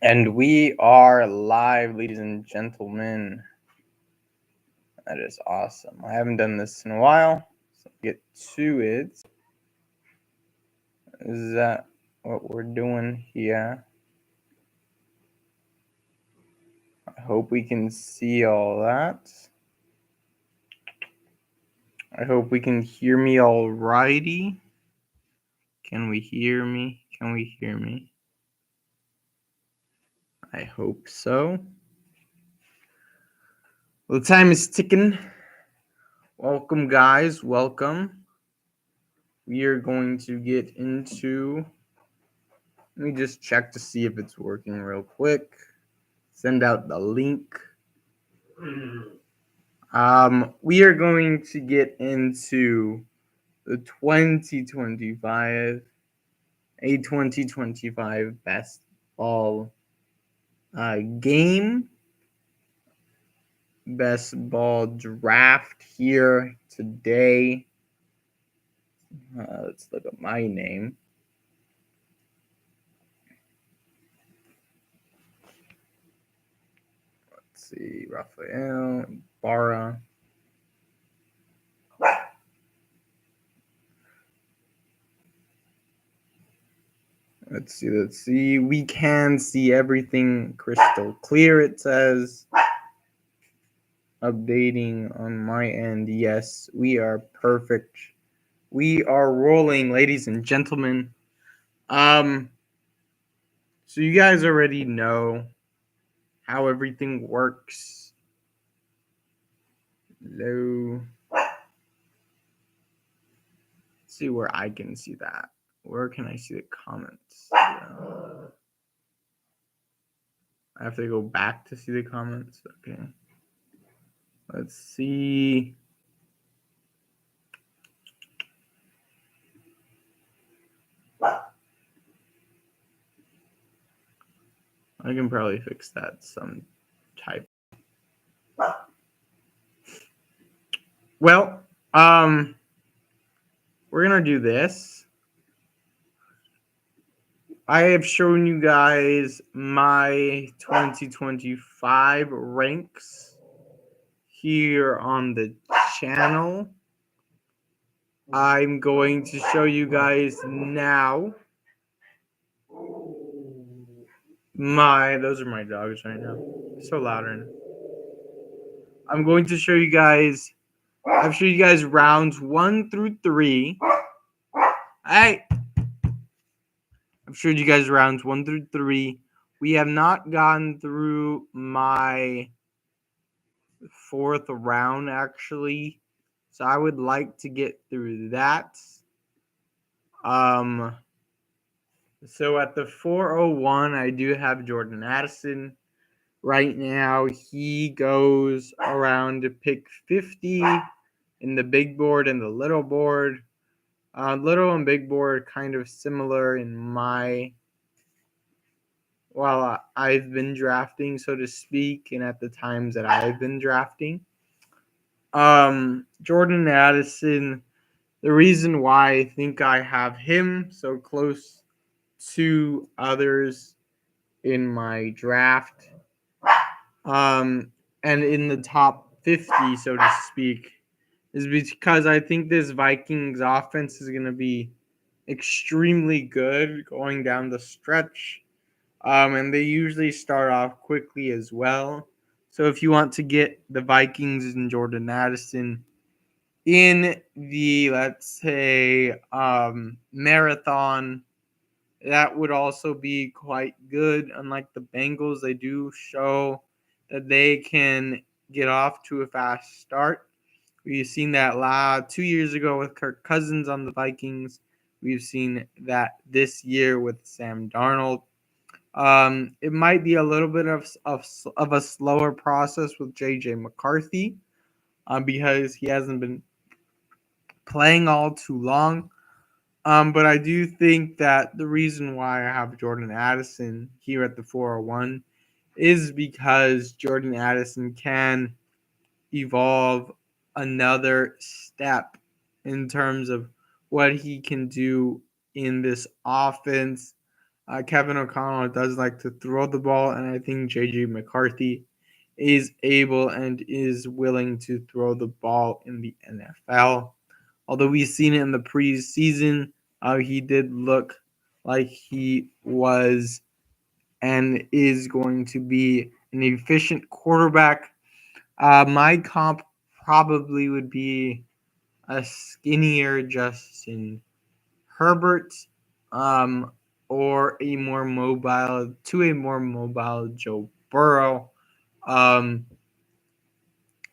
And we are live, ladies and gentlemen. That is awesome. I haven't done this in a while, so get to it. Is that what we're doing here? I hope we can see all that. I hope we can hear me alrighty. Can we hear me? Can we hear me? I hope so. Well, the time is ticking. Welcome, guys. Welcome. We are going to get into. Let me just check to see if it's working real quick. Send out the link. We are going to get into the 2025 best ball game, best ball draft here today. Let's look at my name. Let's see, Rafael Barra. Let's see. We can see everything crystal clear, it says. Updating on my end. Yes, we are perfect. We are rolling, ladies and gentlemen. So you guys already know how everything works. Hello. Let's see where I can see that. Where can I see the comments? I have to go back to see the comments. Okay. Let's see. I can probably fix that some type. Well, we're gonna do this. I have shown you guys my 2025 ranks here on the channel. I'm going to show you guys now those are my dogs right now. So loud right now. I'm going to show you guys, I've shown you guys rounds 1 through 3. Hey! I've showed you guys rounds 1 through 3. We have not gone through my 4th round, actually. So I would like to get through that. So at the 401, I do have Jordan Addison. Right now, he goes around to pick 50 in the big board and the little board. Little and big board kind of similar in while I've been drafting, so to speak, and at the times that I've been drafting. Jordan Addison, the reason why I think I have him so close to others in my draft, and in the top 50, so to speak, is because I think this Vikings offense is going to be extremely good going down the stretch. And they usually start off quickly as well. So if you want to get the Vikings and Jordan Addison in the, let's say, marathon, that would also be quite good. Unlike the Bengals, they do show that they can get off to a fast start. We've seen that 2 years ago with Kirk Cousins on the Vikings. We've seen that this year with Sam Darnold. It might be a little bit of a slower process with J.J. McCarthy because he hasn't been playing all too long. But I do think that the reason why I have Jordan Addison here at the 401 is because Jordan Addison can evolve another step in terms of what he can do in this offense. Kevin O'Connell does like to throw the ball, and I think JJ McCarthy is able and is willing to throw the ball in the NFL. Although we've seen it in the preseason, he did look like he was and is going to be an efficient quarterback. My comp probably would be a skinnier Justin Herbert, um, or a more mobile Joe Burrow. Um,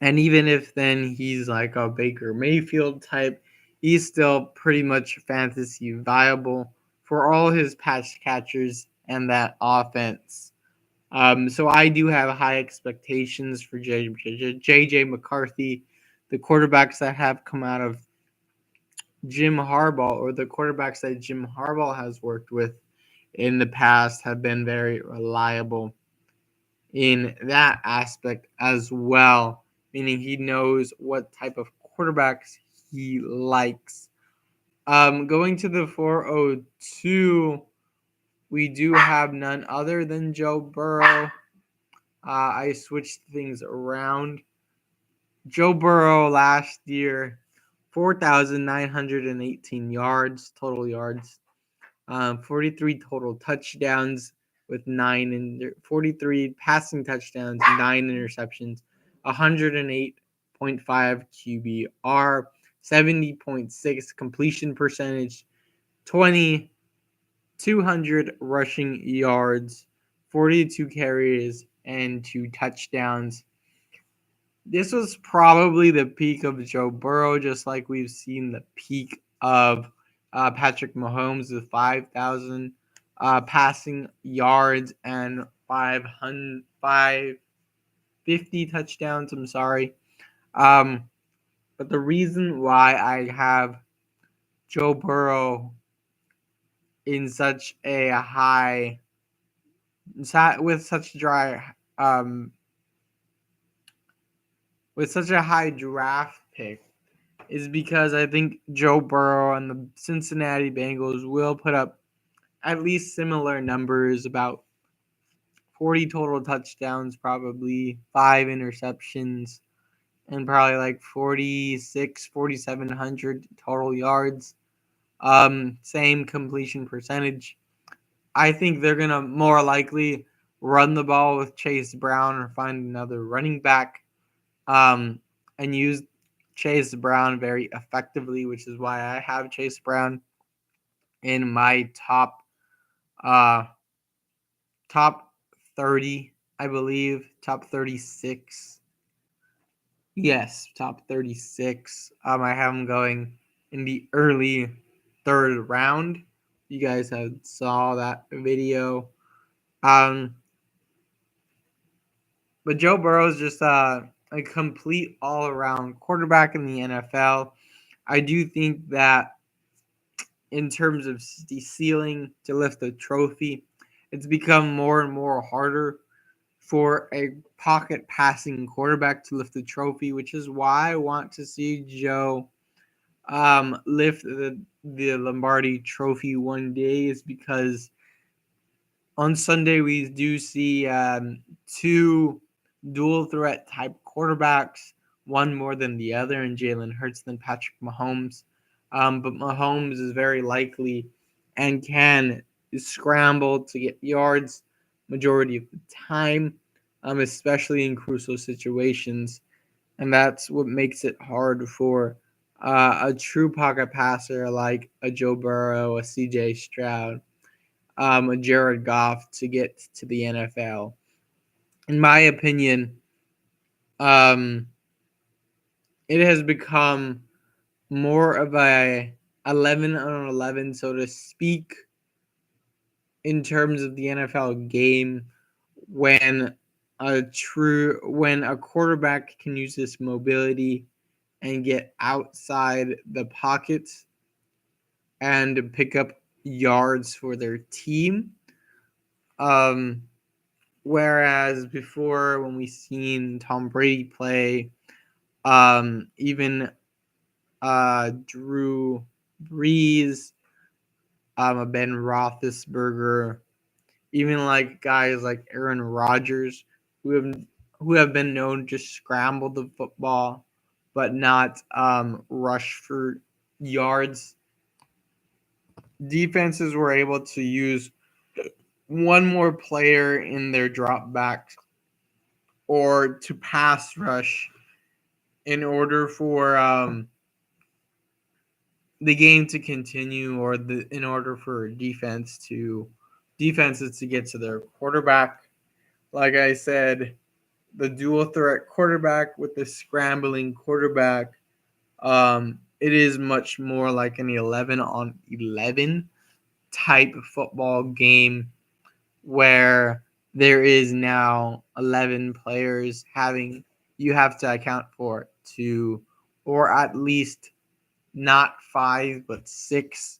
and even if then he's like a Baker Mayfield type, he's still pretty much fantasy viable for all his pass catchers and that offense. So I do have high expectations for JJ McCarthy. The quarterbacks that have come out of Jim Harbaugh, or the quarterbacks that Jim Harbaugh has worked with in the past, have been very reliable in that aspect as well, meaning he knows what type of quarterbacks he likes. Going to the 402, we do have none other than Joe Burrow. I switched things around. Joe Burrow last year, 4,918 yards, total yards, 43 total touchdowns with 43 passing touchdowns, 9 interceptions, 108.5 QBR, 70.6 completion percentage, 200 rushing yards, 42 carries, and 2 touchdowns. This was probably the peak of Joe Burrow, just like we've seen the peak of Patrick Mahomes with 5,000 passing yards and 550 touchdowns. I'm sorry. But the reason why I have Joe Burrow in such a high, with such a high draft pick, is because I think Joe Burrow and the Cincinnati Bengals will put up at least similar numbers, about 40 total touchdowns, probably 5 interceptions, and probably like 4,700 total yards. Same completion percentage. I think they're going to more likely run the ball with Chase Brown or find another running back, and use Chase Brown very effectively, which is why I have Chase Brown in my uh top 30, I believe, top 36. Yes, top 36. I have him going in the early third round. You guys have saw that video. Um but Joe Burrow is just a complete all-around quarterback in the NFL. I do think that in terms of the ceiling to lift the trophy, it's become more and more harder for a pocket passing quarterback to lift the trophy, which is why I want to see Joe lift the Lombardi trophy one day, is because on Sunday we do see two dual threat type quarterbacks, one more than the other, and Jalen Hurts than Patrick Mahomes. But Mahomes is very likely and can scramble to get yards majority of the time, especially in crucial situations. And that's what makes it hard for a true pocket passer like a Joe Burrow, a CJ Stroud, a Jared Goff to get to the NFL. In my opinion, um, it has become more of a 11 on 11, so to speak, in terms of the NFL game, when a quarterback can use this mobility and get outside the pocket and pick up yards for their team. Whereas before, when we seen Tom Brady play, even Drew Brees, a Ben Roethlisberger, even like guys like Aaron Rodgers, who have who have been known to scramble the football, but not rush for yards. Defenses were able to use one more player in their drop backs or to pass rush in order for the game to continue, or in order for defenses to get to their quarterback. Like I said, the dual threat quarterback with the scrambling quarterback, it is much more like an 11 on 11 type football game where there is now 11 players having you have to account for two, or at least not five but six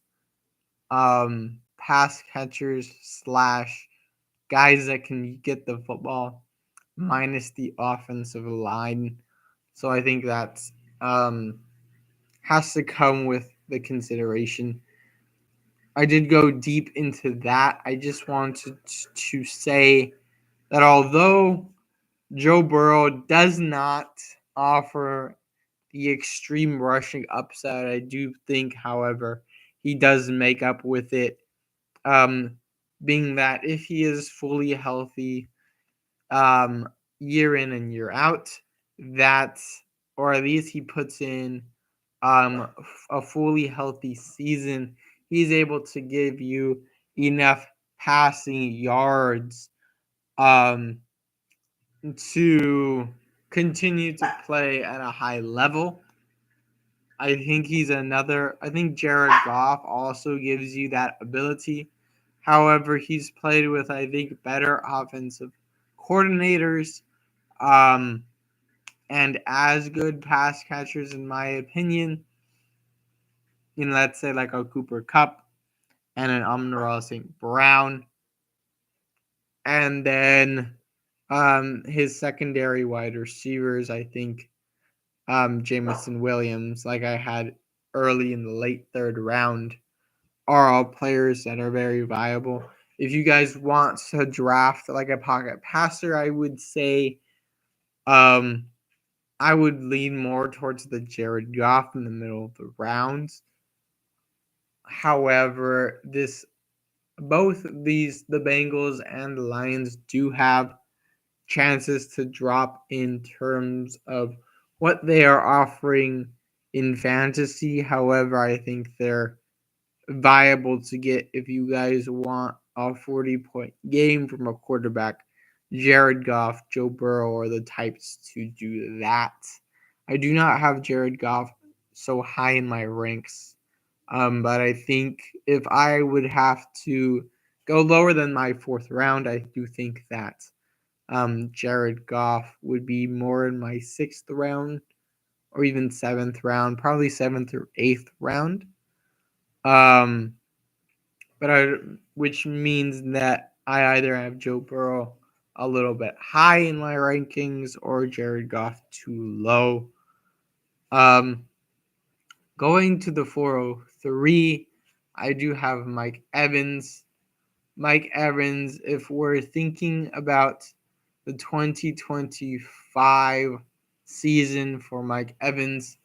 pass catchers slash guys that can get the football minus the offensive line. So I think that's has to come with the consideration. I did go deep into that. I just wanted to say that although Joe Burrow does not offer the extreme rushing upside, I do think, however, he does make up with it. Being that if he is fully healthy, year in and year out, that, or at least he puts in a fully healthy season, he's able to give you enough passing yards um, to continue to play at a high level. I think Jared Goff also gives you that ability. However, he's played with, I think, better offensive coordinators um, and as good pass catchers, in my opinion. Let's say like a Cooper Cup and an Amon-Ra St. Brown. And then his secondary wide receivers, I think Jameson Williams, like I had early in the late third round, are all players that are very viable. If you guys want to draft like a pocket passer, I would say I would lean more towards the Jared Goff in the middle of the rounds. However, both the Bengals and the Lions do have chances to drop in terms of what they are offering in fantasy. However, I think they're viable to get if you guys want a 40-point game from a quarterback. Jared Goff, Joe Burrow are the types to do that. I do not have Jared Goff so high in my ranks, but I think if I would have to go lower than my fourth round, I do think that Jared Goff would be more in my sixth round or even seventh round, probably seventh or eighth round. Um, which means that I either have Joe Burrow a little bit high in my rankings or Jared Goff too low. Going to the 403, I do have Mike Evans. Mike Evans, if we're thinking about the 2025 season for Mike Evans,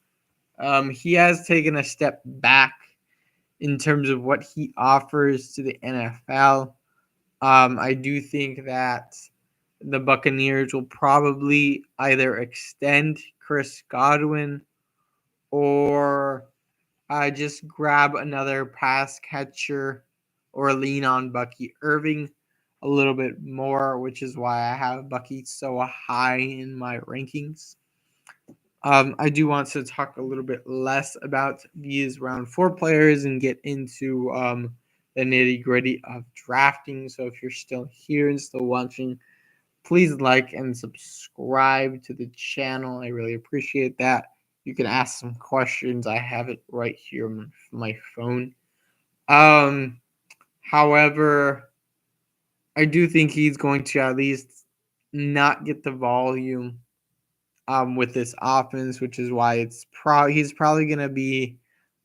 he has taken a step back in terms of what he offers to the NFL. I do think that the Buccaneers will probably either extend Chris Godwin or just grab another pass catcher or lean on Bucky Irving a little bit more, which is why I have Bucky so high in my rankings. I do want to talk a little bit less about these round 4 players and get into the nitty gritty of drafting. So if you're still here and still watching, please like and subscribe to the channel. I really appreciate that. You can ask some questions. I have it right here on my phone. However, I do think he's going to at least not get the volume with this offense, which is why he's probably going to be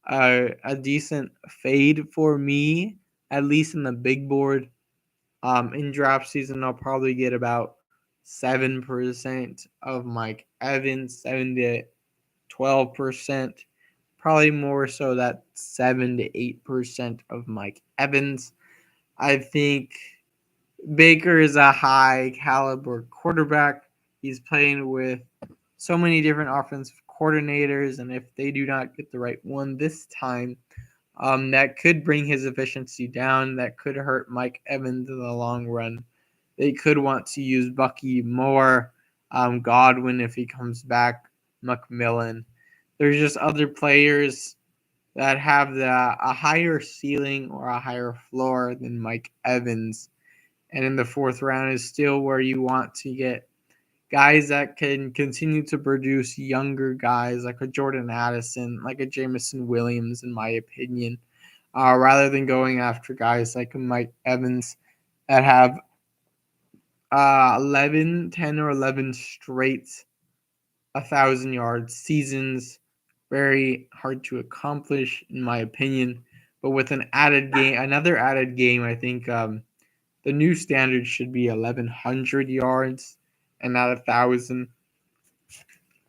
a decent fade for me, at least in the big board. In draft season, I'll probably get about 7% of Mike Evans, 7 to 12%. Probably more so that 7 to 8% of Mike Evans. I think Baker is a high caliber quarterback. He's playing with so many different offensive coordinators, and if they do not get the right one this time, that could bring his efficiency down. That could hurt Mike Evans in the long run. They could want to use Bucky more, Godwin if he comes back, McMillan. There's just other players that have a higher ceiling or a higher floor than Mike Evans. And in the fourth round is still where you want to get guys that can continue to produce younger guys like a Jordan Addison, like a Jamison Williams, in my opinion, rather than going after guys like Mike Evans that have 10 or 11 straight 1,000-yard seasons. Very hard to accomplish, in my opinion. But with another added game, I think the new standard should be 1,100 yards and not 1,000.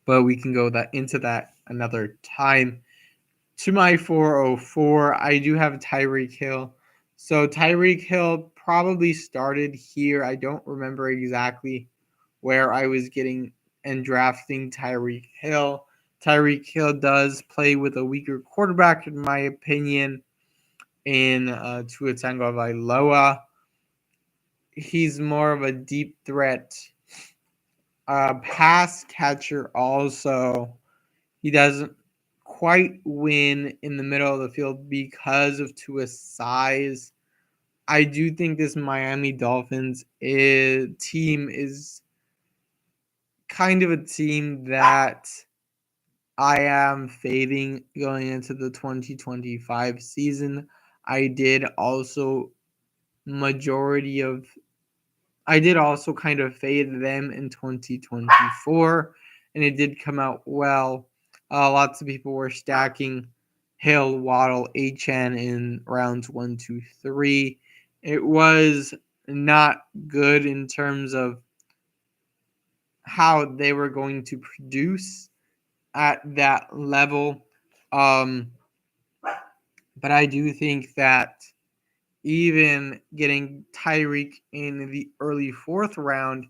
But we can go into that another time. To my 404, I do have Tyreek Hill. So Tyreek Hill probably started here. I don't remember exactly where I was getting and drafting Tyreek Hill. Tyreek Hill does play with a weaker quarterback, in my opinion, in Tua Tagovailoa. He's more of a deep threat pass catcher also. He doesn't quite win in the middle of the field because of Tua's size. I do think this Miami Dolphins team is kind of a team that I am fading going into the 2025 season. I did also kind of fade them in 2024, and it did come out well. Lots of people were stacking Hill, Waddle, HN in rounds 1, 2, 3. It was not good in terms of how they were going to produce at that level. But I do think that even getting Tyreek in the early fourth round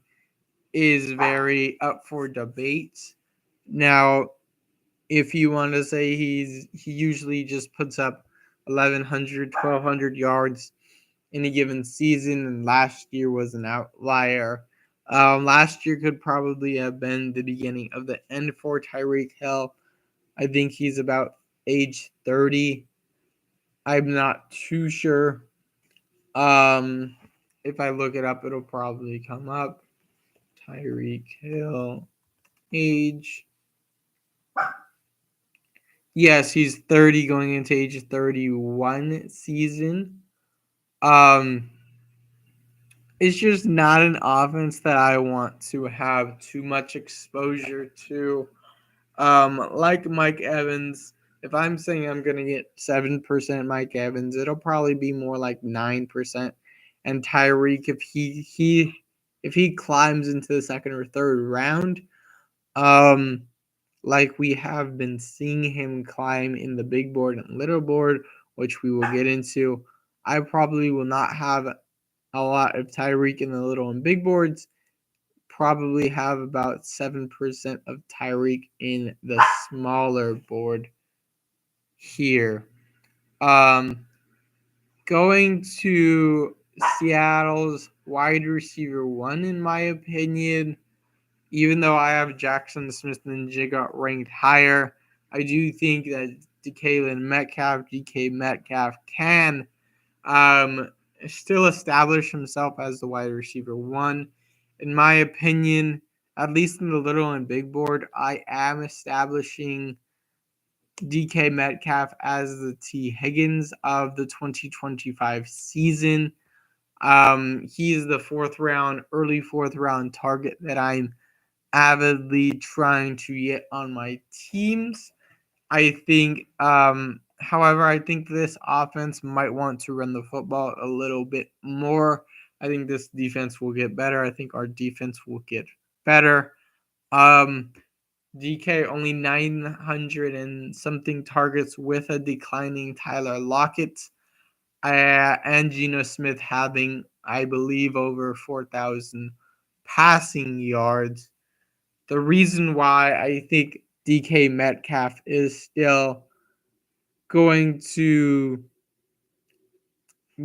is very up for debate. Now, if you want to say he usually just puts up 1,100, 1,200 yards in a given season, and last year was an outlier. Last year could probably have been the beginning of the end for Tyreek Hill. I think he's about age 30. I'm not too sure. If I look it up, it'll probably come up. Tyreek Hill, age. Yes, he's 30 going into age 31 season. It's just not an offense that I want to have too much exposure to. Like Mike Evans, if I'm saying I'm gonna get 7% Mike Evans, it'll probably be more like 9%. And Tyreek, if he climbs into the second or third round, like we have been seeing him climb in the big board and little board, which we will get into, I probably will not have a lot of Tyreek in the little and big boards. Probably have about 7% of Tyreek in the smaller board here. Going to Seattle's wide receiver 1, in my opinion, even though I have Jackson Smith-Njigga ranked higher, I do think that DK Metcalf can still establish himself as the wide receiver 1. In my opinion, at least in the little and big board, I am establishing DK Metcalf as the T. Higgins of the 2025 season. He's the early fourth round target that I'm avidly trying to get on my teams. I think However, I think this offense might want to run the football a little bit more. I think this defense will get better. I think our defense will get better. Um, DK only 900 and something targets with a declining Tyler Lockett. And Geno Smith having, I believe, over 4,000 passing yards. The reason why I think DK Metcalf is still going to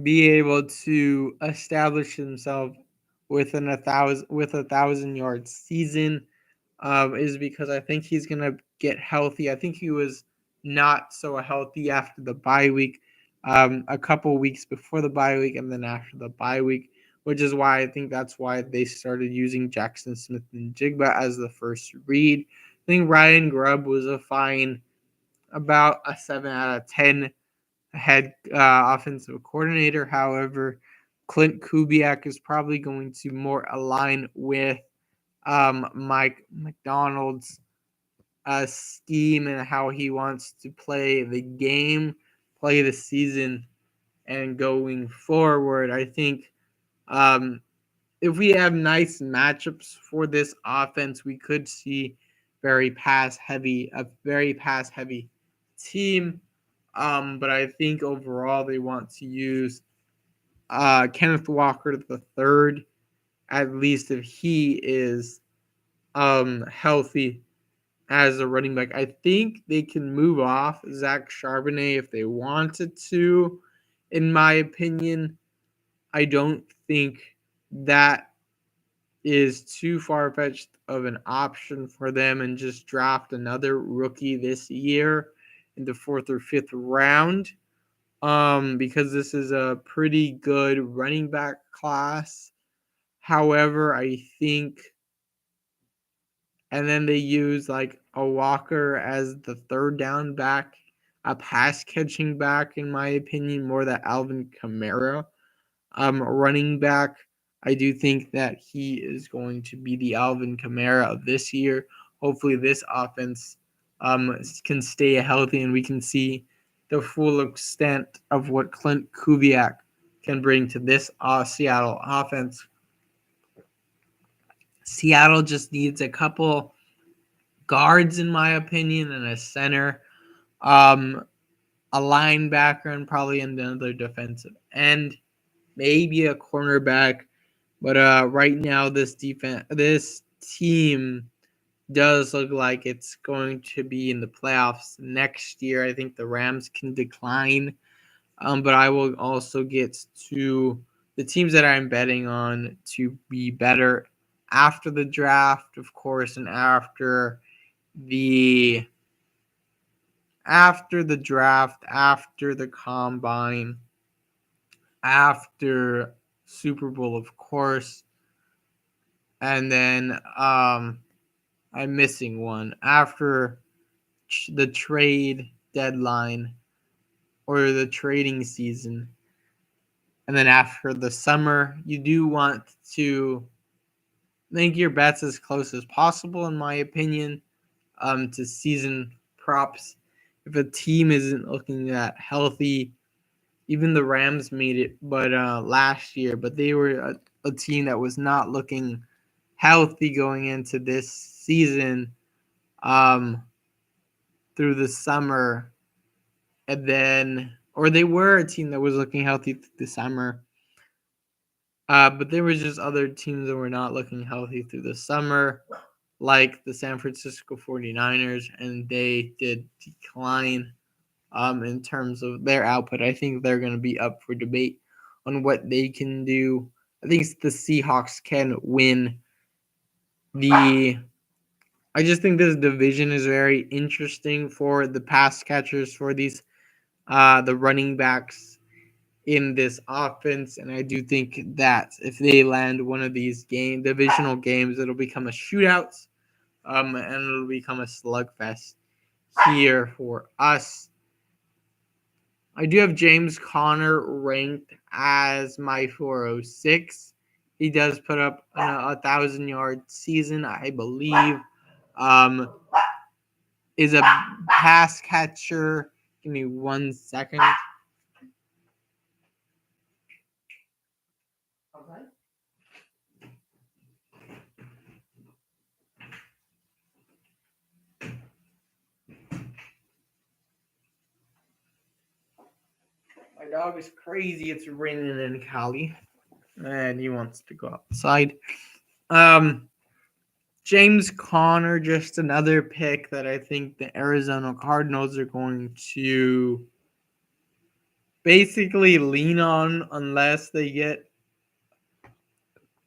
be able to establish himself within a 1,000 yard season is because I think he's gonna get healthy. I think he was not so healthy after the bye week, a couple weeks before the bye week, and then after the bye week, which is why I think that's why they started using Jackson Smith and Jigba as the first read. I think Ryan Grubb was a fine, about a 7 out of 10 head offensive coordinator. However, Clint Kubiak is probably going to more align with Mike McDonald's scheme and how he wants to play the game, play the season, and going forward. I think um, if we have nice matchups for this offense, we could see a very pass heavy team. But I think overall they want to use Kenneth Walker the third, at least if he is healthy as a running back. I think they can move off Zach Charbonnet if they wanted to. In my opinion, I don't think that is too far fetched of an option for them and just draft another rookie this year in the 4th or 5th round. Because this is a pretty good running back class. However, I think, and then they use like a Walker as the third down back, a pass catching back, in my opinion, more that Alvin Kamara running back. I do think that he is going to be the Alvin Kamara of this year. Hopefully, this offense can stay healthy and we can see the full extent of what Clint Kubiak can bring to this Seattle offense. Seattle just needs a couple guards, in my opinion, and a center, a linebacker, and probably another defensive end, maybe a cornerback. But right now, this team does look like it's going to be in the playoffs next year. I think the Rams can decline, but I will also get to the teams that I'm betting on to be better after the draft, of course, and the after the draft, after the combine, after Super Bowl, of course, and then I'm missing one after the trade deadline or the trading season. And then after the summer, you do want to make your bets as close as possible, in my opinion, to season props. If a team isn't looking that healthy, even the Rams made it, but last year, but they were a team that was not looking healthy going into this season um, through the summer, and then, or they were a team that was looking healthy through the summer, but there was just other teams that were not looking healthy through the summer, like the San Francisco 49ers, and they did decline in terms of their output. I think they're going to be up for debate on what they can do. I think the Seahawks can win the. I just think this division is very interesting for the pass catchers, for these the running backs in this offense, and I do think that if they land one of these divisional games, it'll become a shootout, and it'll become a slugfest here for us. I do have James Conner ranked as my 406. He does put up a 1,000-yard season, I believe. Is a pass catcher. Give me 1 second. Okay. My dog is crazy. It's raining in Cali, and he wants to go outside. James Conner, just another pick that I think the Arizona Cardinals are going to basically lean on unless they get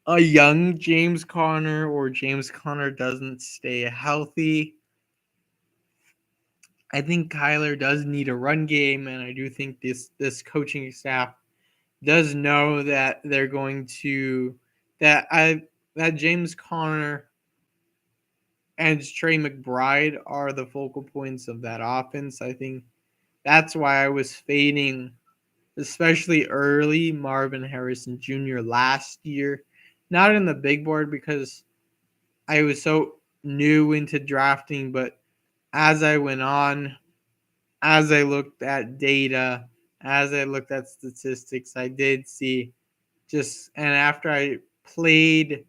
a young James Conner or James Conner doesn't stay healthy. I think Kyler does need a run game, and I do think this coaching staff does know that they're going to that James Conner and Trey McBride are the focal points of that offense. I think that's why I was fading, especially early, Marvin Harrison Jr. last year. Not in the big board because I was so new into drafting, but as I went on, as I looked at data, as I looked at statistics, I did see and after I played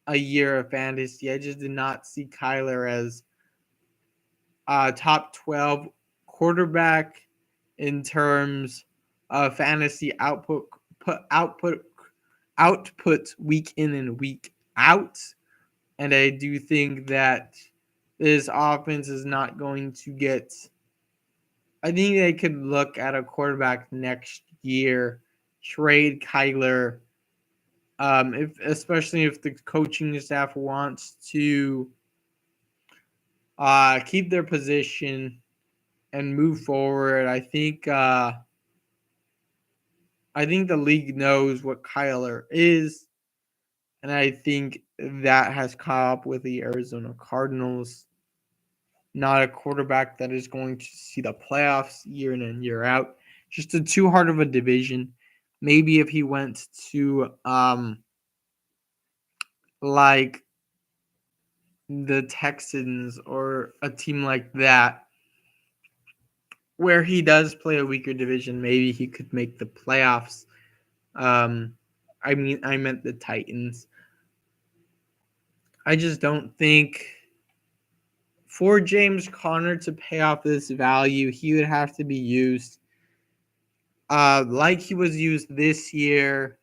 a year of fantasy, I just did not see Kyler as a top 12 quarterback in terms of fantasy output week in and week out. And I do think that this offense is not going to get. I think they could look at a quarterback next year, trade Kyler, if especially if the coaching staff wants to keep their position and move forward. I think the league knows what Kyler is, and I think that has caught up with the Arizona Cardinals. Not a quarterback that is going to see the playoffs year in and year out. Just a too hard of a division. Maybe if he went to like the Texans or a team like that, where he does play a weaker division, maybe he could make the playoffs. I meant the Titans. I just don't think for James Conner to pay off this value, he would have to be used like he was used this year.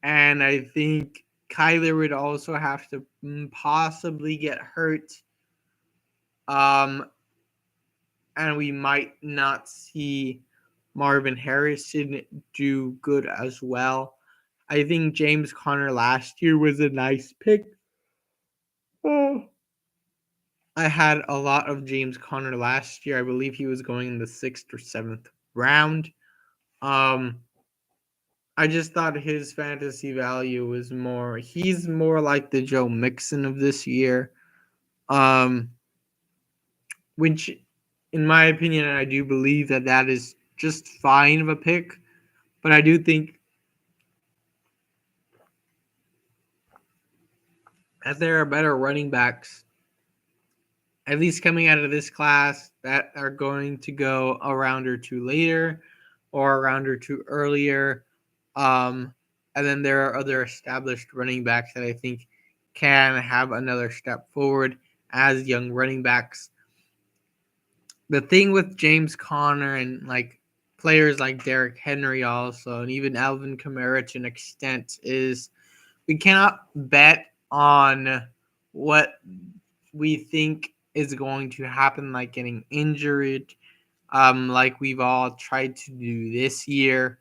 And I think Kyler would also have to possibly get hurt. And we might not see Marvin Harrison do good as well. I think James Conner last year was a nice pick. Oh. I had a lot of James Conner last year. I believe he was going in the 6th or 7th round. I just thought his fantasy value was he's more like the Joe Mixon of this year. Which in my opinion, I do believe that is just fine of a pick, but I do think that there are better running backs, at least coming out of this class, that are going to go a round or two later or a round or two earlier. And then there are other established running backs that I think can have another step forward as young running backs. The thing with James Conner and like players like Derrick Henry also, and even Alvin Kamara to an extent, is we cannot bet on what we think is going to happen, like getting injured, like we've all tried to do this year.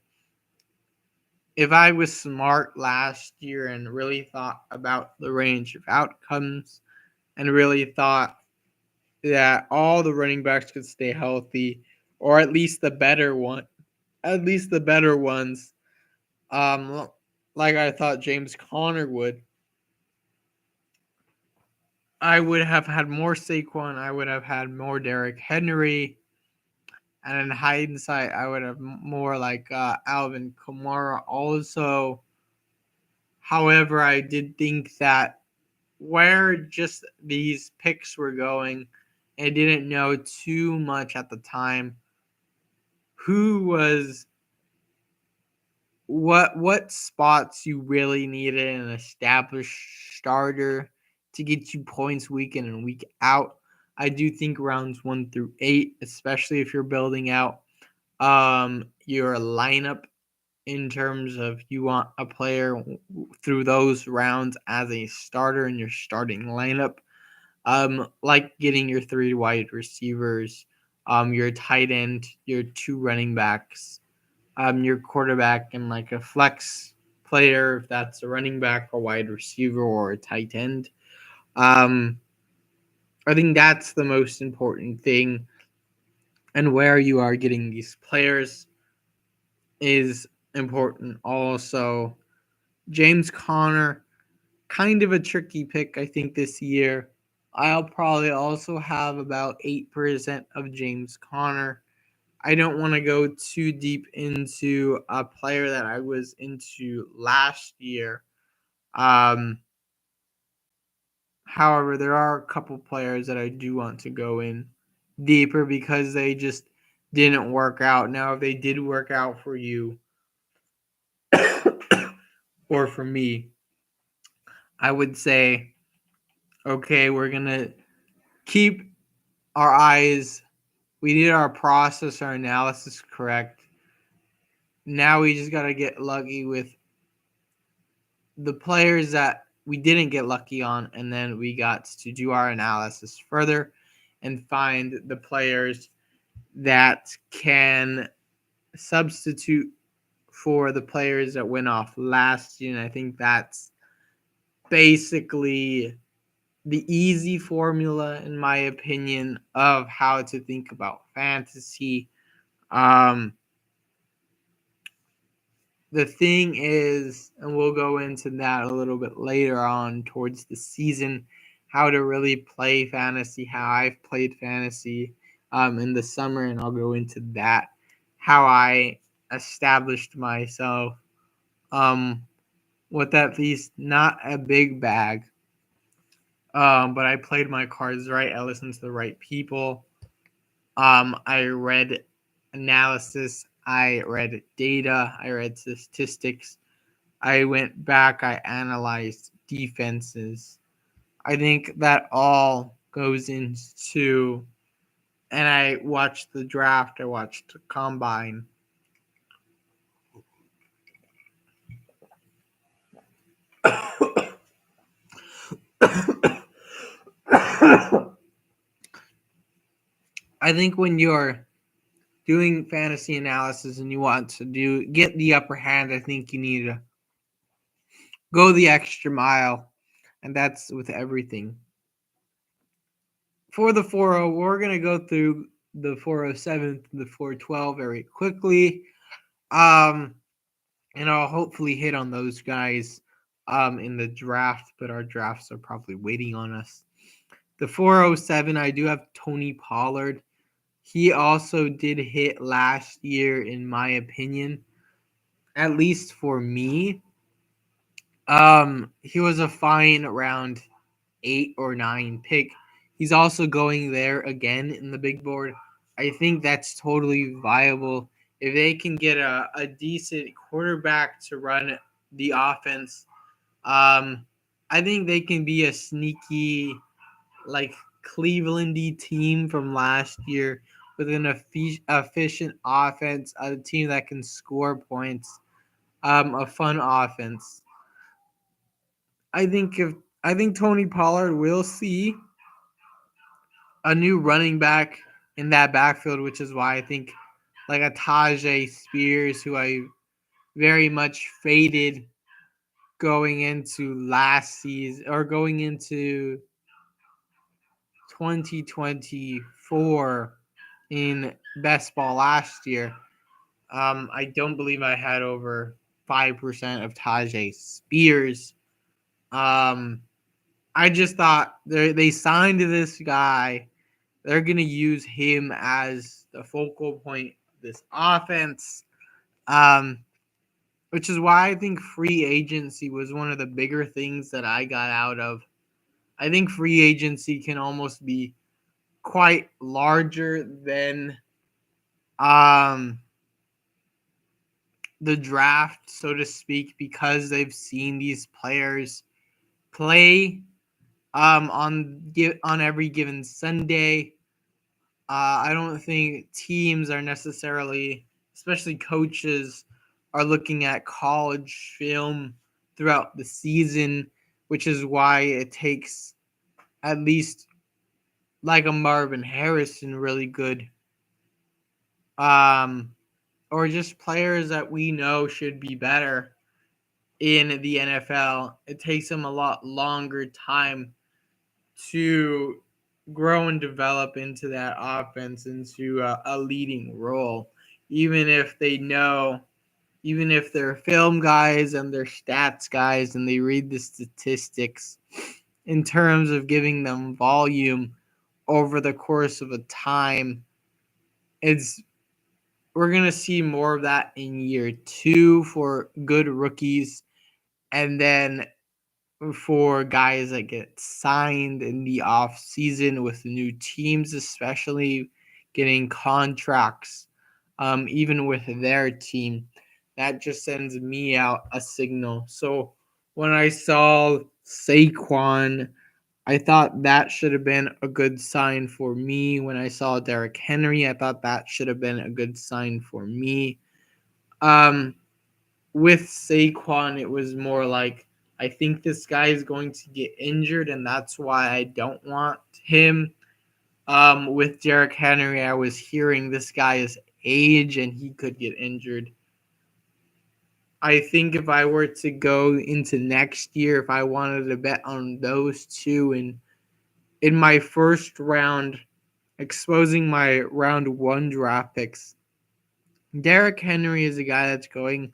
If I was smart last year and really thought about the range of outcomes and really thought that all the running backs could stay healthy, or at least the better ones, like I thought James Conner would, I would have had more Saquon. I would have had more Derrick Henry. And in hindsight, I would have more like Alvin Kamara also. However, I did think that where just these picks were going, I didn't know too much at the time. who was what spots you really needed an established starter to get you points week in and week out. I do think rounds 1 through 8, especially if you're building out your lineup in terms of you want a player through those rounds as a starter in your starting lineup. Like getting your 3 wide receivers, your tight end, your 2 running backs, your quarterback, and like a flex player if that's a running back, a wide receiver, or a tight end. Um, I think that's the most important thing, and where you are getting these players is important. Also, James Conner, kind of a tricky pick, I think, this year. I'll probably also have about 8% of James Conner. I don't want to go too deep into a player that I was into last year. Um, However, there are a couple players that I do want to go in deeper because they just didn't work out. Now, if they did work out for you or for me, I would say, okay, we're going to keep our eyes. We did our process, our analysis correct. Now we just got to get lucky with the players that we didn't get lucky on, and then we got to do our analysis further and find the players that can substitute for the players that went off last year. And I think that's basically the easy formula, in my opinion, of how to think about fantasy. Um, the thing is, and we'll go into that a little bit later on towards the season, how to really play fantasy, how I've played fantasy in the summer, and I'll go into that, how I established myself with at least not a big bag, but I played my cards right. I listened to the right people. I read analysis, I read data, I read statistics. I went back, I analyzed defenses. I think that all goes into, and I watched the draft, I watched the combine. I think when you're doing fantasy analysis and you want to get the upper hand, I think you need to go the extra mile, and that's with everything. For the 4-0, we're going to go through the 407 to the 412 very quickly. And I'll hopefully hit on those guys in the draft, but our drafts are probably waiting on us. The 407, I do have Tony Pollard. He also did hit last year, in my opinion, at least for me. He was a fine around 8 or 9 pick. He's also going there again in the big board. I think that's totally viable. If they can get a decent quarterback to run the offense, I think they can be a sneaky, like, Clevelandy team from last year with an efficient offense, a team that can score points, a fun offense. I think Tony Pollard will see a new running back in that backfield, which is why I think like a Tajay Spears, who I very much faded going into last season or going into 2024 in best ball last year. I don't believe I had over 5% of Tajay Spears. I just thought they signed this guy. They're going to use him as the focal point of this offense, which is why I think free agency was one of the bigger things that I got out of. I think free agency can almost be quite larger than the draft, so to speak, because they've seen these players play on every given Sunday. I don't think teams are necessarily, especially coaches, are looking at college film throughout the season, which is why it takes at least like a Marvin Harrison really good, um, or just players that we know should be better in the NFL. It takes them a lot longer time to grow and develop into that offense, into a leading role, even if they know, even if they're film guys and they're stats guys and they read the statistics in terms of giving them volume over the course of a time. It's We're gonna see more of that in year two for good rookies, and then for guys that get signed in the off season with new teams, especially getting contracts, even with their team, that just sends me out a signal. So when I saw Saquon, I thought that should have been a good sign for me. When I saw Derrick Henry, I thought that should have been a good sign for me. Um, with Saquon, it was more like, I think this guy is going to get injured, and that's why I don't want him. With Derrick Henry, I was hearing this guy's age and he could get injured. I think if I were to go into next year, if I wanted to bet on those two in my first round, exposing my round one draft picks, Derrick Henry is a guy that's going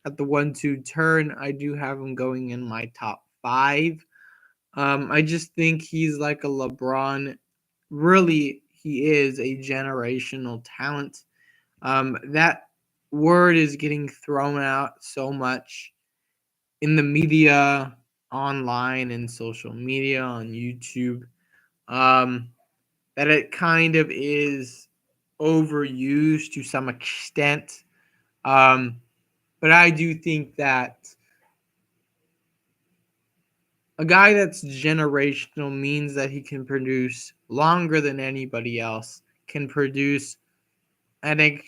at the 1-2 turn. I do have him going in my top 5. I just think he's like a LeBron. Really, he is a generational talent. That word is getting thrown out so much in the media, online, and social media, on YouTube, um, that it kind of is overused to some extent. Um, but I do think that a guy that's generational means that he can produce longer than anybody else, can produce at an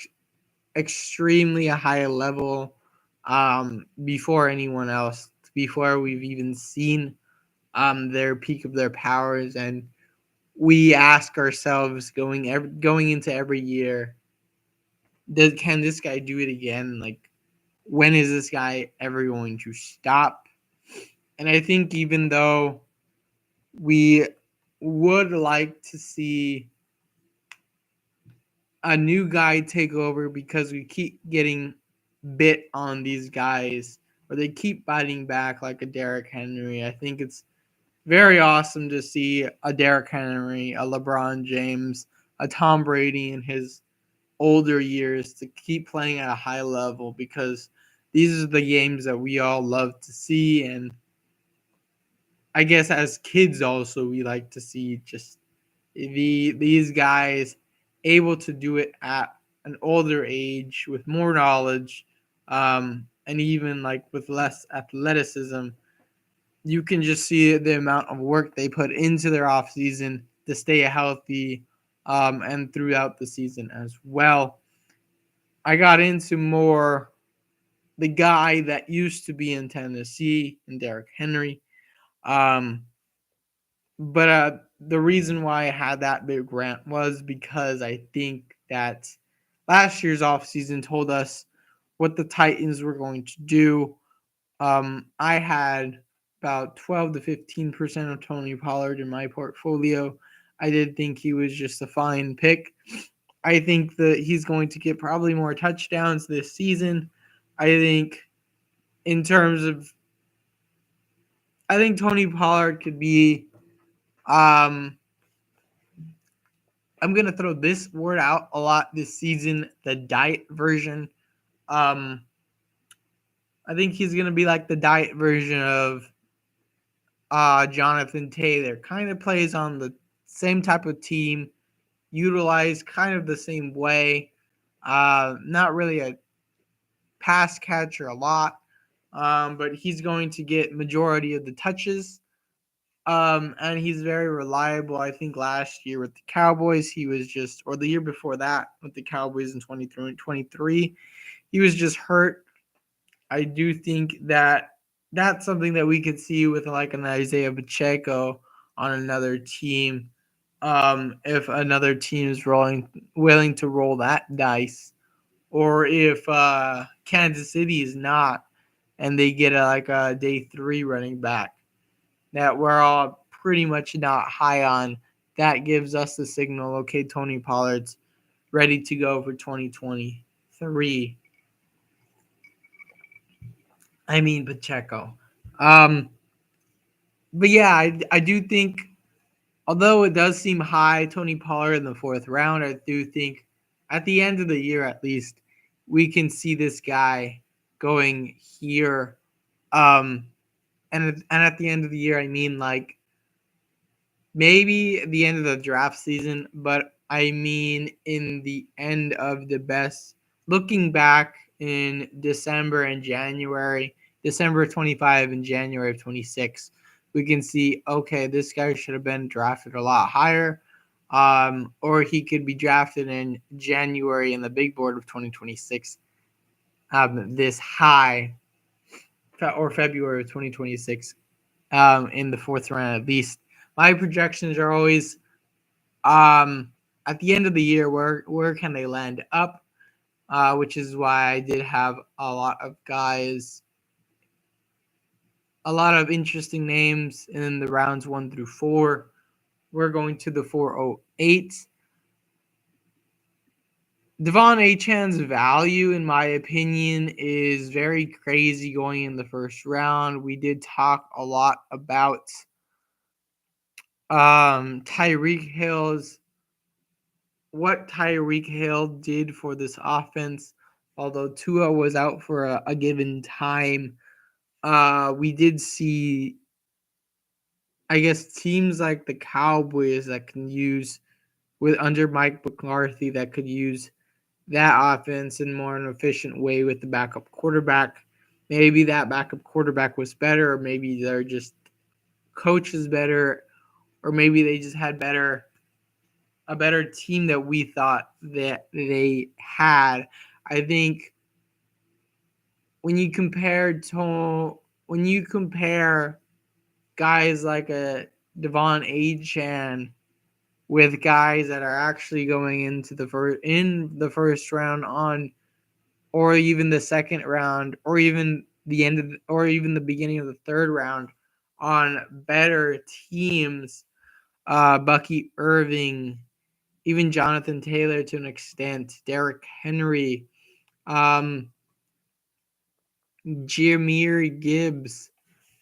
extremely high level, before anyone else, before we've even seen their peak of their powers. And we ask ourselves going into every year, can this guy do it again? Like, when is this guy ever going to stop? And I think even though we would like to see a new guy take over, because we keep getting bit on these guys, or they keep biting back like a Derrick Henry. I think it's very awesome to see a Derrick Henry, a LeBron James, a Tom Brady in his older years to keep playing at a high level, because these are the games that we all love to see. And I guess as kids also, we like to see just these guys able to do it at an older age with more knowledge, and even like with less athleticism. You can just see the amount of work they put into their off season to stay healthy, and throughout the season as well. I got into more the guy that used to be in Tennessee, and Derrick Henry. Um, but the reason why I had that big rant was because I think that last year's offseason told us what the Titans were going to do. I had about 12 to 15% of Tony Pollard in my portfolio. I did think he was just a fine pick. I think that he's going to get probably more touchdowns this season. I think in terms of, I think Tony Pollard could be, I'm going to throw this word out a lot this season, the diet version. Um, I think he's going to be like the diet version of Jonathan Taylor. Kind of plays on the same type of team, utilized kind of the same way. Not really a pass catcher a lot, but he's going to get majority of the touches. And he's very reliable. I think last year with the Cowboys, he was just, or the year before that with the Cowboys in 23, he was just hurt. I do think that that's something that we could see with like an Isaiah Pacheco on another team. If another team is willing to roll that dice, or if Kansas City is not, and they get like a day 3 running back that we're all pretty much not high on, that gives us the signal, okay, Tony Pollard's ready to go for 2023. I mean Pacheco. Um, but yeah, I do think, although it does seem high, Tony Pollard in the 4th round, I do think at the end of the year at least, we can see this guy going here. And at the end of the year, I mean like maybe at the end of the draft season, but I mean in the end of the best. Looking back in December and January, December 25 and January of 26, we can see, okay, this guy should have been drafted a lot higher, or he could be drafted in January in the big board of 2026, this high, or February of 2026, in the 4th round at least. My projections are always, at the end of the year, where can they land up, which is why I did have a lot of guys, a lot of interesting names in the rounds 1 through 4. We're going to the 408. Devon Achan's value, in my opinion, is very crazy going in the 1st round. We did talk a lot about Tyreek Hill's, what Tyreek Hill did for this offense. Although Tua was out for a given time, we did see, I guess, teams like the Cowboys that can use, with under Mike McCarthy, that could use that offense in more an efficient way with the backup quarterback. Maybe that backup quarterback was better, or maybe they're just coaches better, or maybe they just had a better team that we thought that they had. I think when you compare guys like a Devon Achan with guys that are actually going into the first round on, or even the 2nd round, or even the beginning of the 3rd round on better teams, Bucky Irving, even Jonathan Taylor to an extent, Derrick Henry, Jameer Gibbs,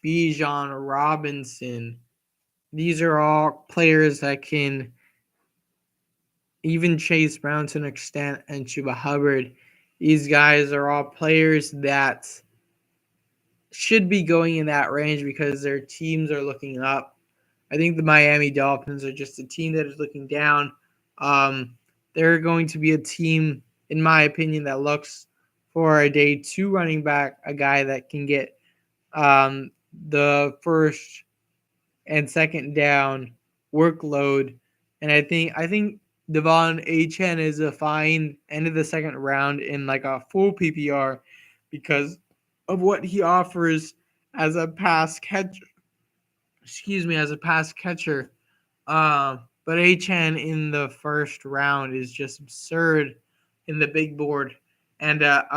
Bijan Robinson. These are all players that can, even Chase Brown to an extent, and Chuba Hubbard. These guys are all players that should be going in that range because their teams are looking up. I think the Miami Dolphins are just a team that is looking down. They're going to be a team, in my opinion, that looks for a day 2 running back, a guy that can get the 1st and 2nd down workload. And I think Devon Achan is a fine end of the 2nd round in like a full PPR because of what he offers as a pass catcher. As a pass catcher. But Achan in the 1st round is just absurd in the big board, and a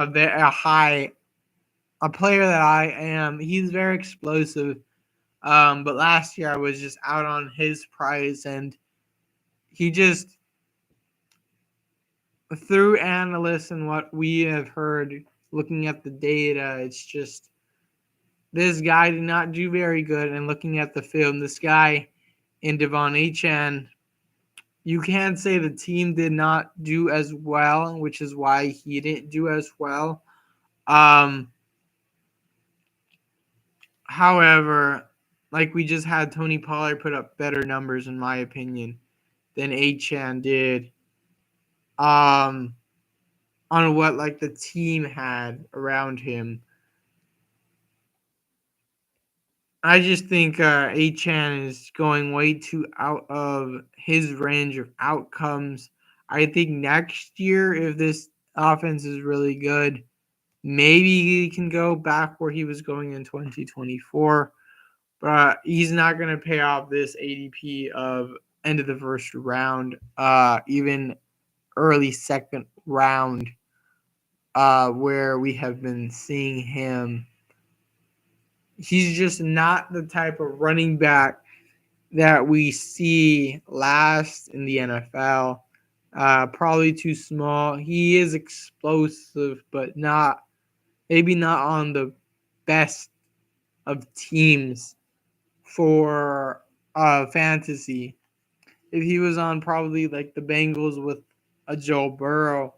player that I am. He's very explosive. But last year I was just out on his price, and he just, through analysts and what we have heard, looking at the data, it's just this guy did not do very good. And looking at the film, this guy in Devon Achan, you can't say the team did not do as well, which is why he didn't do as well. However, like we just had Tony Pollard put up better numbers, in my opinion, than Achan did. on what like the team had around him. I just think Achan is going way too out of his range of outcomes. I think next year, if this offense is really good, maybe he can go back where he was going in 2024. But he's not going to pay off this ADP of end of the first round, even early second round, where we have been seeing him. He's just not the type of running back that we see last in the NFL. Probably too small. He is explosive, but maybe not on the best of teams for fantasy. If he was on probably like the Bengals with a Joe Burrow,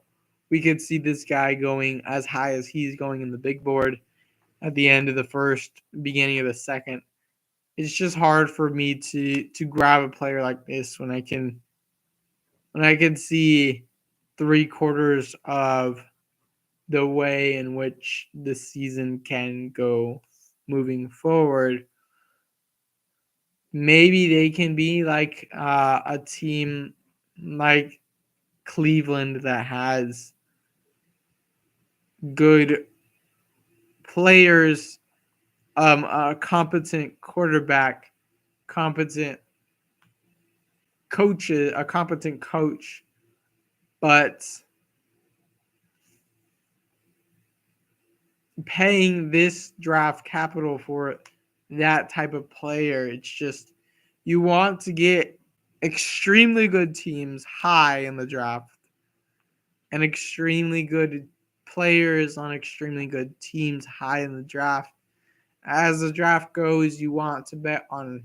we could see this guy going as high as he's going in the big board at the end of the first, beginning of the second. It's just hard for me to grab a player like this when I can see 3/4 of the way in which the season can go moving forward. Maybe they can be like a team like Cleveland that has good players, a competent quarterback, competent coaches, a competent coach, but paying this draft capital for that type of player, it's just you want to get extremely good teams high in the draft and extremely good players on extremely good teams high in the draft. As the draft goes, you want to bet on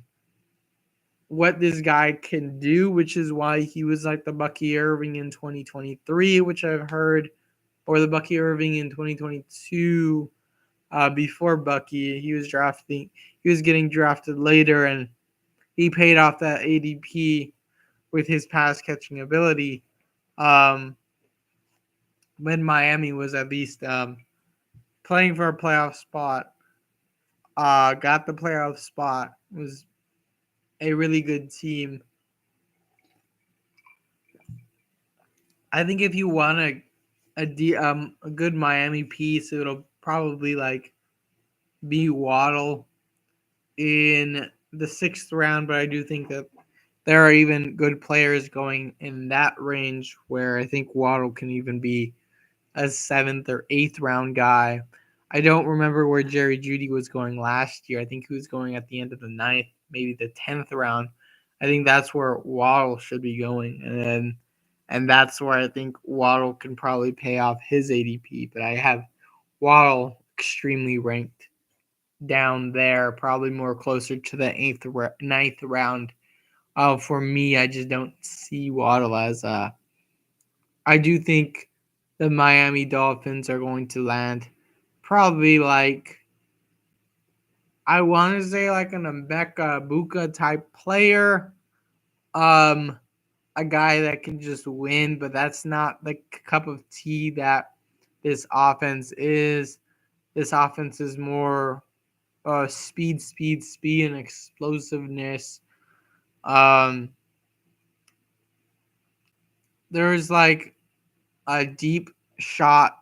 what this guy can do, which is why he was like the Bucky Irving in 2023, which I've heard, or the Bucky Irving in 2022. Before Bucky, he was getting drafted later, and he paid off that ADP with his pass catching ability. Um, when Miami was at least playing for a playoff spot, got the playoff spot, was a really good team. I think if you want a good Miami piece, it'll probably like be Waddle in the 6th round, but I do think that there are even good players going in that range where I think Waddle can even be a 7th or 8th round guy. I don't remember where Jerry Jeudy was going last year. I think he was going at the end of the 9th, maybe the 10th round. I think that's where Waddle should be going, and that's where I think Waddle can probably pay off his ADP. But I have Waddle extremely ranked down there, probably more closer to the 9th round. For me, I just don't see Waddle as I do think the Miami Dolphins are going to land probably like I want to say like an Mbeka Buka type player, a guy that can just win, but that's not the cup of tea that this offense is. This offense is more speed, and explosiveness. Um, there's like a deep shot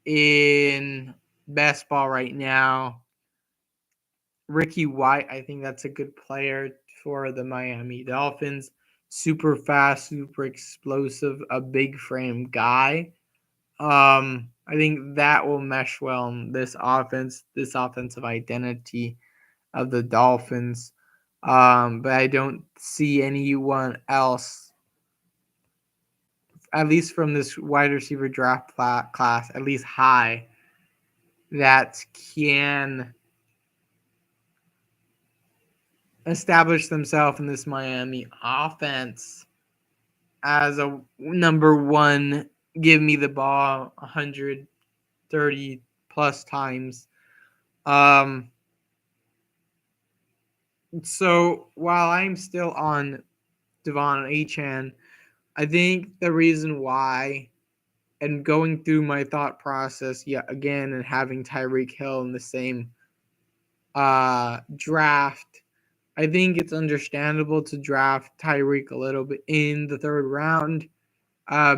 in best ball right now. Ricky White, I think that's a good player for the Miami Dolphins. Super fast, super explosive, a big frame guy. I think that will mesh well in this offense, this offensive identity of the Dolphins. But I don't see anyone else, at least from this wide receiver draft class, at least high, that can establish themselves in this Miami offense as a number one, give me the ball 130 plus times. So while I'm still on Devon Achan, I think the reason why and going through my thought process yet again and having Tyreek Hill in the same draft, I think it's understandable to draft Tyreek a little bit in the third round,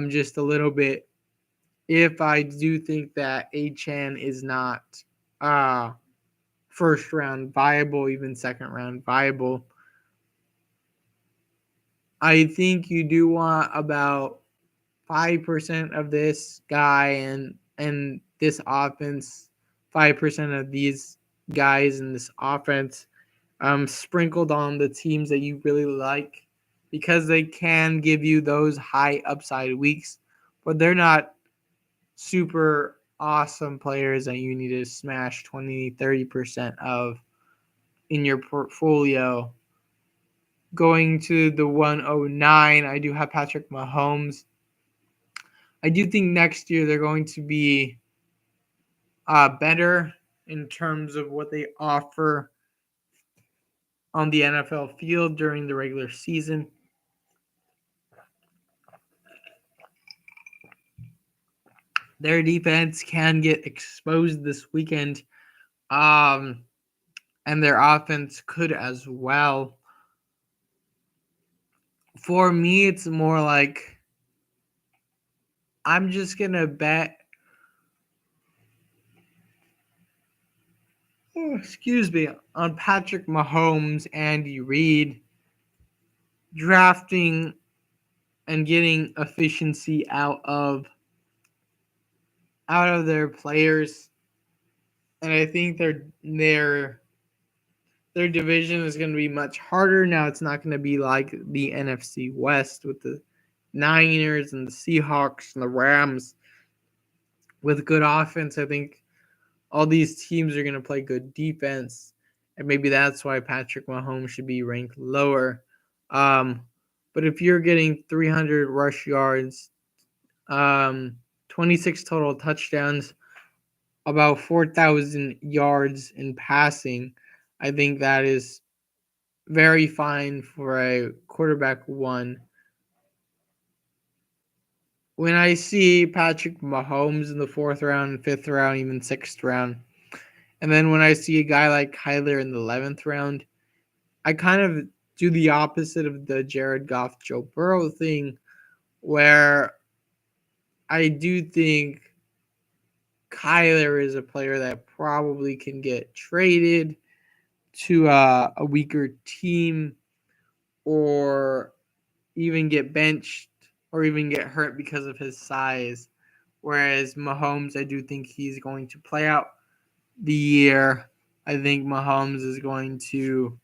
just a little bit. If I do think that Achan is not uh, first round viable, even second round viable, I think you do want about 5% of this guy and this offense, 5% of these guys in this offense, sprinkled on the teams that you really like, because they can give you those high upside weeks, but they're not super awesome players that you need to smash 20-30% of in your portfolio. Going to the 109, I do have Patrick Mahomes. I do think next year they're going to be better in terms of what they offer on the NFL field during the regular season. Their defense can get exposed this weekend, and their offense could as well. For me, it's more like I'm just going to bet, on Patrick Mahomes, Andy Reid, drafting and getting efficiency out of their players. And I think their division is going to be much harder. Now it's not going to be like the NFC West with the Niners and the Seahawks and the Rams with good offense. I think all these teams are going to play good defense, and maybe that's why Patrick Mahomes should be ranked lower. But if you're getting 300 rush yards, 26 total touchdowns, about 4,000 yards in passing, I think that is very fine for a quarterback one. When I see Patrick Mahomes in the fourth round, fifth round, even sixth round, and then when I see a guy like Kyler in the 11th round, I kind of do the opposite of the Jared Goff, Joe Burrow thing, where I do think Kyler is a player that probably can get traded to a weaker team, or even get benched, or even get hurt because of his size. Whereas Mahomes, I do think he's going to play out the year. I think Mahomes is going to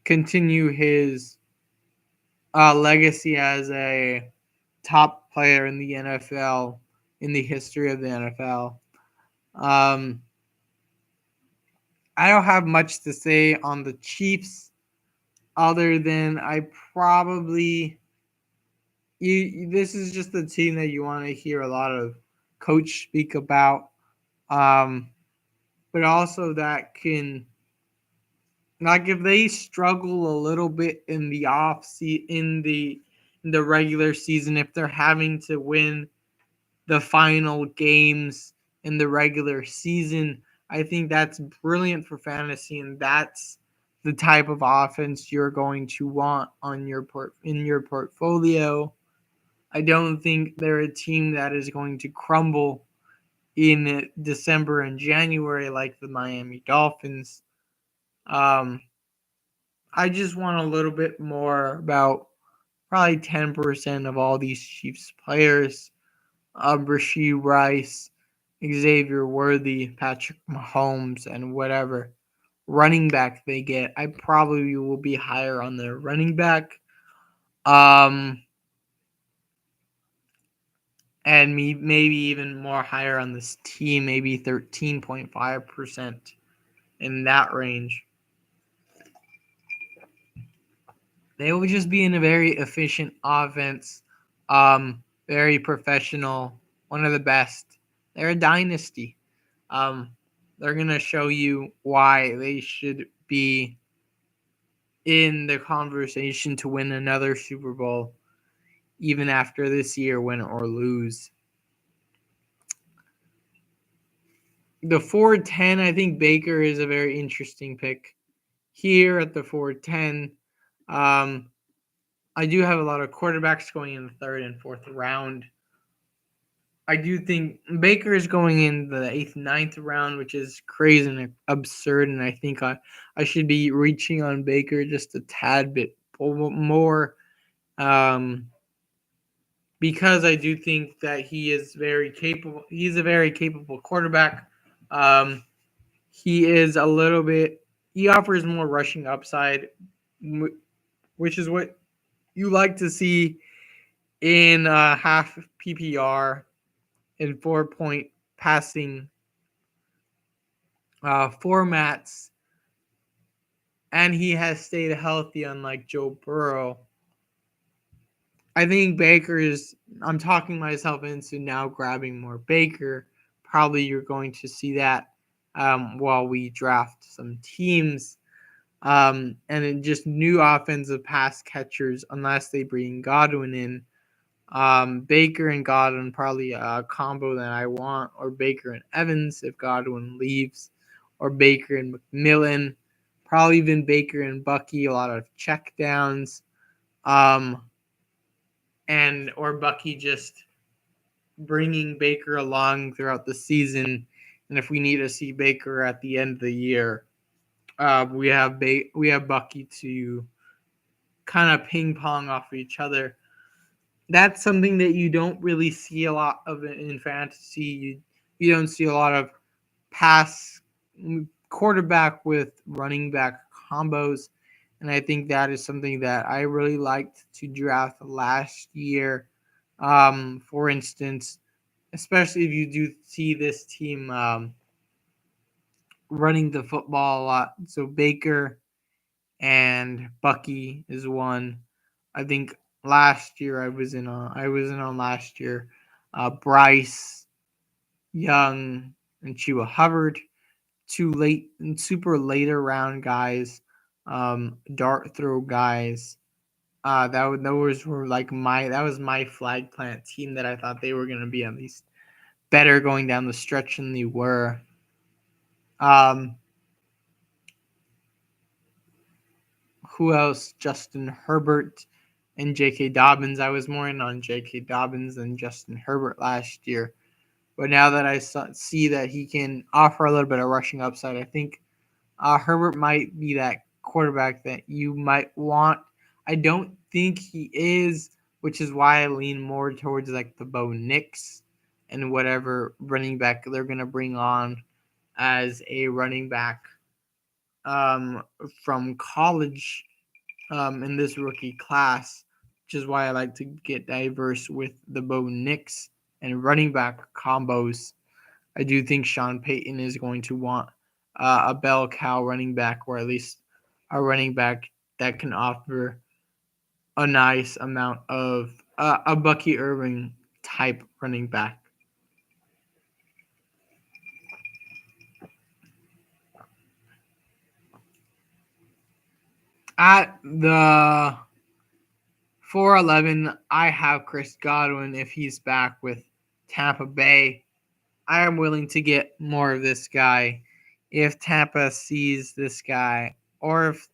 continue his legacy as a top player in the NFL, in the history of the NFL. Um, I don't have much to say on the Chiefs other than I probably this is just the team that you want to hear a lot of coach speak about, but also that can, like, if they struggle a little bit in the in the regular season, if they're having to win the final games in the regular season, I think that's brilliant for fantasy, and that's the type of offense you're going to want on in your portfolio. I don't think they're a team that is going to crumble in December and January like the Miami Dolphins. Um, I just want a little bit more about probably 10% of all these Chiefs players. Rashee Rice, Xavier Worthy, Patrick Mahomes, and whatever running back they get. I probably will be higher on their running back. And maybe even more higher on this team, maybe 13.5% in that range. They will just be in a very efficient offense, very professional, one of the best. They're a dynasty. They're going to show you why they should be in the conversation to win another Super Bowl, even after this year, win or lose. The 410, I think Baker is a very interesting pick here at the 410. Um, I do have a lot of quarterbacks going in the third and fourth round. I do think Baker is going in the eighth, ninth round, which is crazy and absurd. And I think I should be reaching on Baker just a tad bit more, um, because I do think that he is very capable. He's a very capable quarterback. Um, he is a little bit. He offers more rushing upside, which is what you like to see in half PPR and 4-point passing formats, and he has stayed healthy, unlike Joe Burrow. I think Baker's. I'm talking myself into now grabbing more Baker. Probably you're going to see that while we draft some teams. And then just new offensive pass catchers, unless they bring Godwin in. Baker and Godwin probably a combo that I want, or Baker and Evans if Godwin leaves, or Baker and McMillan, probably even Baker and Bucky. A lot of check downs, and or Bucky just bringing Baker along throughout the season. And if we need to see Baker at the end of the year, we have Bucky to kind of ping pong off of each other. That's something that you don't really see a lot of in fantasy. You don't see a lot of pass quarterback with running back combos, and I think that is something that I really liked to draft last year. For instance, especially if you do see this team running the football a lot. So Baker and Bucky is one. I think last year I was in on last year. Bryce Young and Chua Hubbard, two late and super later round guys, dart throw guys. Those were like that was my flag plant team that I thought they were gonna be at least better going down the stretch than they were. Um, who else? Justin Herbert and J.K. Dobbins. I was more in on J.K. Dobbins than Justin Herbert last year. But now that I see that he can offer a little bit of rushing upside, I think Herbert might be that quarterback that you might want. I don't think he is, which is why I lean more towards like the Bo Nix and whatever running back they're going to bring on as a running back um, from college in this rookie class, which is why I like to get diverse with the Bo Nix and running back combos. I do think Sean Payton is going to want a bell cow running back, or at least a running back that can offer a nice amount of a Bucky Irving type running back. At the 411, I have Chris Godwin if he's back with Tampa Bay. I am willing to get more of this guy if Tampa sees this guy, or if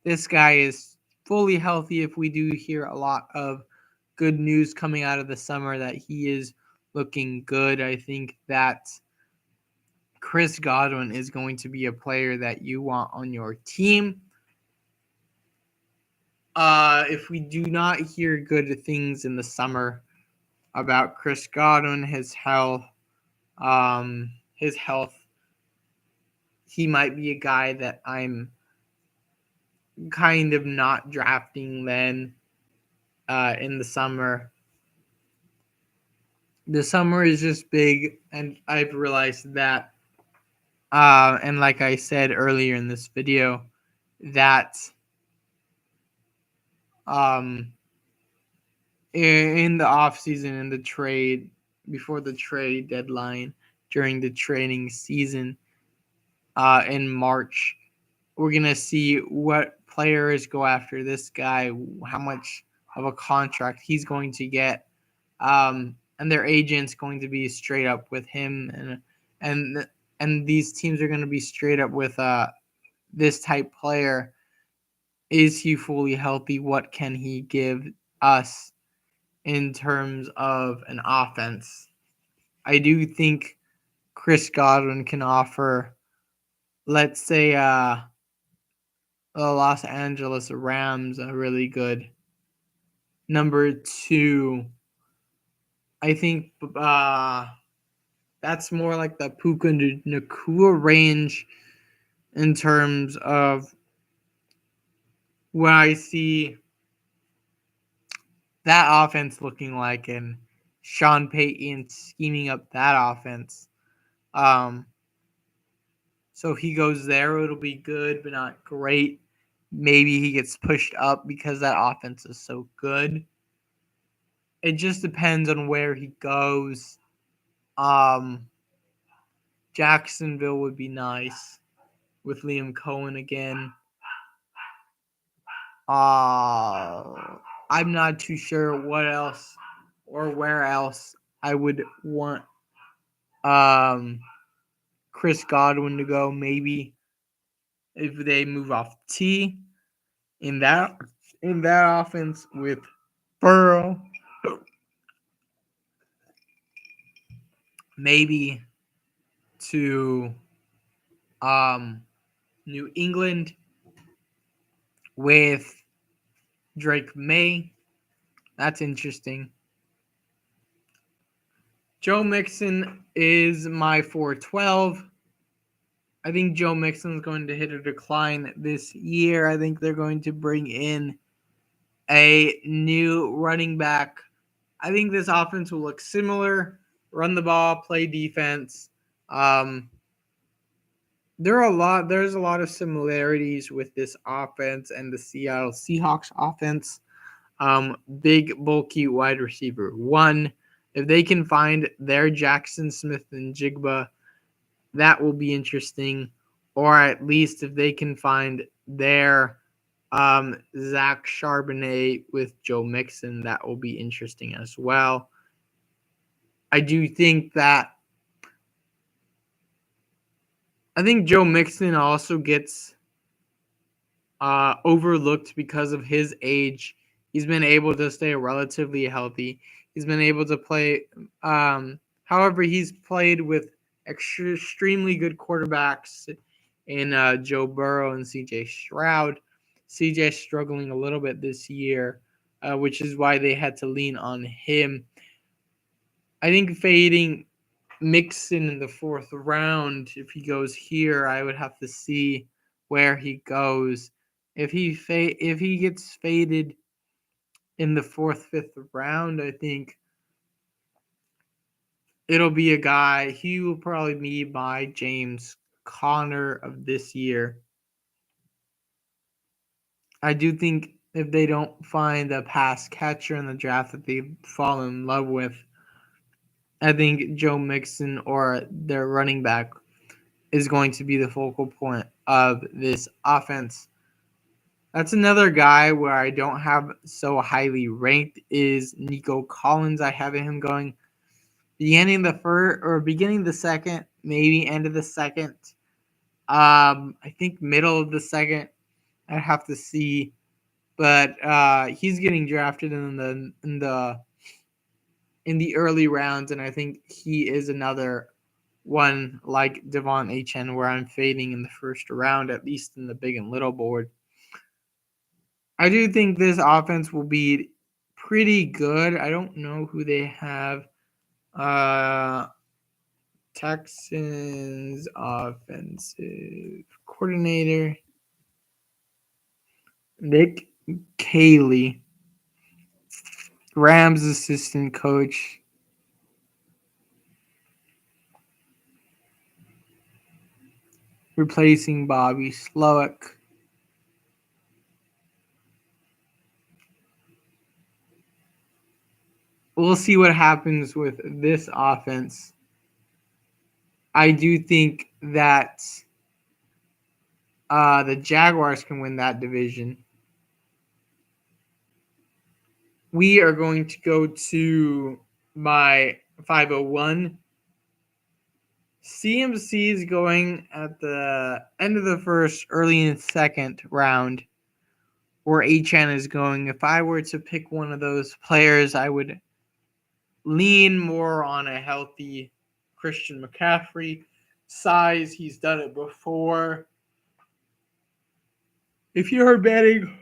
this guy is fully healthy. If we do hear a lot of good news coming out of the summer that he is looking good, I think that Chris Godwin is going to be a player that you want on your team. If we do not hear good things in the summer about Chris Godwin, his health, he might be a guy that I'm kind of not drafting then in the summer. The summer is just big, and I've realized that. And like I said earlier in this video, that um, in the off season, in the trade, before the trade deadline, during the training season in March, we're gonna see what players go after this guy, how much of a contract he's going to get, and their agent's going to be straight up with him, and and these teams are going to be straight up with this type player. Is he fully healthy? What can he give us in terms of an offense? I do think Chris Godwin can offer, let's say, the Los Angeles Rams a really good number two. I think that's more like the Puka Nakua range in terms of what I see that offense looking like, and Sean Payton scheming up that offense. So if he goes there, it'll be good, but not great. Maybe he gets pushed up because that offense is so good. It just depends on where he goes. Jacksonville would be nice with Liam Cohen again. I'm not too sure what else or where else I would want Chris Godwin to go. Maybe if they move off T in that offense with Burrow, maybe to New England with Drake May. That's interesting. Joe Mixon is my 412. I think Joe Mixon is going to hit a decline this year. I think they're going to bring in a new running back. I think this offense will look similar. Run the ball, play defense. There's a lot of similarities with this offense and the Seattle Seahawks offense. Big, bulky wide receiver one. If they can find their Jackson Smith and Jigba, that will be interesting. Or at least if they can find their Zach Charbonnet with Joe Mixon, that will be interesting as well. I think Joe Mixon also gets overlooked because of his age. He's been able to stay relatively healthy. He's been able to play. However, he's played with extremely good quarterbacks in Joe Burrow and C.J. Stroud. C.J. struggling a little bit this year, which is why they had to lean on him. I think fading Mixon in the fourth round, if he goes here, I would have to see where he goes. If he gets faded in the fourth, fifth round, I think it'll be a guy. He will probably be my James Conner of this year. I do think if they don't find a pass catcher in the draft that they fall in love with, I think Joe Mixon or their running back is going to be the focal point of this offense. That's another guy where I don't have so highly ranked is Nico Collins. I have him going beginning the first or beginning the second, maybe end of the second. I think middle of the second. I have to see, but he's getting drafted in the early rounds, and I think he is another one like Devon Achane where I'm fading in the first round, at least in the big and little board. I do think this offense will be pretty good. I don't know who they have. Texans offensive coordinator Nick Caley. Rams assistant coach replacing Bobby Slowick. We'll see what happens with this offense. I do think that the Jaguars can win that division. We are going to go to my 501. CMC is going at the end of the first, early in the second round, where Achan is going. If I were to pick one of those players, I would lean more on a healthy Christian McCaffrey. Size, he's done it before. If you're betting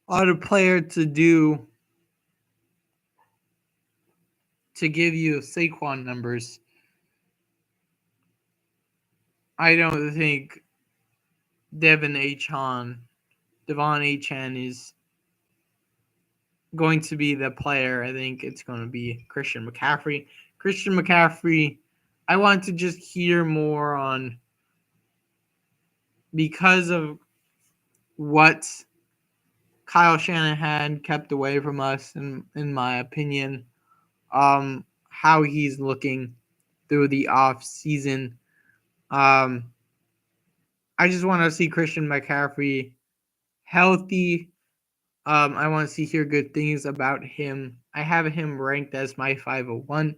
on a player to give you Saquon numbers, I don't think Devon Achan is going to be the player. I think it's going to be Christian McCaffrey. Christian McCaffrey, I want to just hear more on, because of what Kyle Shanahan kept away from us, in my opinion, how he's looking through the off season. I just want to see Christian McCaffrey healthy. I want to hear good things about him. I have him ranked as my 501.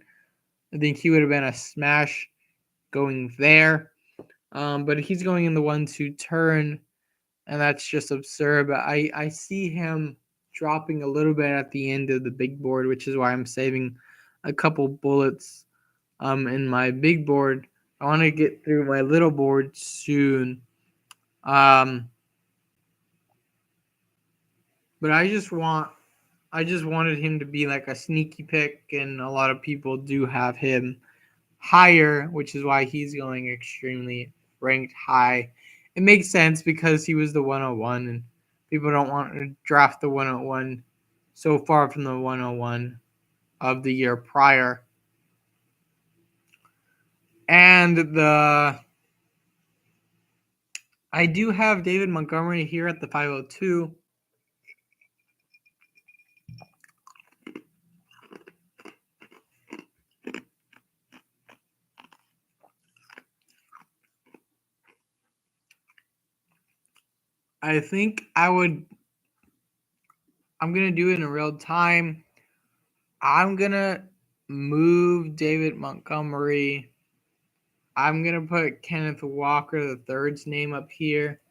I think he would have been a smash going there. But he's going in the 1-2 turn, and that's just absurd. But I see him dropping a little bit at the end of the big board, which is why I'm saving a couple bullets in my big board. I want to get through my little board soon. But I just wanted him to be like a sneaky pick, and a lot of people do have him higher, which is why he's going extremely ranked high. It makes sense because he was the 101, and people don't want to draft the 101 so far from the 101 of the year prior. And I do have David Montgomery here at the 502. I think I'm going to do it in real time. I'm going to move David Montgomery. I'm going to put Kenneth Walker III's name up here,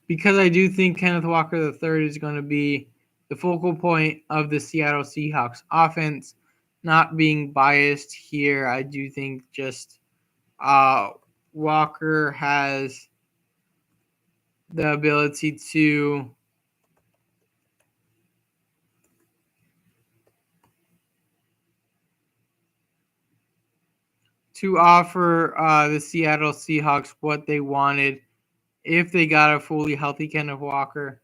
because I do think Kenneth Walker III is going to be the focal point of the Seattle Seahawks offense. Not being biased here, I do think just Walker has the ability to offer the Seattle Seahawks what they wanted if they got a fully healthy Kenneth Walker.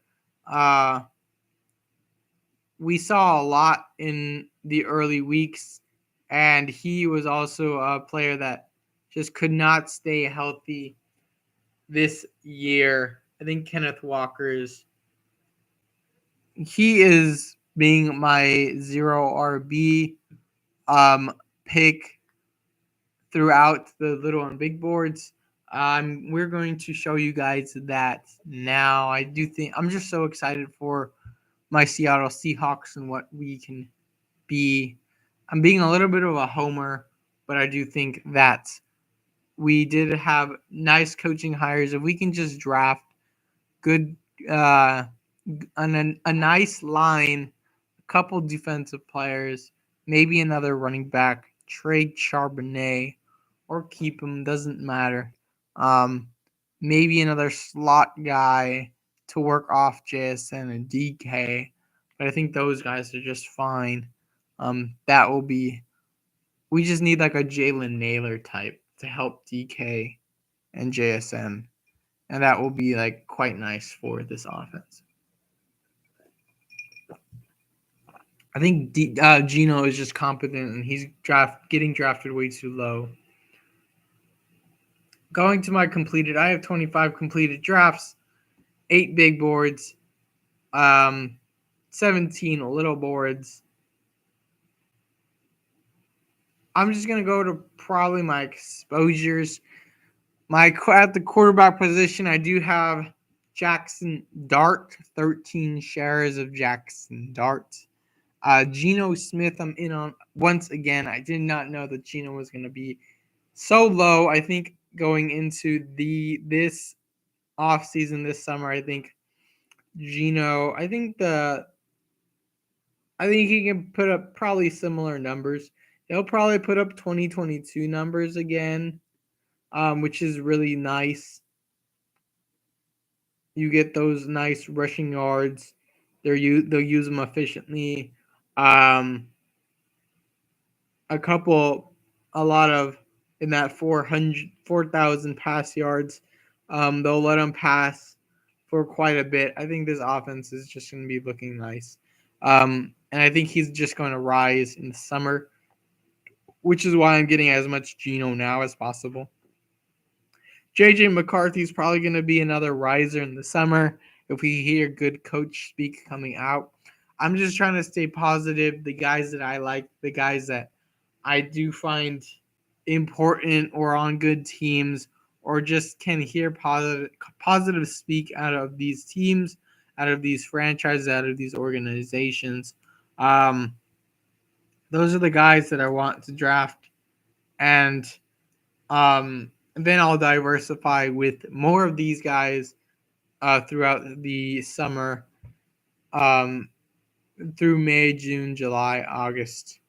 We saw a lot in the early weeks, and he was also a player that just could not stay healthy this year. I think Kenneth he is being my 0 RB pick throughout the little and big boards. We're going to show you guys that now. I do think I'm just so excited for my Seattle Seahawks and what we can be. I'm being a little bit of a homer, but I do think that we did have nice coaching hires. If we can just draft good, a nice line, a couple defensive players, maybe another running back, trade Charbonnet, or keep him, doesn't matter. Maybe another slot guy to work off JSN and DK, but I think those guys are just fine. That will be. We just need like a Jalen Naylor type to help DK and JSN, and that will be like quite nice for this offense. I think Gino is just competent, and he's getting drafted way too low. Going to my completed, I have 25 completed drafts, 8 big boards, 17 little boards. I'm just going to go to probably my exposures. At the quarterback position, I do have Jackson Dart, 13 shares of Jackson Dart. Geno Smith, I'm in on once again. I did not know that Geno was going to be so low. I think going into this off season this summer, I think Geno. I think he can put up probably similar numbers. He'll probably put up 2022 numbers again, which is really nice. You get those nice rushing yards. They'll use them efficiently. Um, a lot of in that 4,000 pass yards. They'll let him pass for quite a bit. I think this offense is just going to be looking nice. And I think he's just going to rise in the summer, which is why I'm getting as much Geno now as possible. JJ McCarthy is probably going to be another riser in the summer if we hear good coach speak coming out. I'm just trying to stay positive. The guys that I like, the guys that I do find important or on good teams or just can hear positive speak out of these teams, out of these franchises, out of these organizations. Um, those are the guys that I want to draft, and then I'll diversify with more of these guys throughout the summer, um, through May, June, July, August.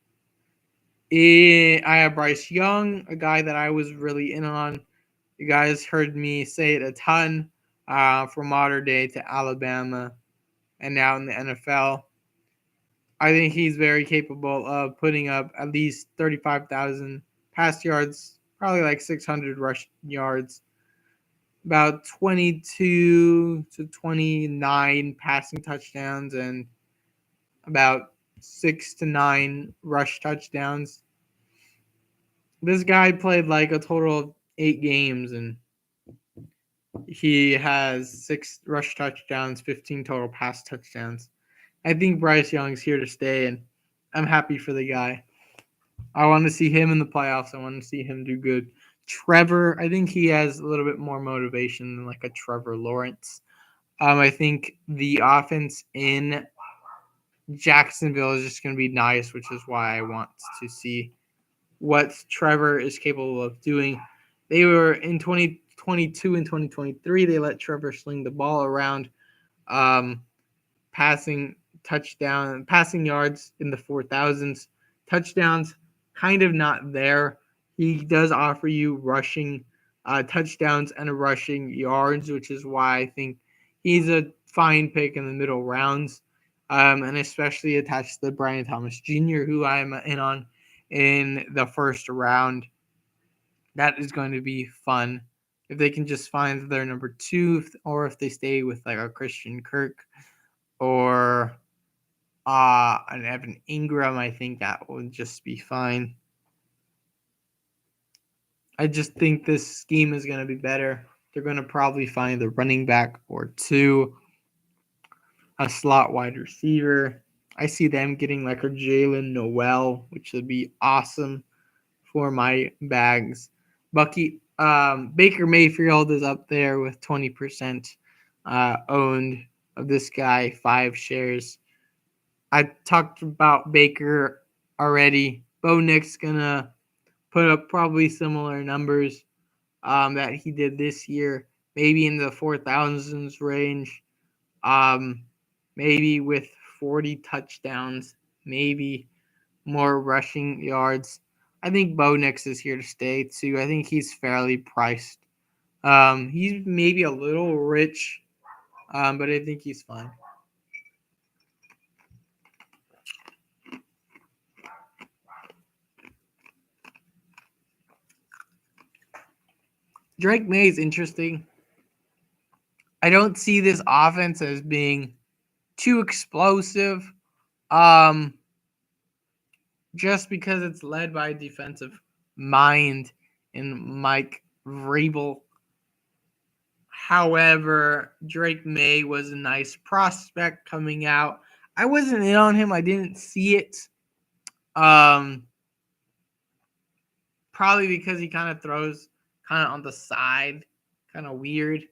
I have Bryce Young, a guy that I was really in on. You guys heard me say it a ton, from Mater Dei to Alabama and now in the NFL. I think he's very capable of putting up at least 35,000 pass yards, probably like 600 rush yards, about 22 to 29 passing touchdowns, and about 6 to 9 rush touchdowns. This guy played like a total of 8 games, and he has 6 rush touchdowns, 15 total pass touchdowns. I think Bryce Young's here to stay, and I'm happy for the guy. I want to see him in the playoffs. I want to see him do good. Trevor, I think he has a little bit more motivation than like a Trevor Lawrence. I think the offense in Jacksonville is just going to be nice, which is why I want to see what Trevor is capable of doing. They were in 2022 and 2023. They let Trevor sling the ball around, um, passing yards in the 4,000s. Touchdowns, kind of not there. He does offer you rushing touchdowns and rushing yards, which is why I think he's a fine pick in the middle rounds, and especially attached to Brian Thomas Jr., who I'm in on in the first round. That is going to be fun if they can just find their number 2, or if they stay with like a Christian Kirk or an Evan Ingram. I think that would just be fine. I just think this scheme is going to be better. They're going to probably find a running back or 2, a slot wide receiver. I see them getting like a Jalen Noel, which would be awesome for my bags. Baker Mayfield is up there with 20% owned of this guy, 5 shares. I talked about Baker already. Bo Nick's gonna put up probably similar numbers that he did this year, maybe in the 4,000s range, maybe with 40 touchdowns, maybe more rushing yards. I think Bo Nix is here to stay too. I think he's fairly priced. He's maybe a little rich, but I think he's fine. Drake May is interesting. I don't see this offense as being too explosive, um, just because it's led by a defensive mind in Mike Vrabel. However, Drake May was a nice prospect coming out. I wasn't in on him. I didn't see it. Probably because he kind of throws kind of on the side, kind of weird.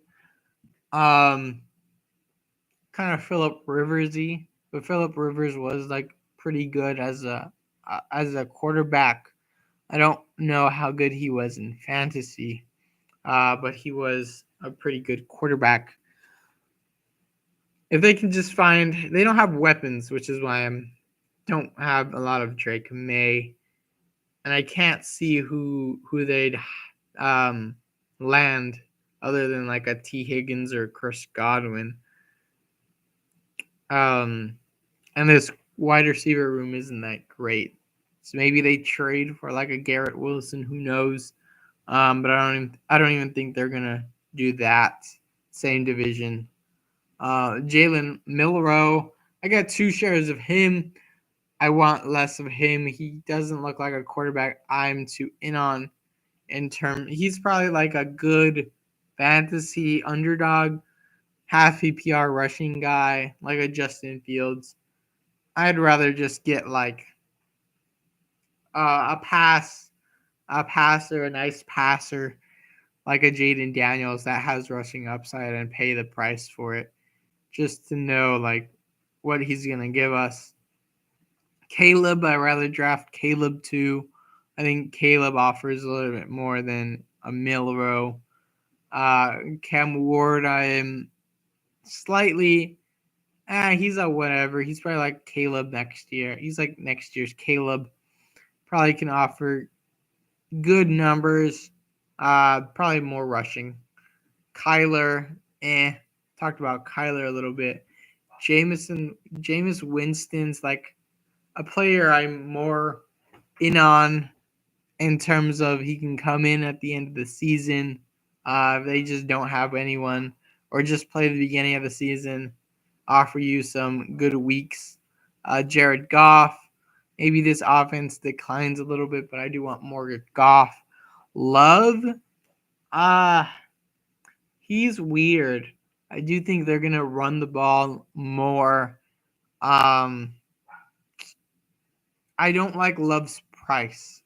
Kind of Philip Riversy, but Philip Rivers was like pretty good as a quarterback. I don't know how good he was in fantasy, but he was a pretty good quarterback. If they can just find, they don't have weapons, which is why I don't have a lot of Drake May, and I can't see who they'd um, land other than like a T Higgins or Chris Godwin. Um, and this wide receiver room isn't that great. So maybe they trade for like a Garrett Wilson. Who knows? But I don't even think they're gonna do that. Same division. Jalen Milrow. I got 2 shares of him. I want less of him. He doesn't look like a quarterback I'm too in on. He's probably like a good fantasy underdog, half PPR rushing guy, like a Justin Fields. I'd rather just get like a passer, a nice passer, like a Jaden Daniels that has rushing upside and pay the price for it, just to know like what he's gonna give us. Caleb, I'd rather draft Caleb too. I think Caleb offers a little bit more than a Milrow. Cam Ward, I am slightly, he's a whatever. He's probably like Caleb next year. He's like next year's Caleb. Probably can offer good numbers. Probably more rushing. Kyler, talked about Kyler a little bit. Jameis Winston's like a player I'm more in on in terms of he can come in at the end of the season. If they just don't have anyone, or just play the beginning of the season, offer you some good weeks. Jared Goff, maybe this offense declines a little bit, but I do want more Goff. Love, uh, he's weird. I do think they're gonna run the ball more. Um, I don't like Love's price.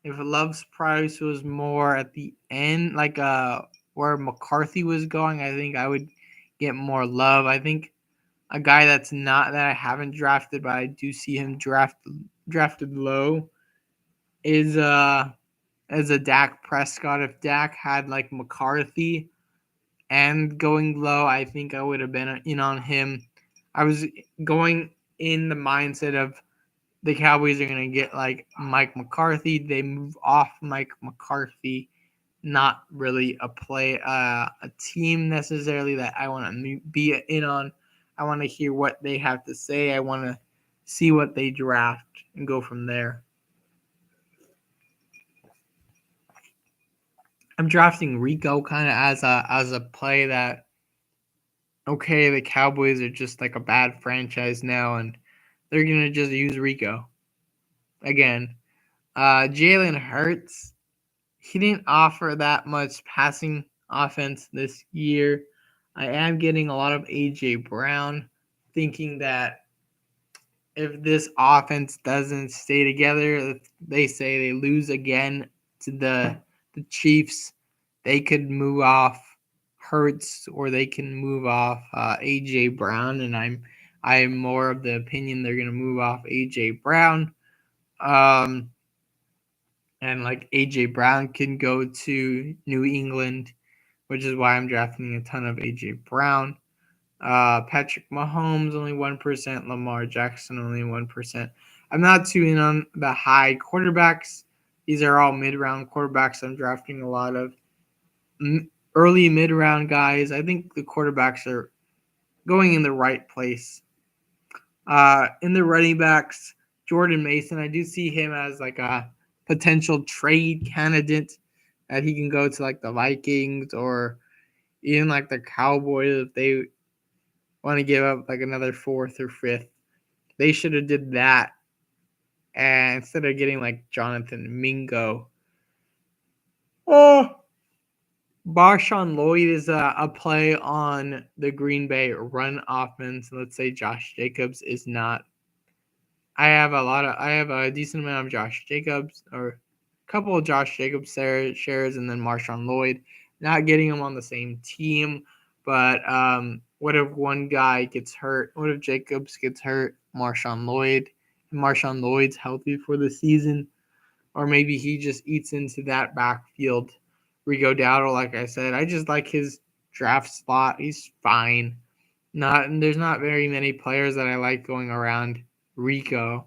If Love's price was more at the end, like where McCarthy was going, I think I would get more Love. I think a guy that's not that I haven't drafted, but I do see him drafted low is as a Dak Prescott. If Dak had like McCarthy and going low, I think I would have been in on him. I was going in the mindset of the Cowboys are going to get like Mike McCarthy. They move off Mike McCarthy, not really a team necessarily that I want to be in on. I want to hear what they have to say. I want to see what they draft and go from there. I'm drafting Rico kind of as a play that, okay, the Cowboys are just like a bad franchise now, and they're gonna just use Rico again. Jalen Hurts, he didn't offer that much passing offense this year. I am getting a lot of AJ Brown, thinking that if this offense doesn't stay together, they say they lose again to the Chiefs, they could move off Hurts or they can move off AJ Brown, and I'm more of the opinion they're gonna move off AJ Brown. And like AJ Brown can go to New England, which is why I'm drafting a ton of AJ Brown. Patrick Mahomes only 1%, Lamar Jackson only 1%. I'm not too in on the high quarterbacks. These are all mid-round quarterbacks. I'm drafting a lot of early mid-round guys. I think the quarterbacks are going in the right place. In the running backs, Jordan Mason, I do see him as like a potential trade candidate that he can go to like the Vikings or even like the Cowboys if they want to give up like another 4th or 5th. They should have did that, and instead of getting like Jonathan Mingo. Oh, Marshawn Lloyd is a play on the Green Bay run offense. Let's say Josh Jacobs is not. I have a decent amount of Josh Jacobs or a couple of Josh Jacobs shares, and then Marshawn Lloyd. Not getting them on the same team, but what if one guy gets hurt? What if Jacobs gets hurt? Marshawn Lloyd Marshawn Lloyd's healthy for the season, or maybe he just eats into that backfield. Rico Dowdle, like I said, I just like his draft slot. He's fine. There's not very many players that I like going around Rico.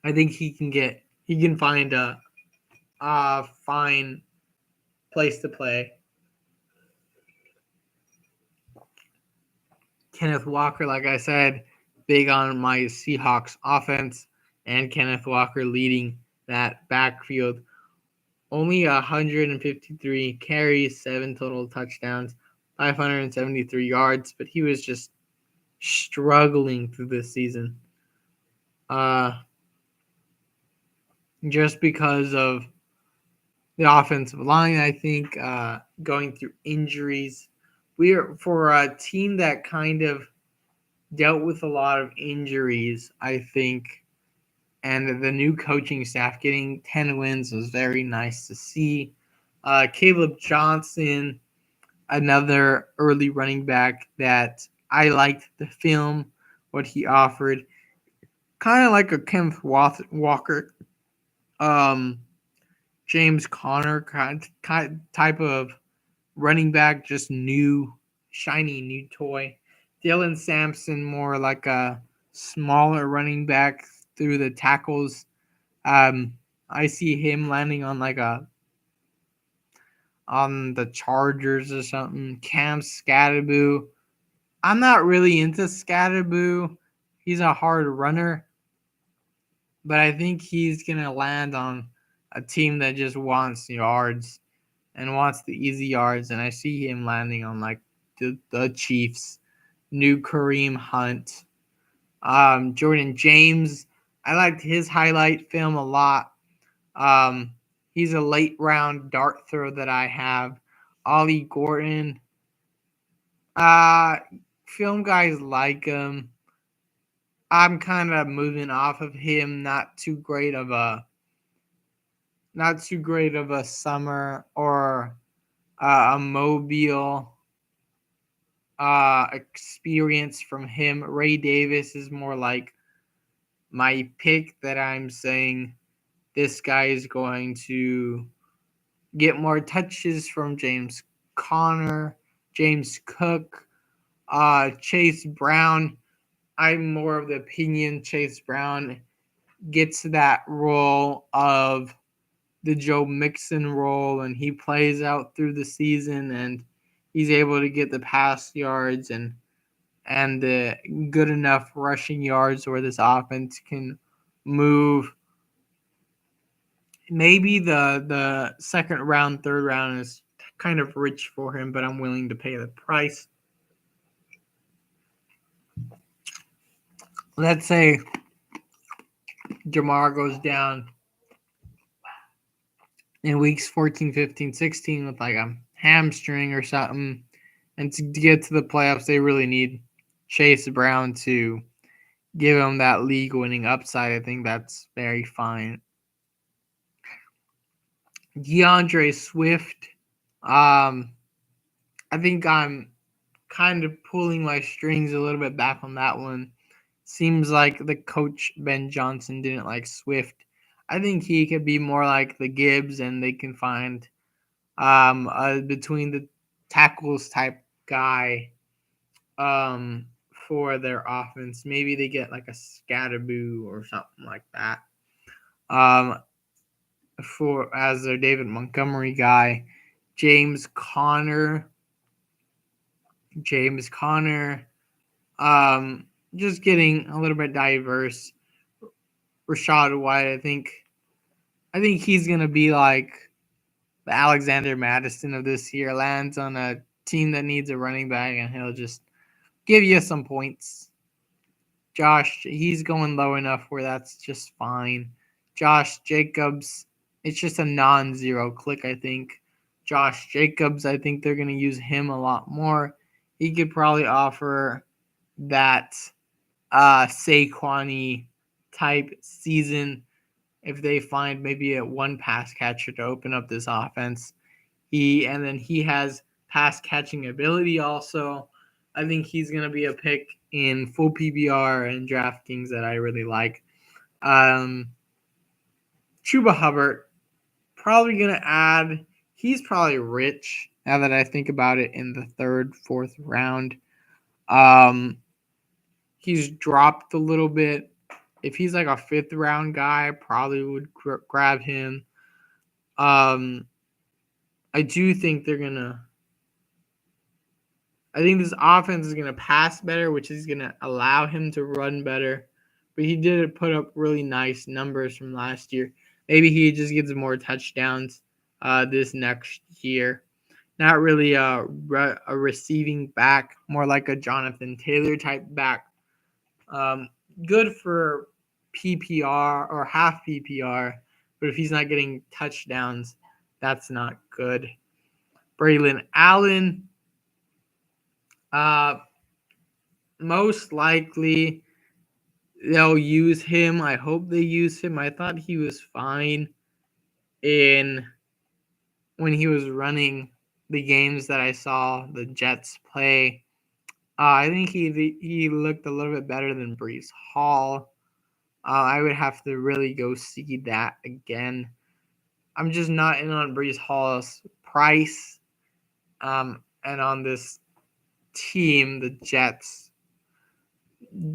I think he can find a fine place to play. Kenneth Walker, like I said, big on my Seahawks offense, and Kenneth Walker leading that backfield. Only 153 carries, 7 total touchdowns, 573 yards, but he was just struggling through this season. Just because of the offensive line, I think, going through injuries. We're for a team that kind of dealt with a lot of injuries, I think, and the new coaching staff getting 10 wins was very nice to see. Caleb Johnson, another early running back that I liked the film, what he offered. Kind of like a Kenneth Walker, James Conner type of running back, just new, shiny new toy. Dylan Sampson, more like a smaller running back through the tackles. I see him landing on on the Chargers or something. Cam Scatterboo. I'm not really into Scatterboo. He's a hard runner, but I think he's gonna land on a team that just wants yards and wants the easy yards, and I see him landing on like the Chiefs. New Kareem Hunt. Jordan James. I liked his highlight film a lot. He's a late round dart throw that I have. Ollie Gordon. Uh, Film guys like him. I'm kind of moving off of him. Not too great of a summer or a mobile experience from him. Ray Davis is more like my pick that I'm saying this guy is going to get more touches from James Conner, James Cook, Chase Brown. I'm more of the opinion Chase Brown gets that role of the Joe Mixon role, and he plays out through the season, and he's able to get the pass yards and the good enough rushing yards where this offense can move. Maybe the second round, third round is kind of rich for him, but I'm willing to pay the price. Let's say Jamar goes down in weeks 14, 15, 16 with like a hamstring or something. And to get to the playoffs, they really need Chase Brown to give them that league winning upside. I think that's very fine. DeAndre Swift. I think I'm kind of pulling my strings a little bit back on that one. Seems like the coach Ben Johnson didn't like Swift. I think he could be more like the Gibbs, and they can find between the tackles type guy for their offense. Maybe they get like a Scatterboo or something like that. For as their David Montgomery guy, James Conner. Just getting a little bit diverse. Rashad White, I think he's gonna be like the Alexander Madison of this year. Lands on a team that needs a running back, and he'll just give you some points. Josh, he's going low enough where that's just fine. Josh Jacobs, it's just a non-zero click, I think. Josh Jacobs, I think they're going to use him a lot more. He could probably offer that Saquon type season if they find maybe a one pass catcher to open up this offense. He has pass catching ability also. I think he's going to be a pick in full PPR and DraftKings that I really like. Um, Chuba Hubbard, probably going to add, he's probably rich now that I think about it in the third, fourth round. He's dropped a little bit. If he's like a fifth round guy, I probably would grab him. I do think I think this offense is gonna pass better, which is gonna allow him to run better. But he did put up really nice numbers from last year. Maybe he just gets more touchdowns this next year. Not really a receiving back, more like a Jonathan Taylor type back. Um, Good for PPR or half PPR, but if he's not getting touchdowns, that's not good. Braylon Allen, uh, most likely they'll use him. I hope they use him. I thought he was fine in when he was running the games that I saw the Jets play. I think he looked a little bit better than Brees Hall. I would have to really go see that again. I'm just not in on Brees Hall's price, and on this team, the Jets.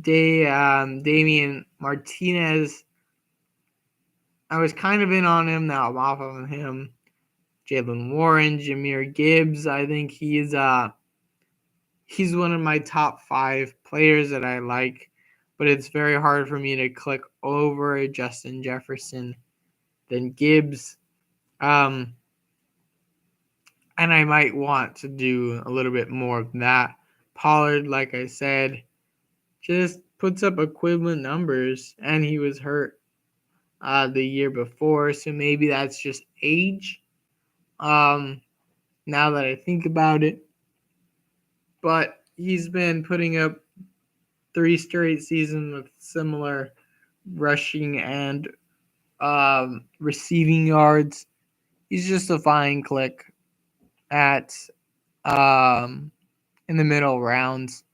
Damian Martinez, I was kind of in on him. Now I'm off of him. Jalen Warren, Jahmyr Gibbs. I think he's one of my top 5 players that I like, but it's very hard for me to click over Justin Jefferson than Gibbs. And I might want to do a little bit more of that. Pollard, like I said, just puts up equivalent numbers, and he was hurt the year before, so maybe that's just age. Now that I think about it, but he's been putting up 3 straight seasons with similar rushing and receiving yards. He's just a fine click at in the middle rounds.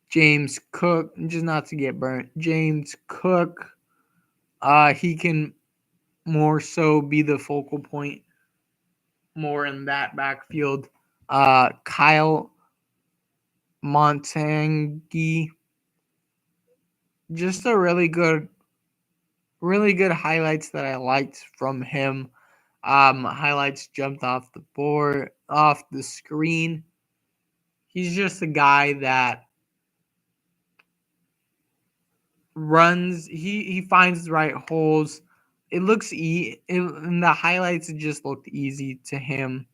James Cook, just not to get burnt. James Cook, he can more so be the focal point more in that backfield. Kyle Montangi, just a really good highlights that I liked from him. Highlights jumped off the screen. He's just a guy that runs. He finds the right holes. It looks in the highlights. It just looked easy to him.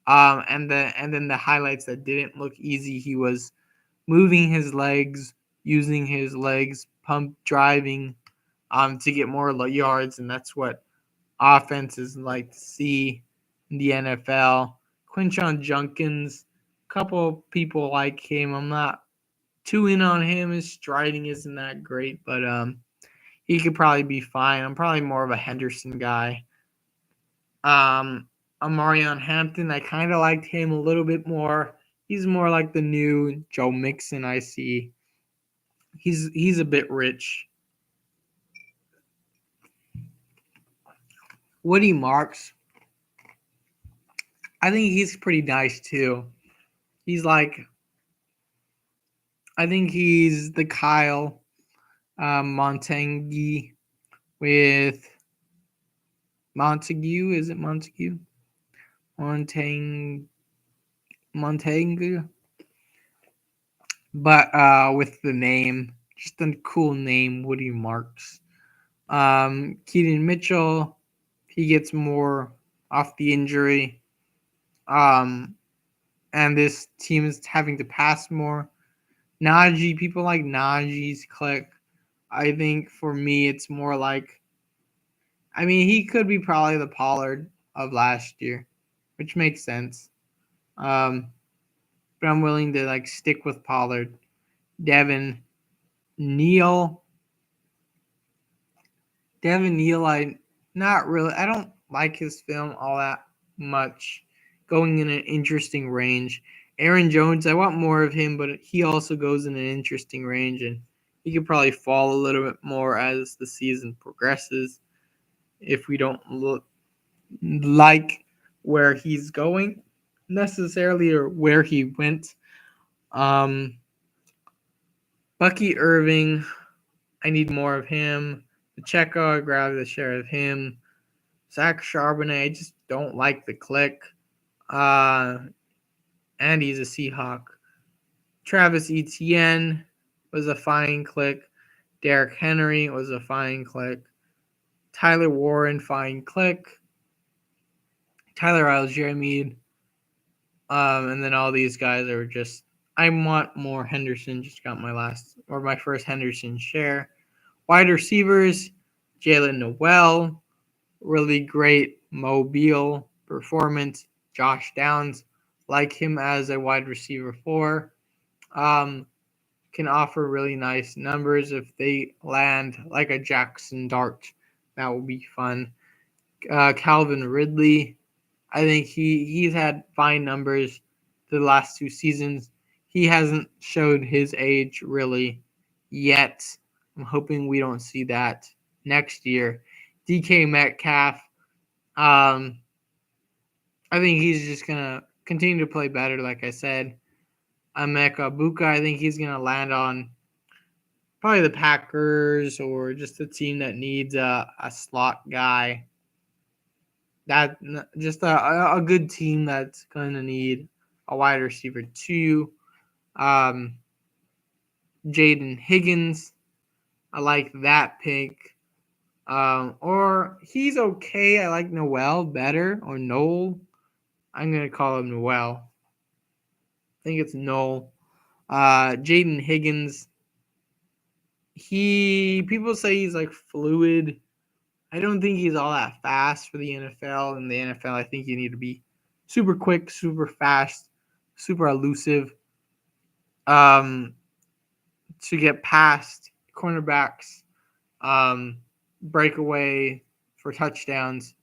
And then the highlights that didn't look easy, he was moving his legs, using his legs, pump driving, to get more yards, and that's what offenses like to see in the NFL. Quinshon Junkins, a couple people like him. I'm not too in on him. His striding isn't that great, but he could probably be fine. I'm probably more of a Henderson guy. Amarion Hampton, I kind of liked him a little bit more. He's more like the new Joe Mixon I see. He's a bit rich. Woody Marks, I think he's pretty nice too. He's like, I think he's the Kyle Montague with Montague. Is it Montague? Montague. But with the name, just a cool name, Woody Marks. Keaton Mitchell, he gets more off the injury. And this team is having to pass more. Najee, people like Najee's click. I think for me, it's more like, I mean, he could be probably the Pollard of last year, which makes sense. But I'm willing to like stick with Pollard. Devin Neal, I don't like his film all that much. Going in an interesting range. Aaron Jones, I want more of him, but he also goes in an interesting range, and he could probably fall a little bit more as the season progresses if we don't look like where he's going necessarily or where he went. Um, Bucky Irving, I need more of him. Pacheco, I grab the share of him. Zach Charbonnet, I just don't like the click. Uh, and he's a Seahawk. Travis Etienne was a fine click. Derrick Henry was a fine click. Tyler Warren, fine click. Tyler Algier-Mead. And then all these guys are just, I want more Henderson. Just got my first Henderson share. Wide receivers, Jalen Noel, really great mobile performance. Josh Downs, like him as a wide receiver 4. Can offer really nice numbers if they land like a Jackson Dart. That will be fun. Calvin Ridley, I think he's had fine numbers the last 2 seasons. He hasn't showed his age really yet. I'm hoping we don't see that next year. DK Metcalf, I think he's just gonna continue to play better. Like I said, Emeka Buka, I think he's gonna land on probably the Packers or just a team that needs a slot guy. That just a good team that's going to need a wide receiver 2. Jaden Higgins, I like that pick. Or he's okay. I like Noel better, or Noel. I'm going to call him Noel. I think it's Noel. Jaden Higgins, people say he's like fluid. I don't think he's all that fast for the NFL. In the NFL, I think you need to be super quick, super fast, super elusive to get past cornerbacks, breakaway for touchdowns.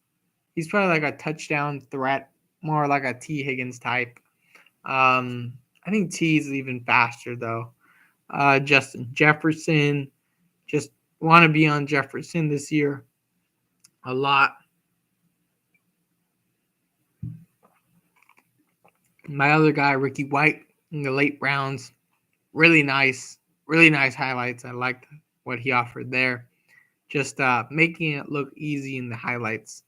He's probably like a touchdown threat, more like a T. Higgins type. I think T is even faster, though. Justin Jefferson, just want to be on Jefferson this year a lot. My other guy, Ricky White, in the late rounds, really nice highlights. I liked what he offered there. Just making it look easy in the highlights.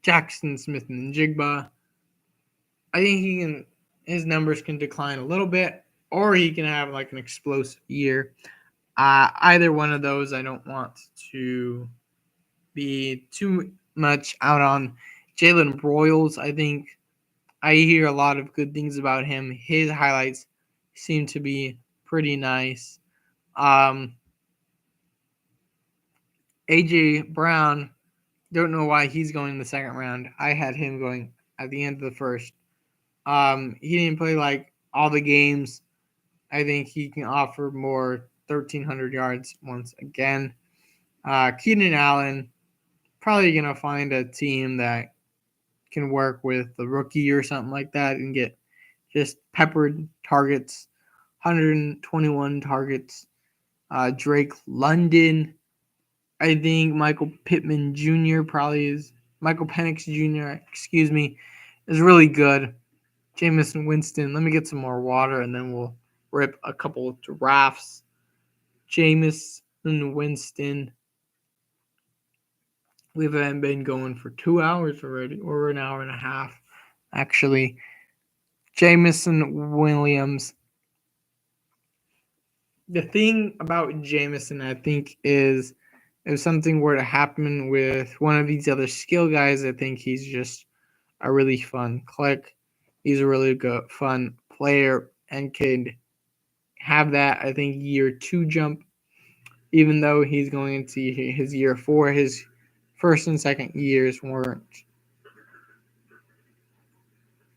Jackson Smith and Jigba, I think his numbers can decline a little bit, or he can have like an explosive year. Either one of those, I don't want to be too much out on. Jalen Broyles, I think I hear a lot of good things about him. His highlights seem to be pretty nice. AJ Brown, don't know why he's going in the second round. I had him going at the end of the first. He didn't play like all the games. I think he can offer more 1,300 yards once again. Keenan Allen, probably going to find a team that can work with the rookie or something like that and get just peppered targets, 121 targets. Drake London, I think Michael Pittman Jr. probably is. Michael Penix Jr., is really good. Jameson Winston, let me get some more water and then we'll rip a couple of drafts. Jameson Winston. We've been going for 2 hours already, or an hour and a half, actually. Jameson Williams. The thing about Jameson, I think, is if something were to happen with one of these other skill guys, I think he's just a really fun click. He's a really good, fun player and could have that, I think, year 2 jump, even though he's going into his year 4. His first and second years weren't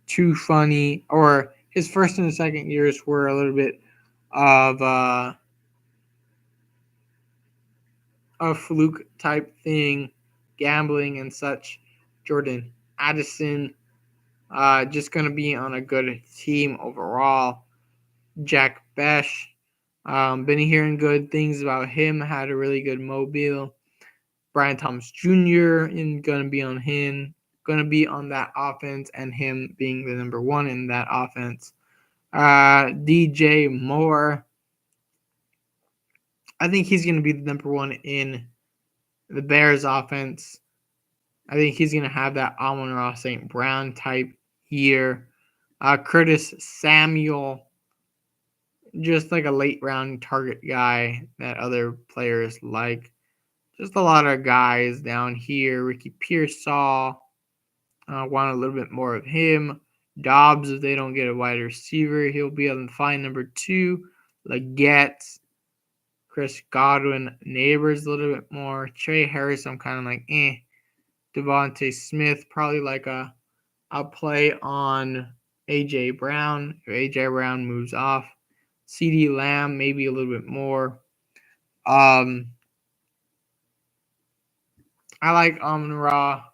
too funny, or his first and second years were a little bit of a fluke type thing, gambling and such. Jordan Addison, Just going to be on a good team overall. Jack Besh. Been hearing good things about him. Had a really good mobile. Brian Thomas Jr. and going to be on him. Going to be on that offense, and him being the number one in that offense. DJ Moore. I think he's going to be the number one in the Bears offense. I think he's going to have that Amon-Ra St. Brown type year. Curtis Samuel, just like a late round target guy that other players like. Just a lot of guys down here. Ricky Pearsall, want a little bit more of him. Dobbs, if they don't get a wide receiver, he'll be on the fine number 2. Leggett, Chris Godwin, Neighbors a little bit more. Trey Harris, I'm kind of like, Devontae Smith, probably like a play on A.J. Brown. If A.J. Brown moves off. CeeDee Lamb, maybe a little bit more. I like Amon-Ra,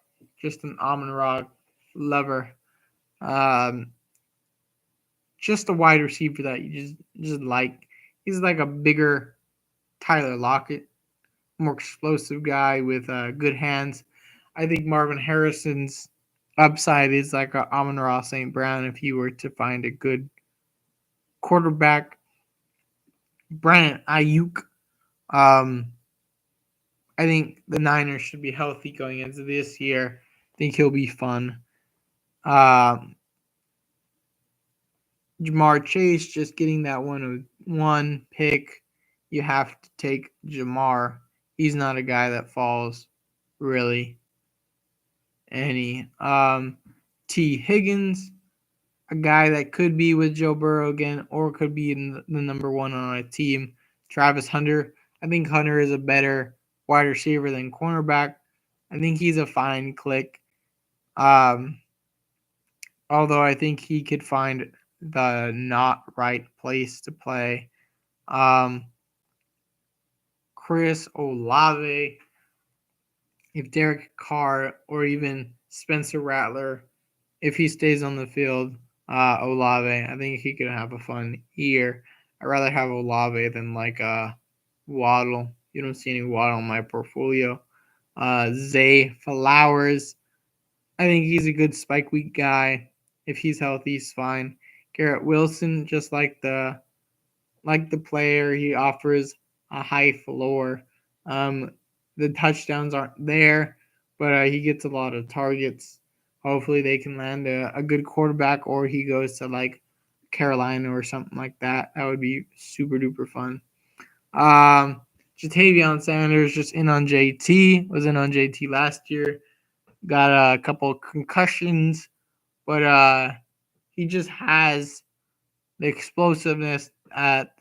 just an Amon-Ra lover. Just a wide receiver that you just like. He's like a bigger Tyler Lockett, more explosive guy with good hands. I think Marvin Harrison's upside is like a Amon-Ra St. Brown if he were to find a good quarterback. Brandon Ayuk. I think the Niners should be healthy going into this year. I think he'll be fun. Jamar Chase, just getting that one pick. You have to take Jamar. He's not a guy that falls really any. T. Higgins, a guy that could be with Joe Burrow again or could be in the number one on a team. Travis Hunter. I think Hunter is a better wide receiver than cornerback. I think he's a fine click. Although I think he could find the not right place to play. Chris Olave, if Derek Carr or even Spencer Rattler, if he stays on the field, Olave, I think he could have a fun year. I'd rather have Olave than like Waddle. You don't see any Waddle in my portfolio. Zay Flowers, I think he's a good spike week guy. If he's healthy, he's fine. Garrett Wilson, just like the player, he offers a high floor. The touchdowns aren't there, but he gets a lot of targets. Hopefully they can land a good quarterback, or he goes to like Carolina or something like that. That would be super duper fun. Jatavion Sanders just in on JT. Was in on JT last year. Got a couple of concussions, but he just has the explosiveness at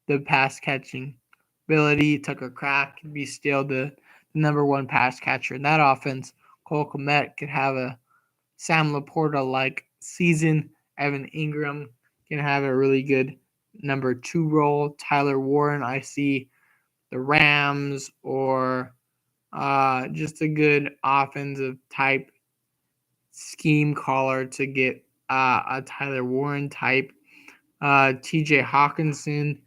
the pass catching ability. Took a crack, could be still the number one pass catcher in that offense. Cole Kmet could have a Sam Laporta like season. Evan Ingram can have a really good number 2 role. Tyler Warren, I see the Rams or just a good offensive type scheme caller to get a Tyler Warren type. TJ Hawkinson,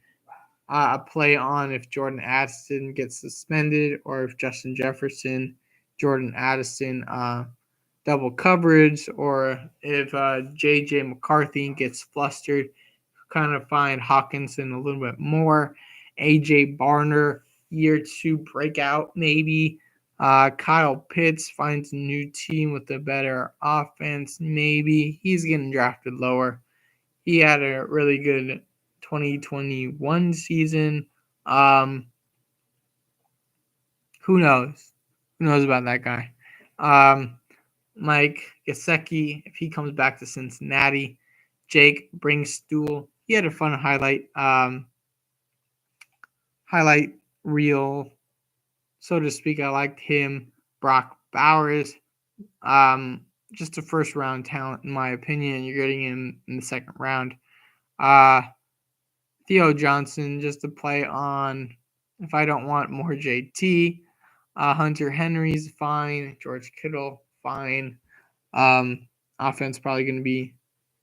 a play on if Jordan Addison gets suspended or if Justin Jefferson, Jordan Addison double coverage, or if J.J. McCarthy gets flustered, kind of find Hawkinson a little bit more. A.J. Barner, year 2 breakout maybe. Kyle Pitts finds a new team with a better offense maybe. He's getting drafted lower. He had a really good 2021 season. Who knows? Who knows about that guy? Mike Gesicki, if he comes back to Cincinnati. Jake Bringstool, he had a fun highlight reel, so to speak. I liked him. Brock Bowers, just a first round talent in my opinion. You're getting him in the second round. Theo Johnson, just to play on if I don't want more JT. Hunter Henry's fine. George Kittle, fine. Offense probably going to be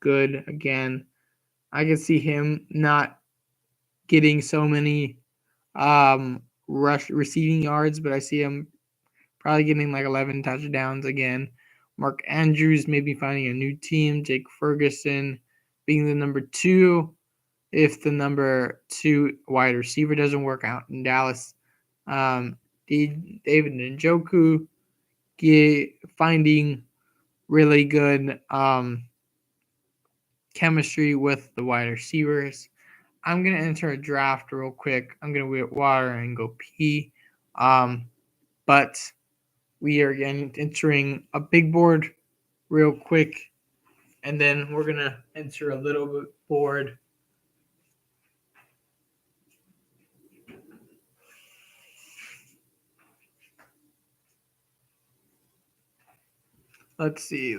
good again. I can see him not getting so many rush receiving yards, but I see him probably getting like 11 touchdowns again. Mark Andrews maybe finding a new team. Jake Ferguson being the number 2 if the number 2 wide receiver doesn't work out in Dallas. David Njoku finding really good chemistry with the wide receivers. I'm going to enter a draft real quick. I'm going to get water and go pee. But we are entering a big board real quick. And then we're going to enter a little bit board. Let's see.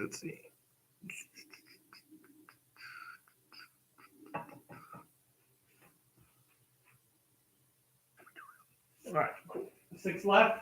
All right, cool. 6 left.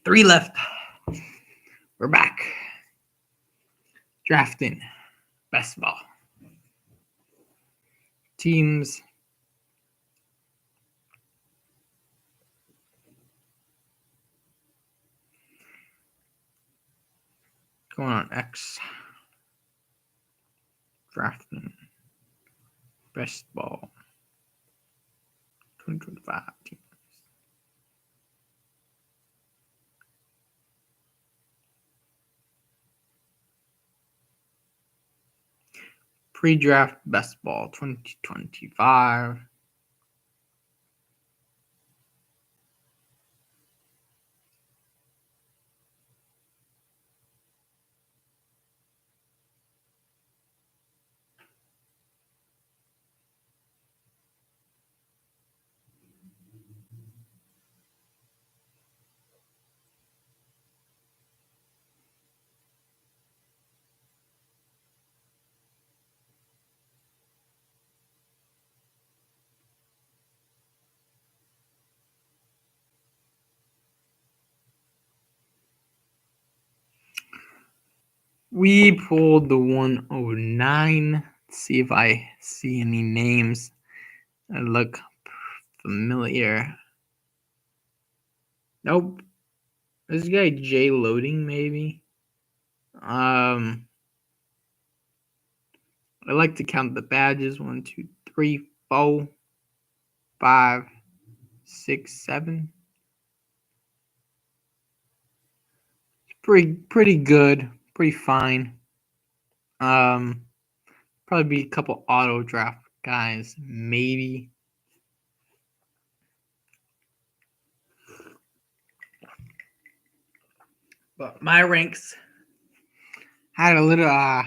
Three left. We're back. Drafting. Best ball. Teams. Going on X. Drafting. Best ball. 2025 teams. Pre-draft best ball 2025. We pulled the 109. Let's see if I see any names that look familiar. Nope. This guy J Loading, maybe. I like to count the badges. 1, 2, 3, 4, 5, 6, 7. Pretty good. Pretty fine. Probably be a couple auto draft guys, maybe. But my ranks had a little. I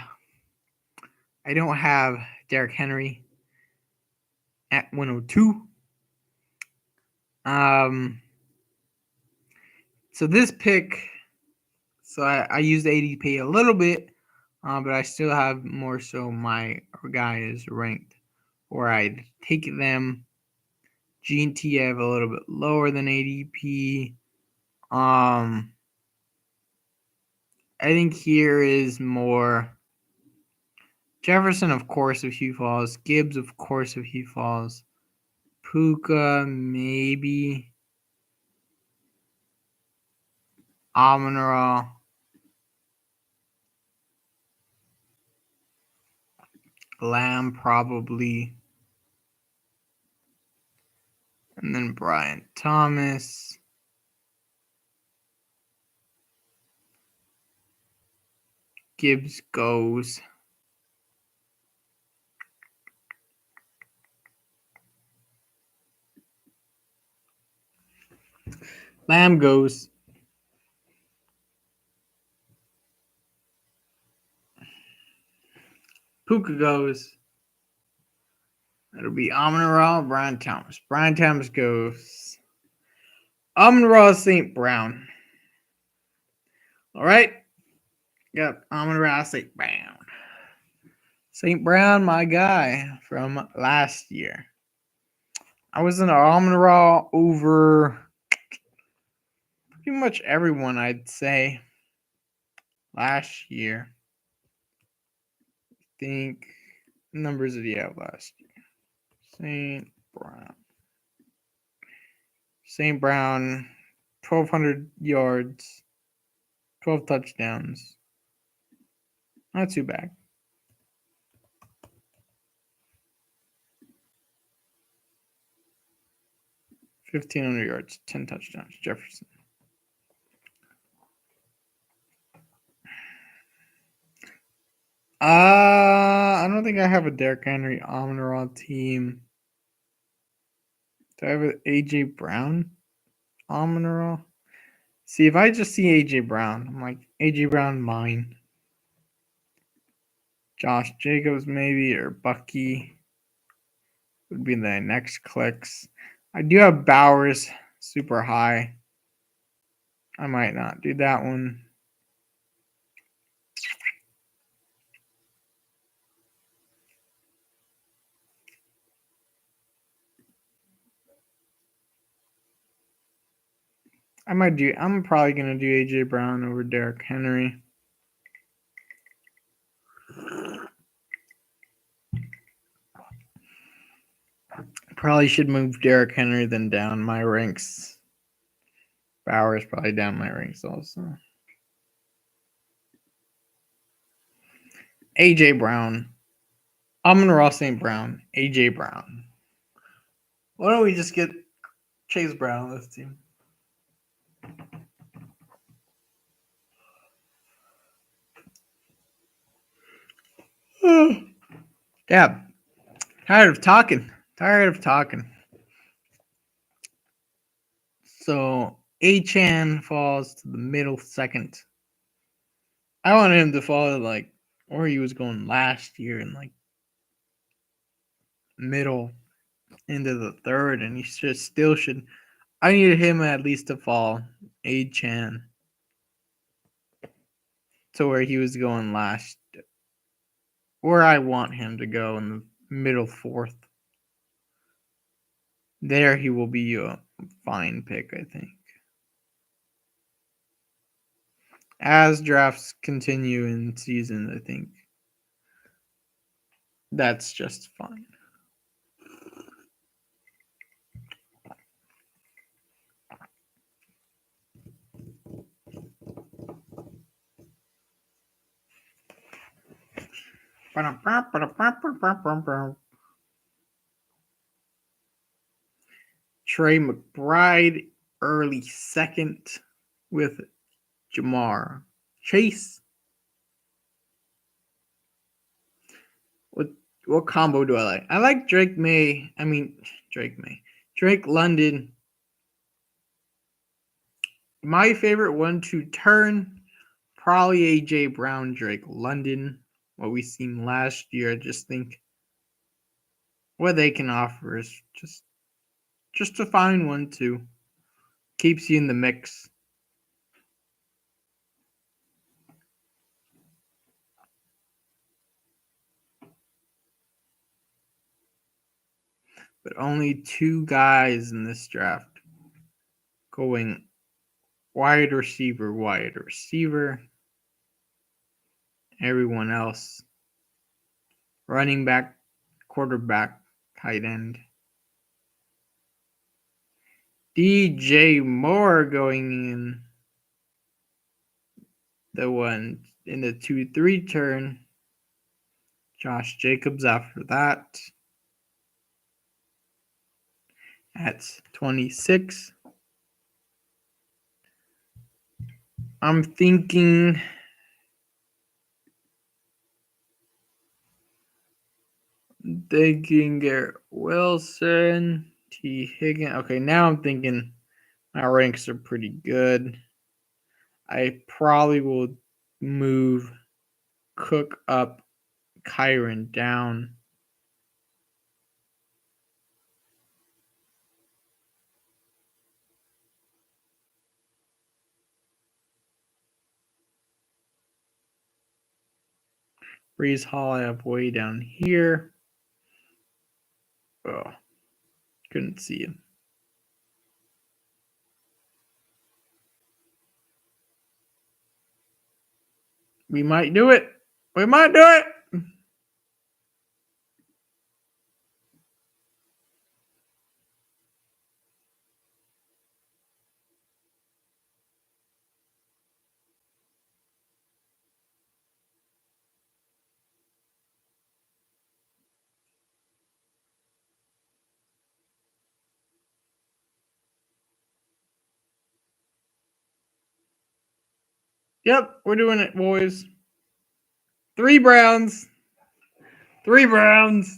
don't have Derrick Henry at 102. So this pick, so I used ADP a little bit, but I still have more so my guy is ranked where I'd take them. G&T I have a little bit lower than ADP. I think here is more Jefferson, of course, if he falls. Gibbs, of course, if he falls. Puka, maybe. Amon-Ra. Lamb, probably. And then Brian Thomas. Gibbs goes. Lamb goes. Puka goes. It'll be Amon-Ra, Brian Thomas. Brian Thomas goes. Amon-Ra, St. Brown. All right. Got Amon-Ra, St. Brown. St. Brown, my guy from last year. I was in Amon-Ra over pretty much everyone, I'd say, last year. I think numbers did he have last year? St. Brown. St. Brown, 1,200 yards, 12 touchdowns. Not too bad. 1,500 yards, 10 touchdowns. Jefferson. I don't think I have a Derrick Henry Amon-Ra team. Do I have an AJ Brown Amon-Ra? See, if I just see AJ Brown, I'm like, AJ Brown, mine. Josh Jacobs, maybe, or Bucky would be the next clicks. I do have Bowers super high. I might not do that one. I'm probably going to do AJ Brown over Derrick Henry. Probably should move Derrick Henry then down my ranks. Bowers probably down my ranks also. AJ Brown. Amon-Ra St. Brown. AJ Brown. Why don't we just get Chase Brown on this team? Yeah. Tired of talking. So Achan falls to the middle second. I wanted him to fall to or he was going last year in middle into the third, and he still should. I needed him at least to fall Achan to where he was going last, where I want him to go in the middle fourth. There he will be a fine pick, I think. As drafts continue in season, I think that's just fine. Trey McBride, early second with Jamar Chase. What combo do I like? I like Drake London. My favorite one to turn Probably A.J. Brown, Drake London. What we seen last year, I just think what they can offer is just to find one too. Keeps you in the mix. But only 2 guys in this draft going wide receiver, wide receiver. Everyone else running back, quarterback, tight end. DJ Moore going in the 2-3 turn. Josh Jacobs after that at 26. I'm thinking Garrett Wilson, T. Higgins. Okay, now I'm thinking my ranks are pretty good. I probably will move Cook up, Kyron down. Breeze Hall I have way down here. Oh, couldn't see him. We might do it. We might do it. Yep, we're doing it, boys. 3 Browns. 3 Browns.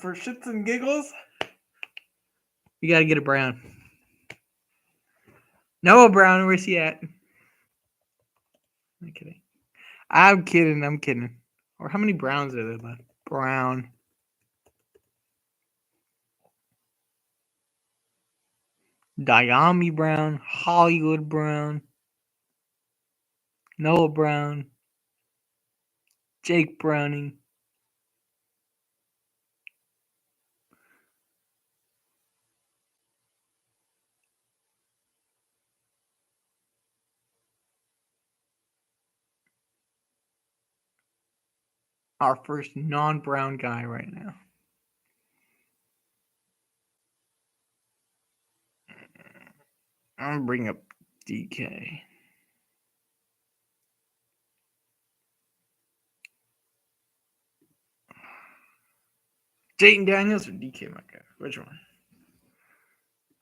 For shits and giggles, you gotta get a Brown. Noah Brown, where's he at? I'm kidding. I'm kidding. Or how many Browns are there left? Brown. Diami Brown. Hollywood Brown. Noah Brown. Jake Browning. Our first non-Brown guy right now. I'm gonna bring up DK. Jayden Daniels or DK Metcalf? Which one?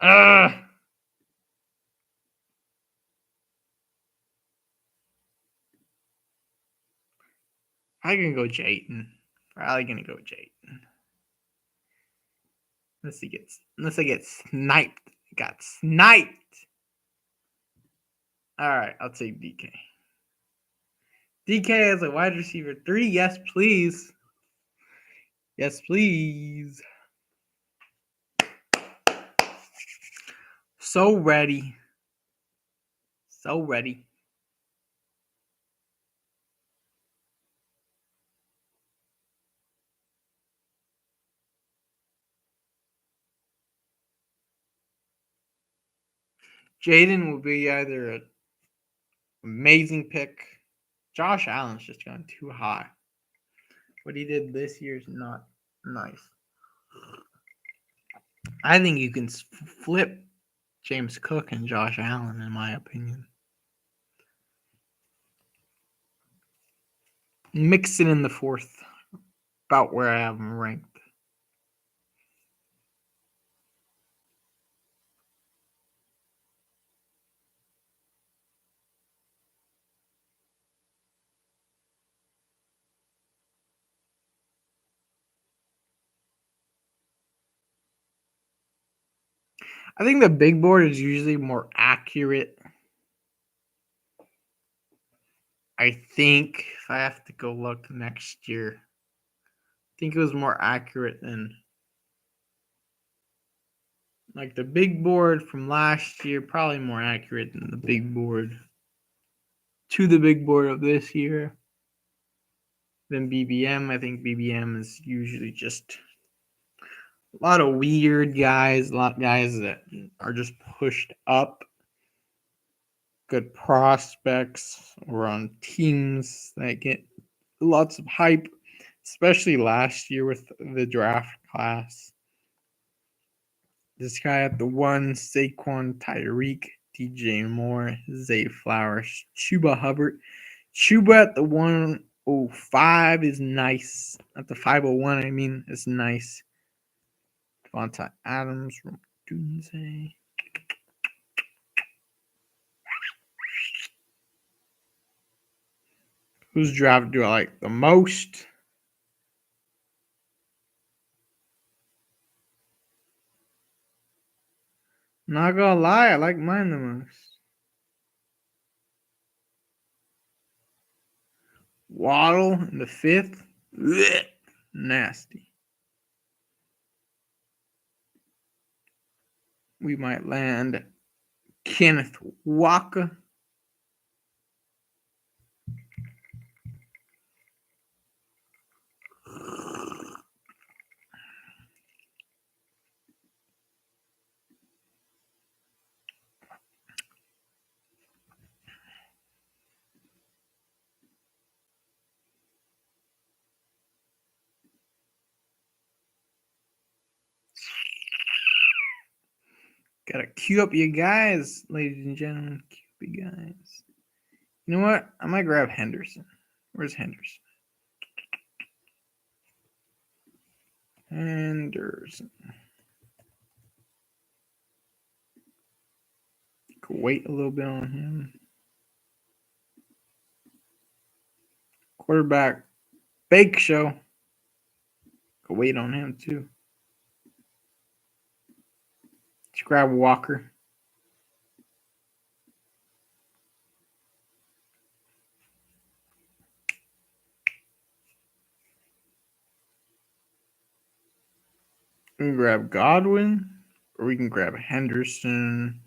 I can go Jayden. Probably gonna go Jayden. Unless I get sniped. Got sniped. Alright, I'll take DK. DK as a wide receiver 3. Yes, please. Yes, please. So ready. So ready. Jaden will be either an amazing pick. Josh Allen's just gone too high. What he did this year is not nice. I think you can flip James Cook and Josh Allen, in my opinion. Mixon in the 4th. About where I have him ranked. I think the big board is usually more accurate I think if I have to go look next year, I think it was more accurate than like the big board from last year, probably more accurate than the big board to the big board of this year than BBM. I think BBM is usually just a lot of weird guys, a lot of guys that are just pushed up, good prospects, or on teams that get lots of hype, especially last year with the draft class. This guy at the 1, Saquon, Tyreek, DJ Moore, Zay Flowers, Chuba Hubbard. Chuba at the 105 is nice. At the 501, I mean, is nice. Devonta Adams from Doomsday. Whose draft do I like the most? Not gonna lie, I like mine the most. Waddle in the 5th. Blech, nasty. We might land Kenneth Walker. Gotta queue up you guys, ladies and gentlemen. Queue up you guys. You know what? I might grab Henderson. Where's Henderson? Henderson. Could wait a little bit on him. Quarterback Bake Show. Could wait on him too. Let's grab Walker. We can grab Godwin, or we can grab Henderson.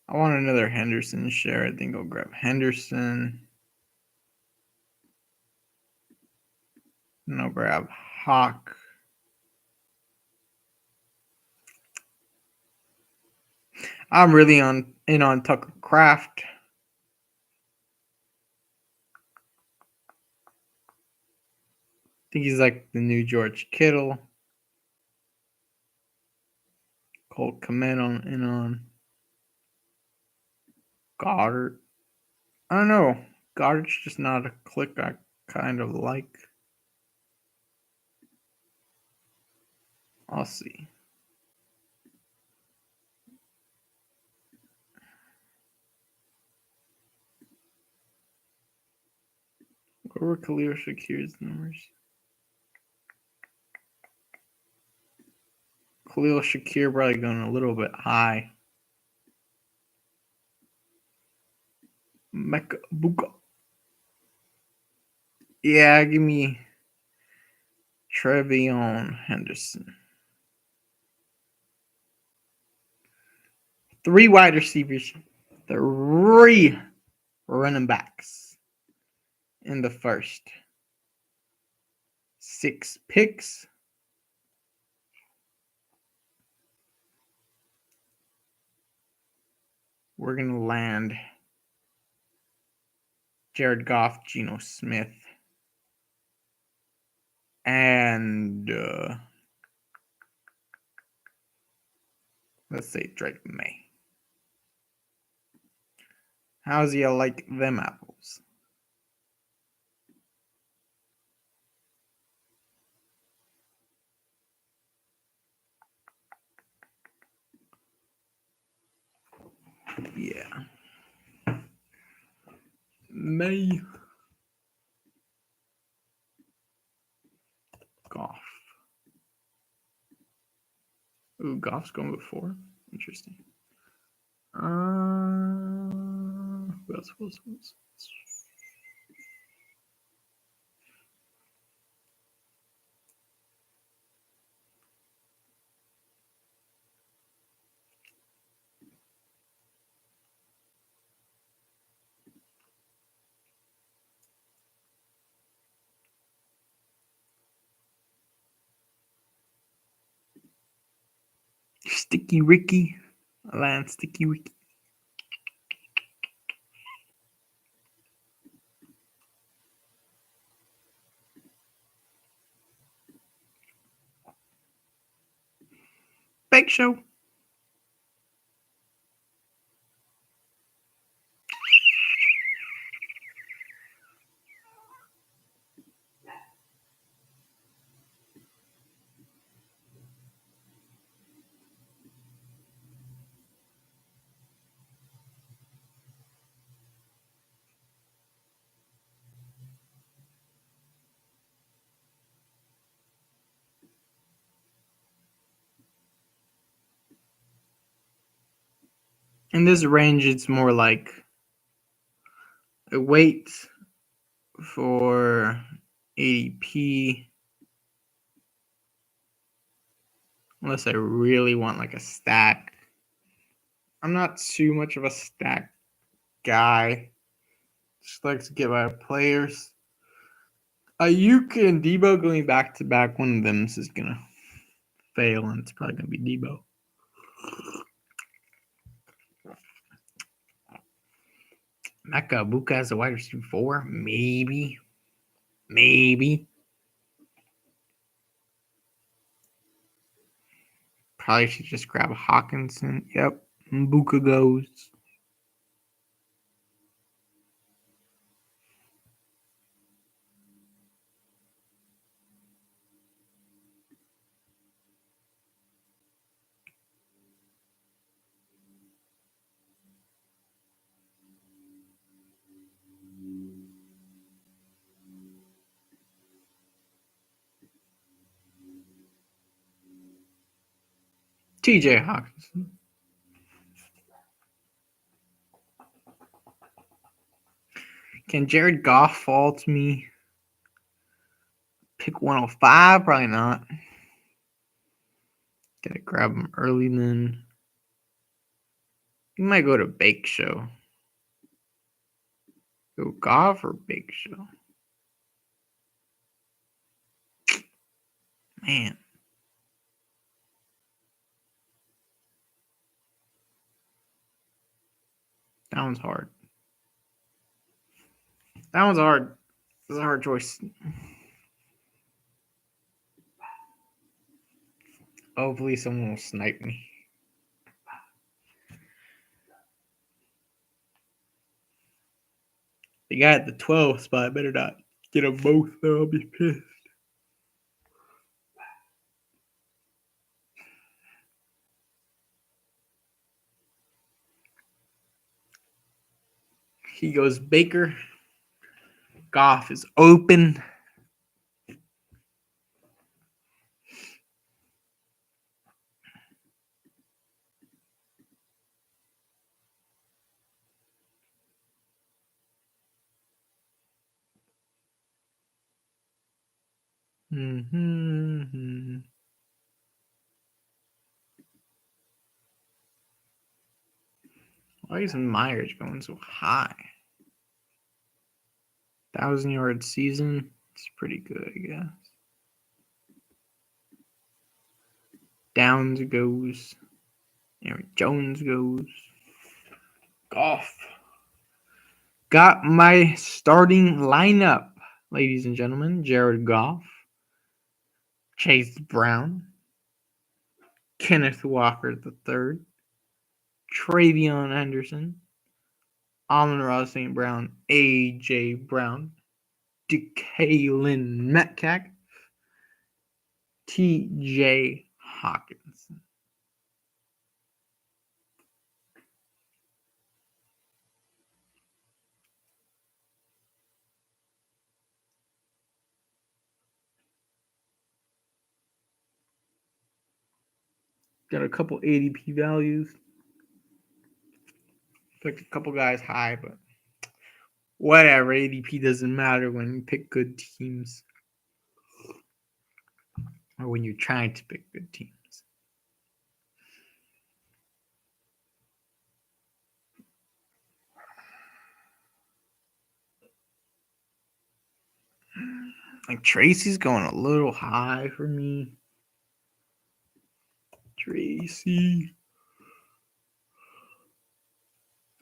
I want another Henderson share. I think I'll grab Henderson. And I'll grab Hawk. I'm really in on Tucker Craft. I think he's like the new George Kittle. Colt Kmet on Goddard. I don't know. Goddard's just not a click I kind of like. I'll see. What were Khalil Shakir's numbers? Khalil Shakir probably going a little bit high. Mecca Buka. Yeah, give me Trevion Henderson. 3 wide receivers, 3 running backs in the first. 6 picks. We're going to land Jared Goff, Geno Smith, and let's say Drake May. How's you like them apples? Yeah. May. Goff. Ooh, Goff's going before. Interesting. Who else? Sticky Ricky. Lance Sticky Ricky. Bake Show. In this range, it's more like I wait for ADP unless I really want like a stack. I'm not too much of a stack guy. Just like to get my players. Ayuka and Debo going back to back. One of them is gonna fail, and it's probably gonna be Debo. Mecca Buka as a wide receiver 4, maybe. Probably should just grab Hawkinson. Yep, Buka goes. TJ Hawkinson. Can Jared Goff fall to me? Pick 105? Probably not. Gotta grab him early then. You might go to Bake Show. Go Goff or Bake Show? Man. That one's hard. That one's hard. It's a hard choice. Hopefully someone will snipe me. The guy at the 12 spot better not get them both, though. I'll be pissed. He goes Baker. Goff is open. Mm-hmm. Why is Myers going so high? 1,000-yard season. It's pretty good, I guess. Downs goes. Aaron Jones goes. Goff. Got my starting lineup, ladies and gentlemen. Jared Goff. Chase Brown. Kenneth Walker III. Travion Henderson. Amon-Ra St. Brown. A.J. Brown. DeKalin Metcalf. T.J. Hawkinson. Got a couple ADP values. Picked a couple guys high, but whatever. ADP doesn't matter when you pick good teams or when you're trying to pick good teams. Like Tracy's going a little high for me. Tracy.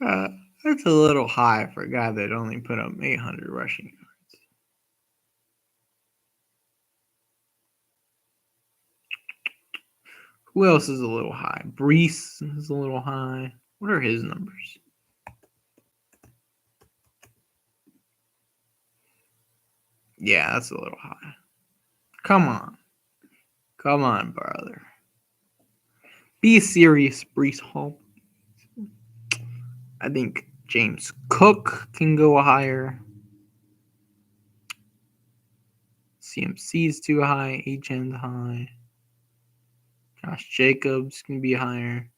That's a little high for a guy that only put up 800 rushing yards. Who else is a little high? Brees is a little high. What are his numbers? Yeah, that's a little high. Come on. Come on, brother. Be serious, Brees Hall. I think James Cook can go higher. CMC's too high. HN's high. Josh Jacobs can be higher.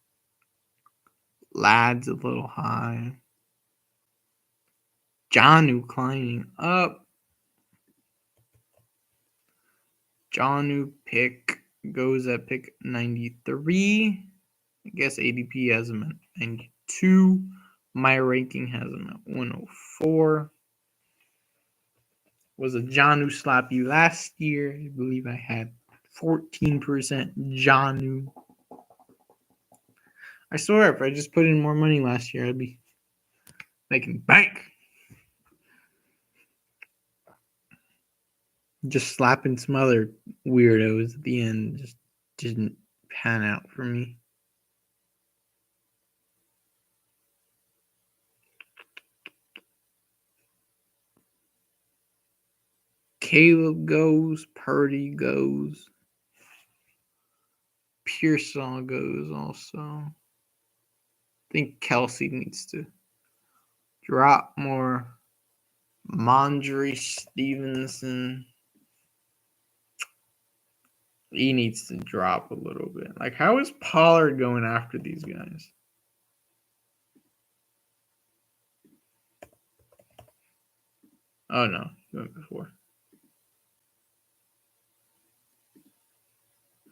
Ladd's a little high. Jonnu climbing up. Jonnu pick goes at pick 93. I guess ADP has him at 92. My ranking has him at 104. Was a Jonnu slappy last year. I believe I had 14% Jonnu. I swear, if I just put in more money last year, I'd be making bank. Just slapping some other weirdos at the end just didn't pan out for me. Caleb goes. Purdy goes. Pearsall goes also. I think Kelsey needs to drop more. Mondre Stevenson. He needs to drop a little bit. Like, how is Pollard going after these guys? Oh, no. He went before.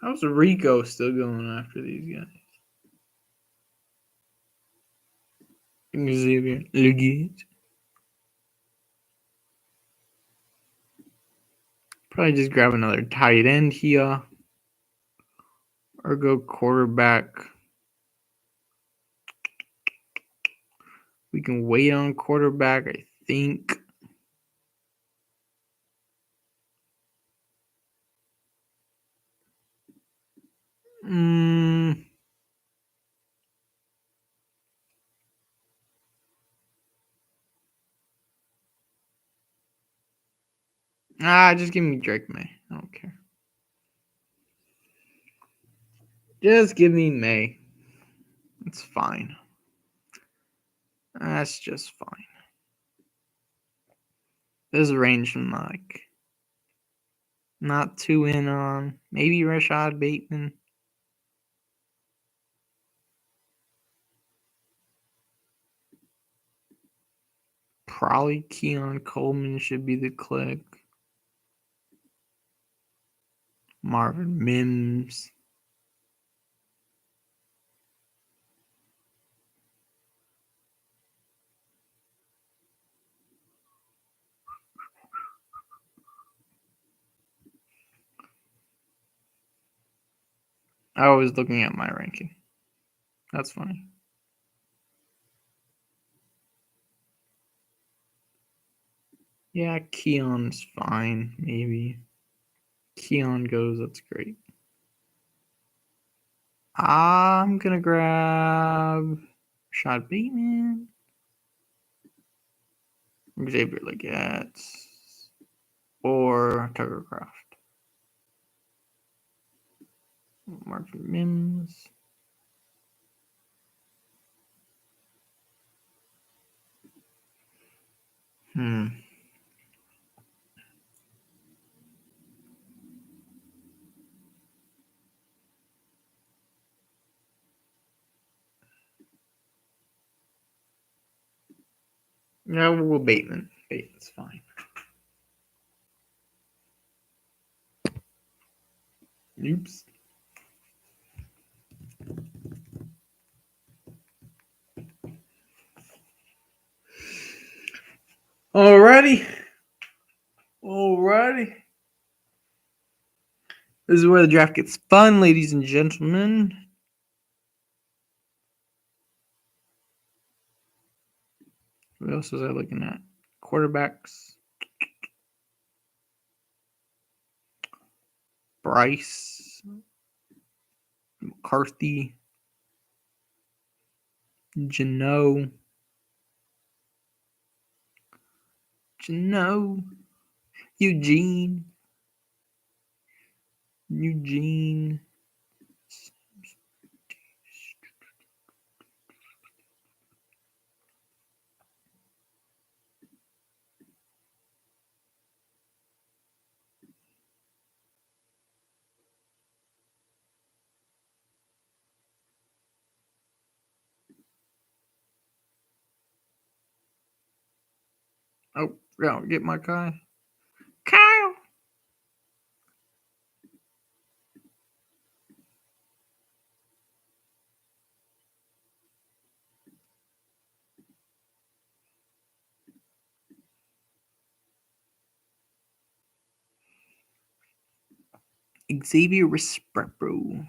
How's Rico still going after these guys? Xavier Legate. Probably just grab another tight end here. Or go quarterback. We can wait on quarterback, I think. Just give me Drake May. I don't care. Just give me May. It's fine. That's just fine. There's a range from like not too in on. Maybe Rashad Bateman. Probably Keon Coleman should be the click. Marvin Mims. I was looking at my ranking. That's funny. Yeah, Keon's fine, maybe. Keon goes, that's great. I'm gonna grab Rashad Bateman. Xavier Legette. Or Tucker Craft. Marvin Mims. Yeah, we'll go Bateman. Bateman's fine. Oops. Alrighty. Alrighty. This is where the draft gets fun, ladies and gentlemen. What else was I looking at? Quarterbacks. Bryce. McCarthy. Jano. Eugene. Oh, yeah, get my guy. Kyle. Xavier Restrepo.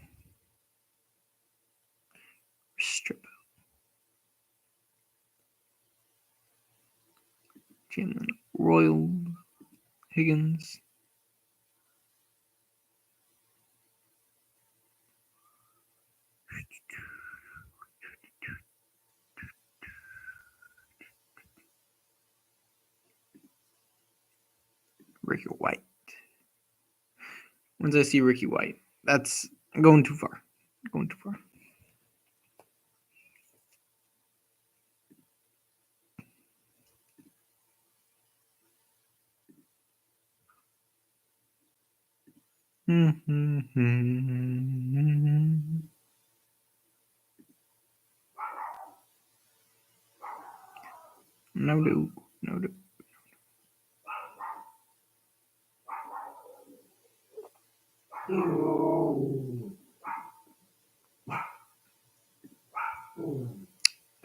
Jalen Royal. Higgins. Ricky White. Once I see Ricky White, that's going too far. Going too far. No do. No do.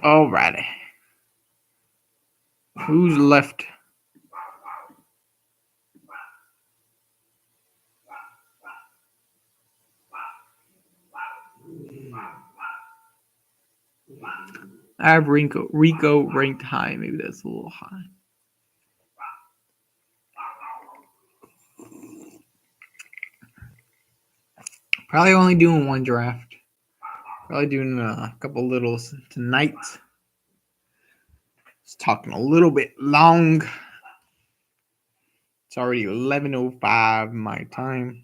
Alrighty. Who's left? I have Rico ranked high. Maybe that's a little high. Probably only doing one draft. Probably doing a couple littles tonight. Just talking a little bit long. It's already 11:05 my time.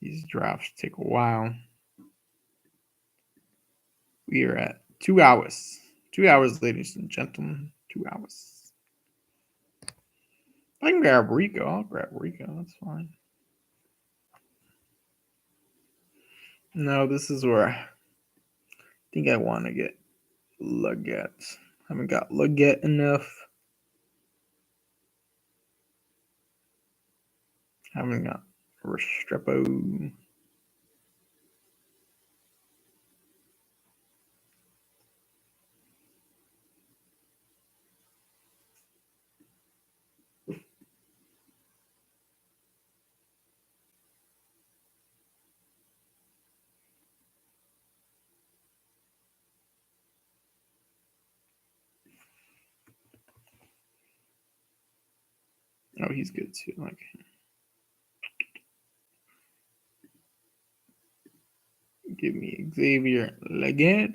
These drafts take a while. We are at 2 hours. 2 hours, ladies and gentlemen. 2 hours. I can grab Rico. I'll grab Rico. That's fine. No, this is where I think I want to get Leggett. Haven't got Leggett enough. Haven't got Restrepo. Oh, he's good too. Like, give me Xavier Leggett.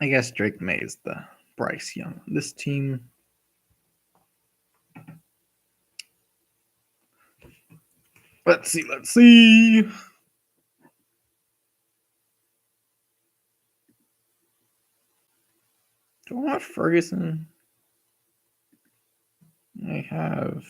I guess Drake May is the Bryce Young. This team. Let's see. Let's see. Do I want Ferguson? I have.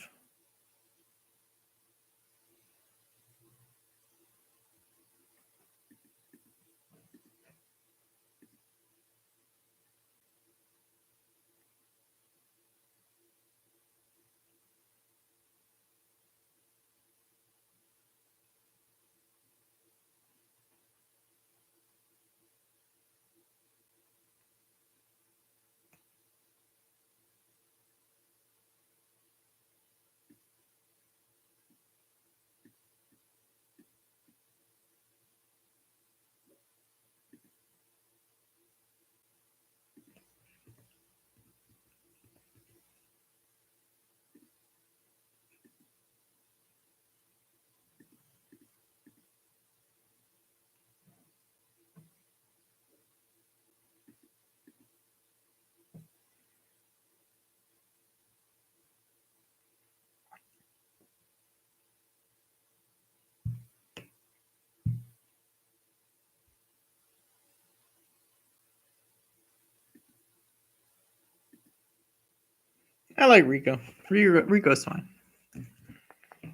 I like Rico. Rico's fine.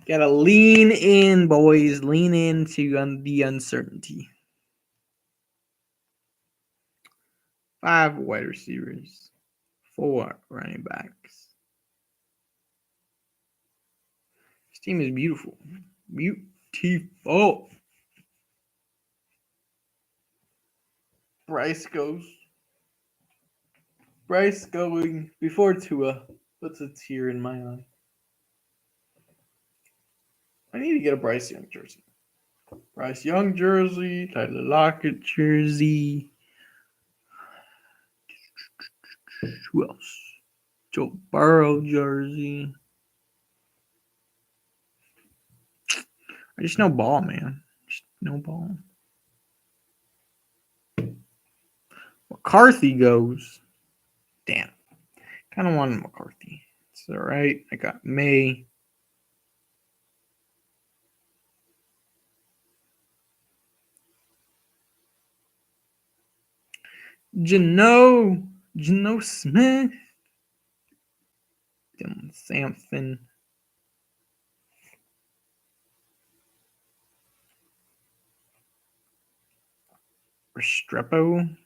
Gotta lean in, boys. Lean into the uncertainty. 5 wide receivers, 4 running backs. This team is beautiful. Beautiful. Bryce goes. Bryce going before Tua. Puts a tear in my eye. I need to get a Bryce Young jersey. Bryce Young jersey, Tyler Lockett jersey. Who else? Joe Burrow jersey. I just no ball, man. Just no ball. McCarthy goes. Damn. Kind of wanted McCarthy. It's all right. I got May. Geno Smith. Dylan Sampson. Restrepo.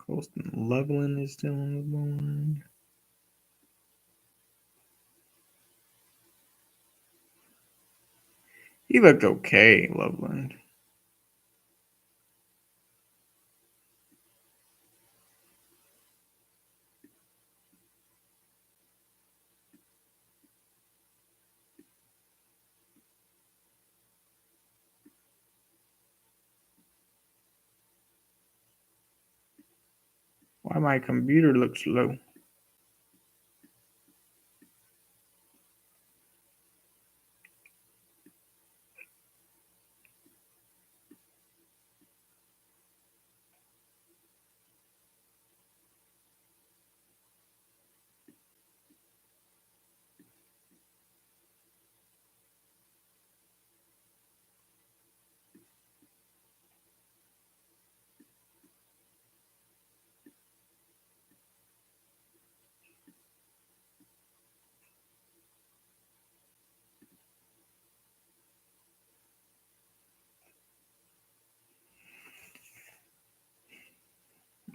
Colston Loveland is still on the board. He looked okay, Loveland. Why my computer looks slow?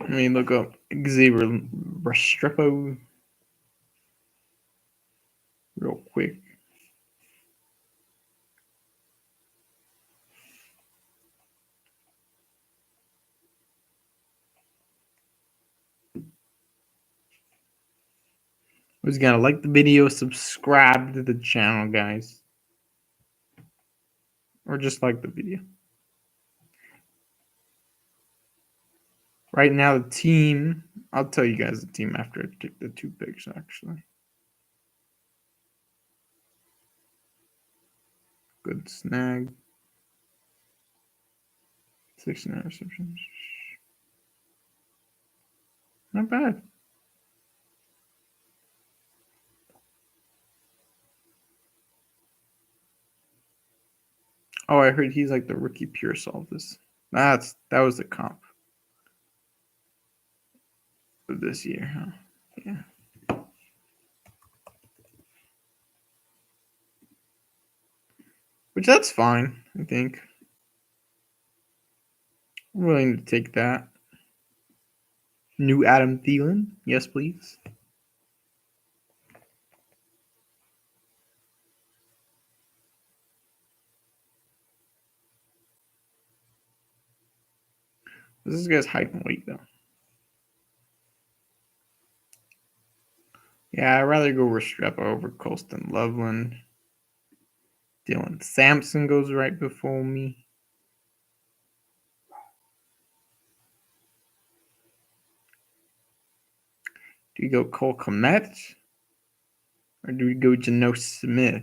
Let me look up Xavier Restrepo real quick. Who's gonna like the video, subscribe to the channel, guys. Or just like the video. Right now, the team, I'll tell you guys the team after I take the 2 picks, actually. Good snag. 6 interceptions. Not bad. Oh, I heard he's like the rookie pure Salvis. That was the comp of this year, huh? Yeah. Which that's fine, I think. I'm willing to take that. New Adam Thielen, yes, please. This guy's height and weight though. Yeah, I'd rather go Restrepo over Colston Loveland. Dylan Sampson goes right before me. Do we go Cole Kmet? Or do we go Jano Smith?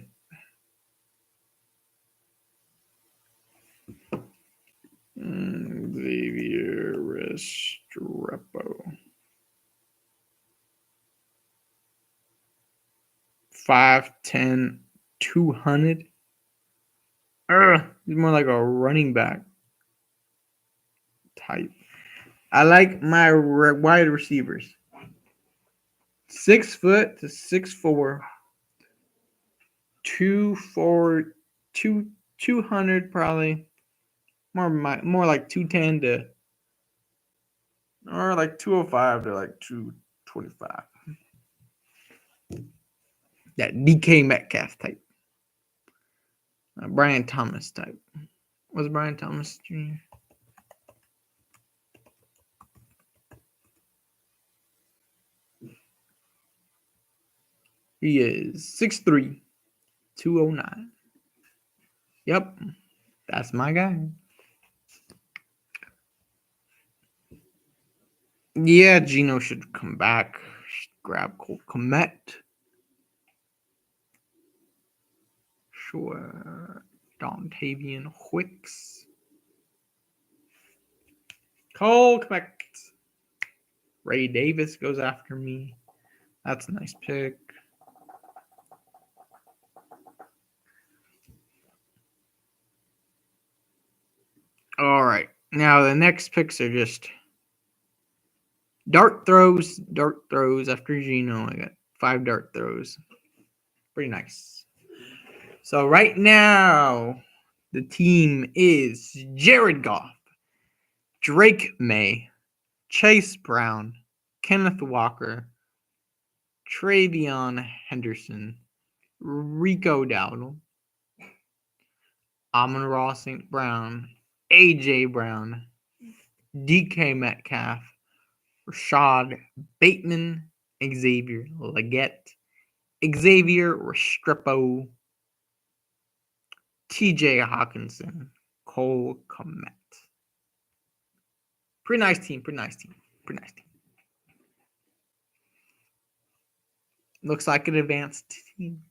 Xavier Restrepo. 5'10", 200. He's more like a running back type. I like my wide receivers. 6 foot to 6'4", 200 probably. More like 210 to, or like 205 to like 225. That DK Metcalf type. Brian Thomas type. Was Brian Thomas Jr.? He is 6'3", 209. Yep, that's my guy. Yeah, Gino should come back. Grab Cole Kmet. Sure. Dontavian Wicks. Cole Kmet. Ray Davis goes after me. That's a nice pick. All right. Now the next picks are just dart throws after Gino. I got 5 dart throws. Pretty nice. So right now, the team is Jared Goff, Drake May, Chase Brown, Kenneth Walker, Travion Henderson, Rico Dowdle, Amon-Ra St. Brown, A.J. Brown, DK Metcalf, Rashad Bateman, Xavier Legette, Xavier Restrepo, TJ Hawkinson, Cole Kmet. Pretty nice team. Looks like an advanced team.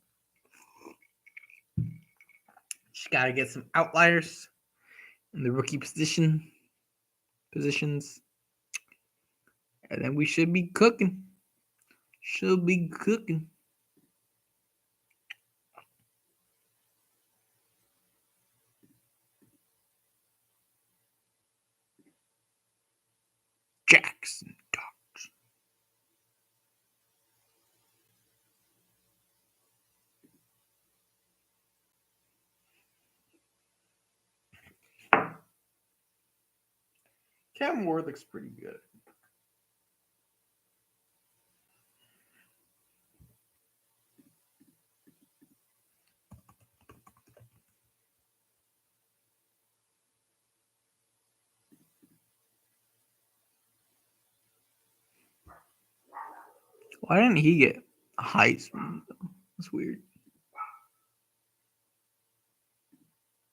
Just gotta get some outliers in the rookie positions, and then we should be cooking. Jackson Dogs. Cam Ward looks pretty good. Why didn't he get a Heisman? That's weird.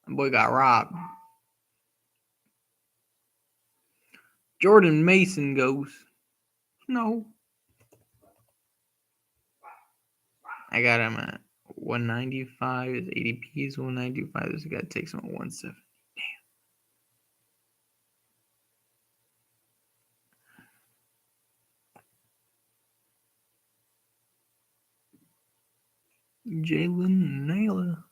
That boy got robbed. Jordan Mason goes. No. I got him at 195. His ADP is 195. This guy takes him at 170. Damn. Jalen Naylor.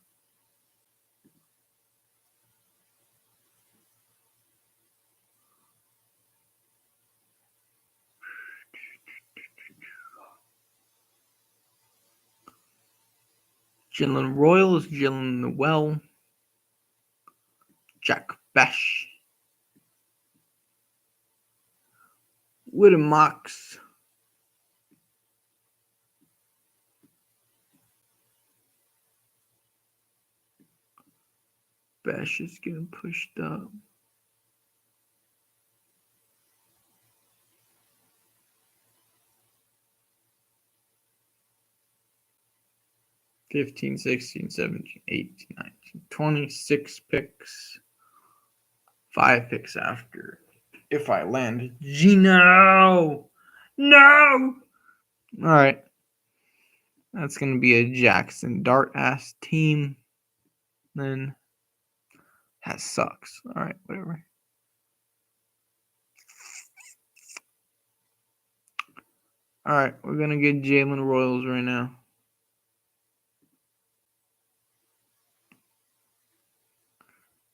Jalen Royals, Jalen Noel, Jack Bash, Widemax, Bash is getting pushed up. $15, $16, $17, $18, $19, $26 picks. 5 picks after. If I land Gino. No. All right. That's going to be a Jackson Dart ass team. Then that sucks. All right, whatever. All right, we're going to get Jalen Royals right now.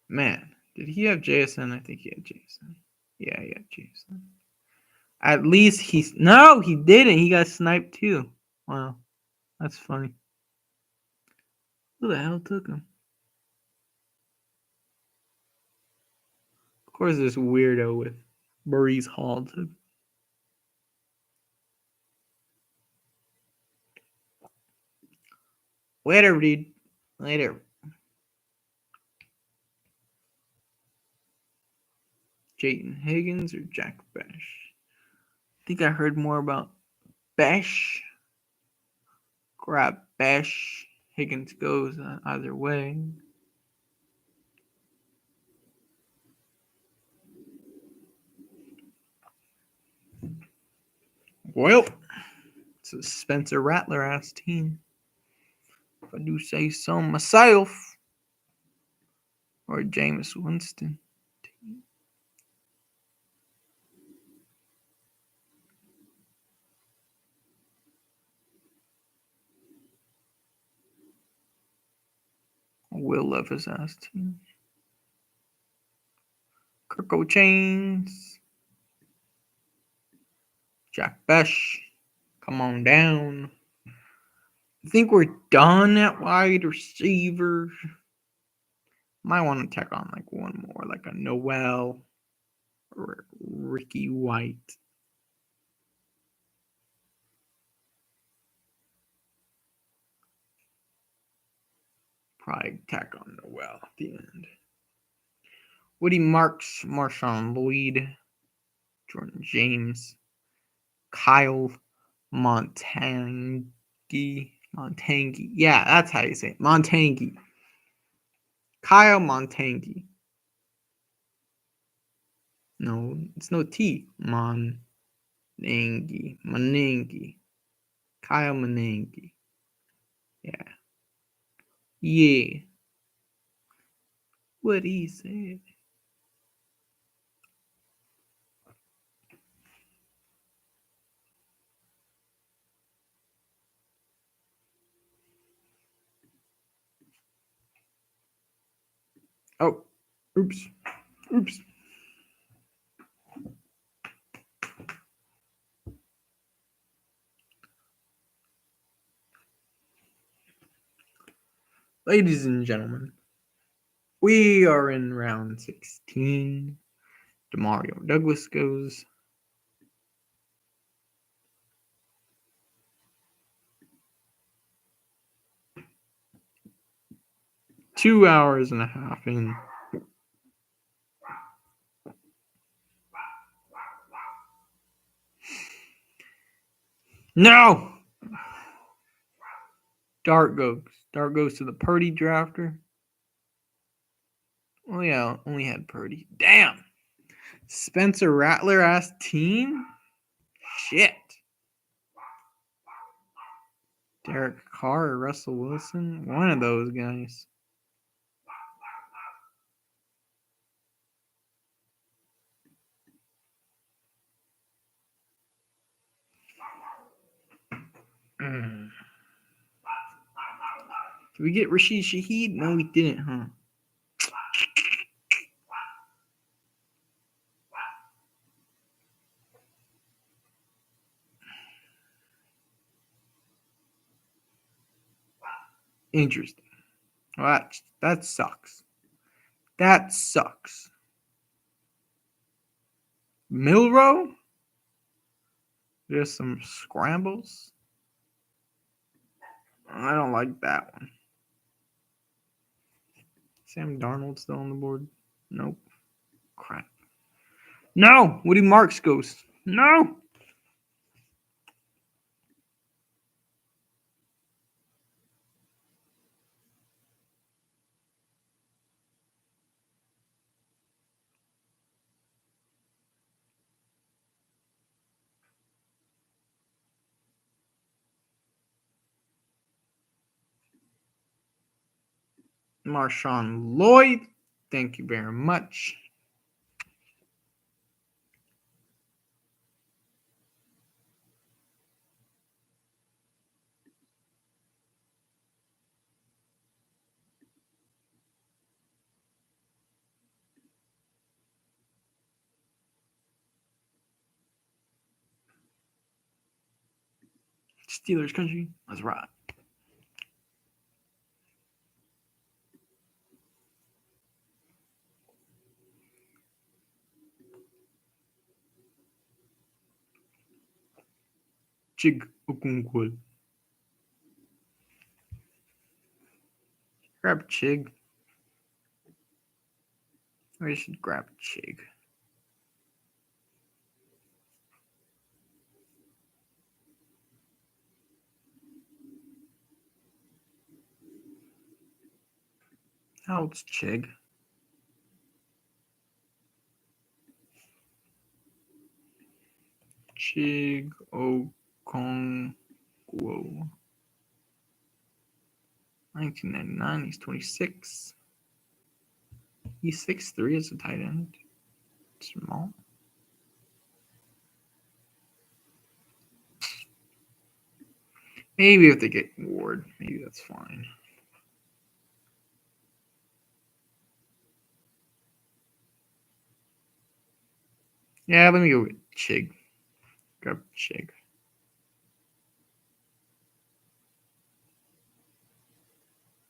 Man, did he have JSN? I think he had JSN. Yeah, he had JSN. At least he's... No, he didn't. He got sniped too. Wow, that's funny. Who the hell took him? Of course, this weirdo with Maurice Hall took. Later, dude. Later. Jayden Higgins or Jack Bash? I think I heard more about Bash. Grab Bash. Higgins goes either way. Well, it's a Spencer Rattler ass team. If I do say so myself. Or Jameis Winston. Will Levis ass team. Kirko Chains. Jack Bash. Come on down. I think we're done at wide receiver. Might want to tack on like one more, like a Noel or Ricky White. Probably tack on Noel at the end. Woody Marks, Marshawn Lloyd, Jordan James, Kyle Montangi. Yeah, that's how you say it. Montangi. Kyle Montangi. No, it's no T. Monangi. Kyle Monangi. Yeah. Yeah. What he said. Oh, oops. Ladies and gentlemen, we are in round 16. Demario Douglas goes. Two hours and a half in. No! Dart goes to the Purdy drafter. Oh yeah, only had Purdy. Damn! Spencer Rattler ass team? Shit. Derek Carr or Russell Wilson? One of those guys. Did we get Rashid Shaheed? No, we didn't, huh? Interesting. Well, that sucks. That sucks. Milrow? There's some scrambles. I don't like that one. Sam Darnold still on the board? Nope. Crap. No! Woody Marks goes. No! Marshawn Lloyd. Thank you very much. Steelers country. Let's ride. Chig Okonkwo. Grab Chig. I should grab Chig. How old's Chig? Chig Okonkwo. 1999, he's 26. He's 6'3" as a tight end. Small. Maybe if they get Ward, maybe that's fine. Yeah, let me go with Chig. Grab Chig.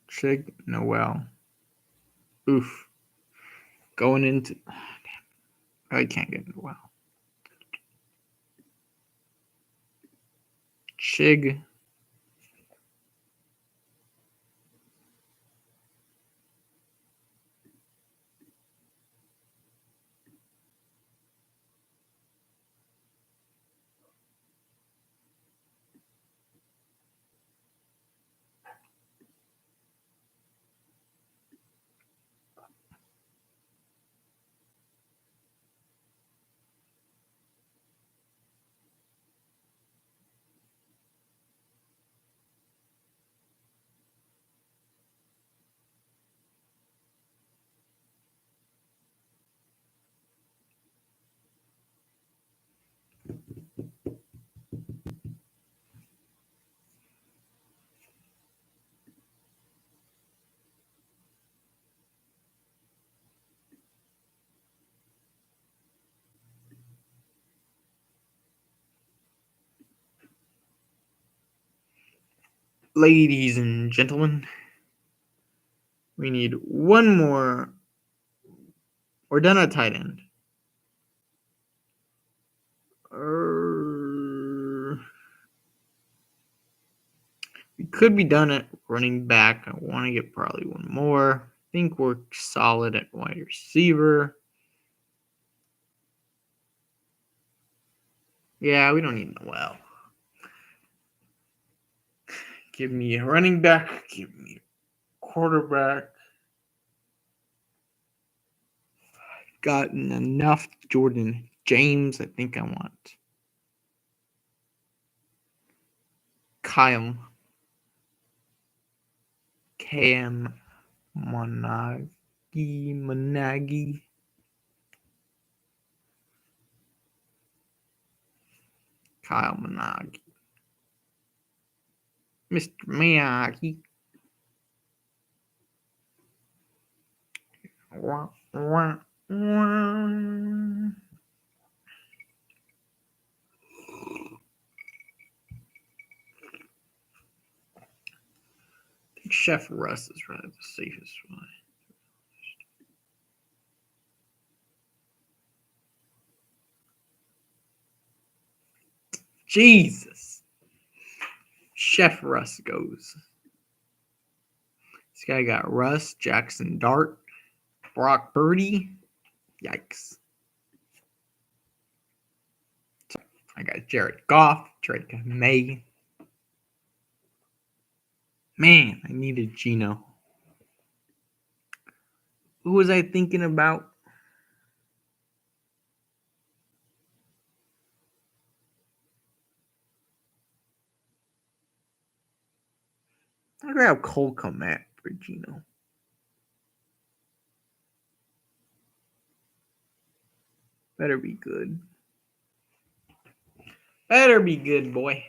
Chig Noel. Oof. Going into. I can't get Noel. Chig. Ladies and gentlemen, we need one more. We're done at tight end. We could be done at running back. I want to get probably one more. I think we're solid at wide receiver. Yeah, we don't need Noel. Give me a running back. Give me a quarterback. Gotten enough Jordan James. I think I want Kyle Cam Monagi. Kyle Monagi. Mr. Miyagi. Wah, wah, wah. Chef Russ is probably the safest one. Jesus. Chef Russ goes. This guy got Russ, Jackson Dart, Brock Purdy. Yikes. I got Jared Goff, Drake May. Man, I needed Geno. Who was I thinking about? I grab Cole Kmet for Geno. Better be good. Better be good, boy.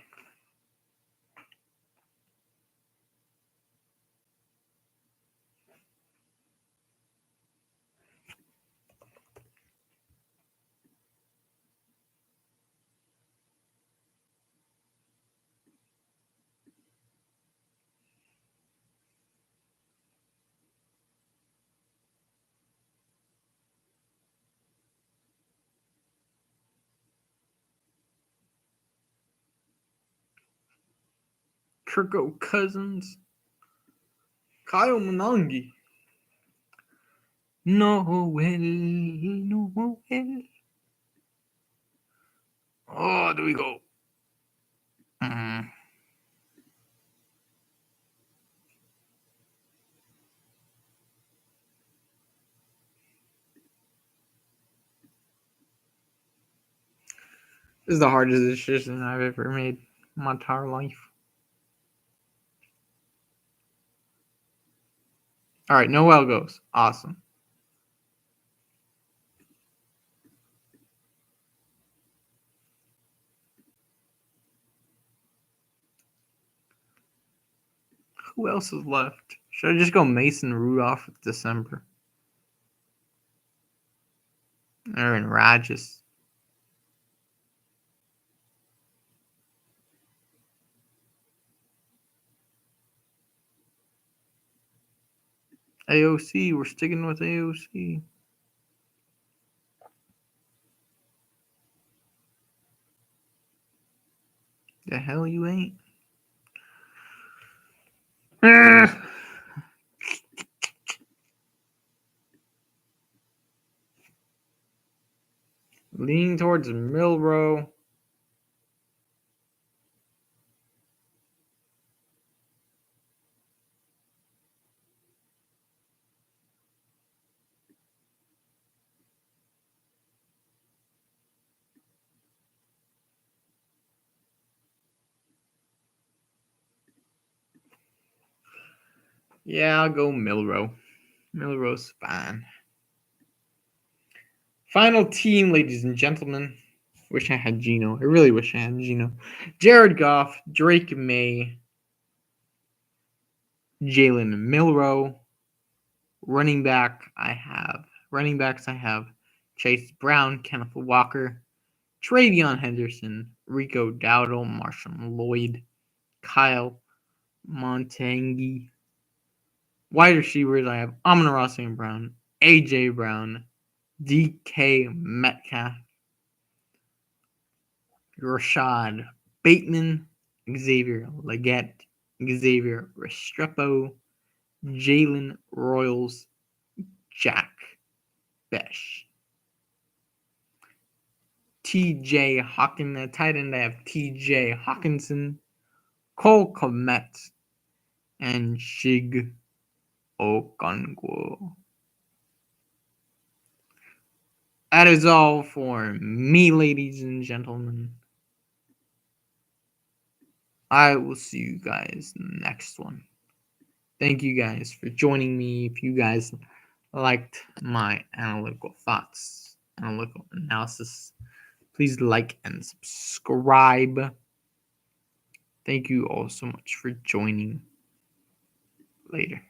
Kirko Cousins. Kyle Monangi. Noel. Oh, there we go. This is the hardest decision I've ever made in my entire life. All right, Noel goes. Awesome. Who else is left? Should I just go Mason Rudolph with December? Aaron Rodgers. AOC, we're sticking with AOC. The hell you ain't? Leaning towards Milrow. Yeah, I'll go Milrow. Milrow's fine. Final team, ladies and gentlemen. Wish I had Geno. I really wish I had Geno. Jared Goff, Drake May, Jalen Milrow. Running backs I have Chase Brown, Kenneth Walker, Travion Henderson, Rico Dowdle, Marshall Lloyd, Kyle Montangi. Wide receivers I have Amon-Ra St. Brown, AJ Brown, DK Metcalf, Rashad Bateman, Xavier Leggett, Xavier Restrepo, Jalen Royals, Jack Besh. TJ Hawkins, the tight end, I have TJ Hawkinson, Cole Kmet, and Shig Okonkwo. That is all for me, ladies and gentlemen. I will see you guys next one. Thank you guys for joining me. If you guys liked my analytical thoughts, analytical analysis, please like and subscribe. Thank you all so much for joining. Later.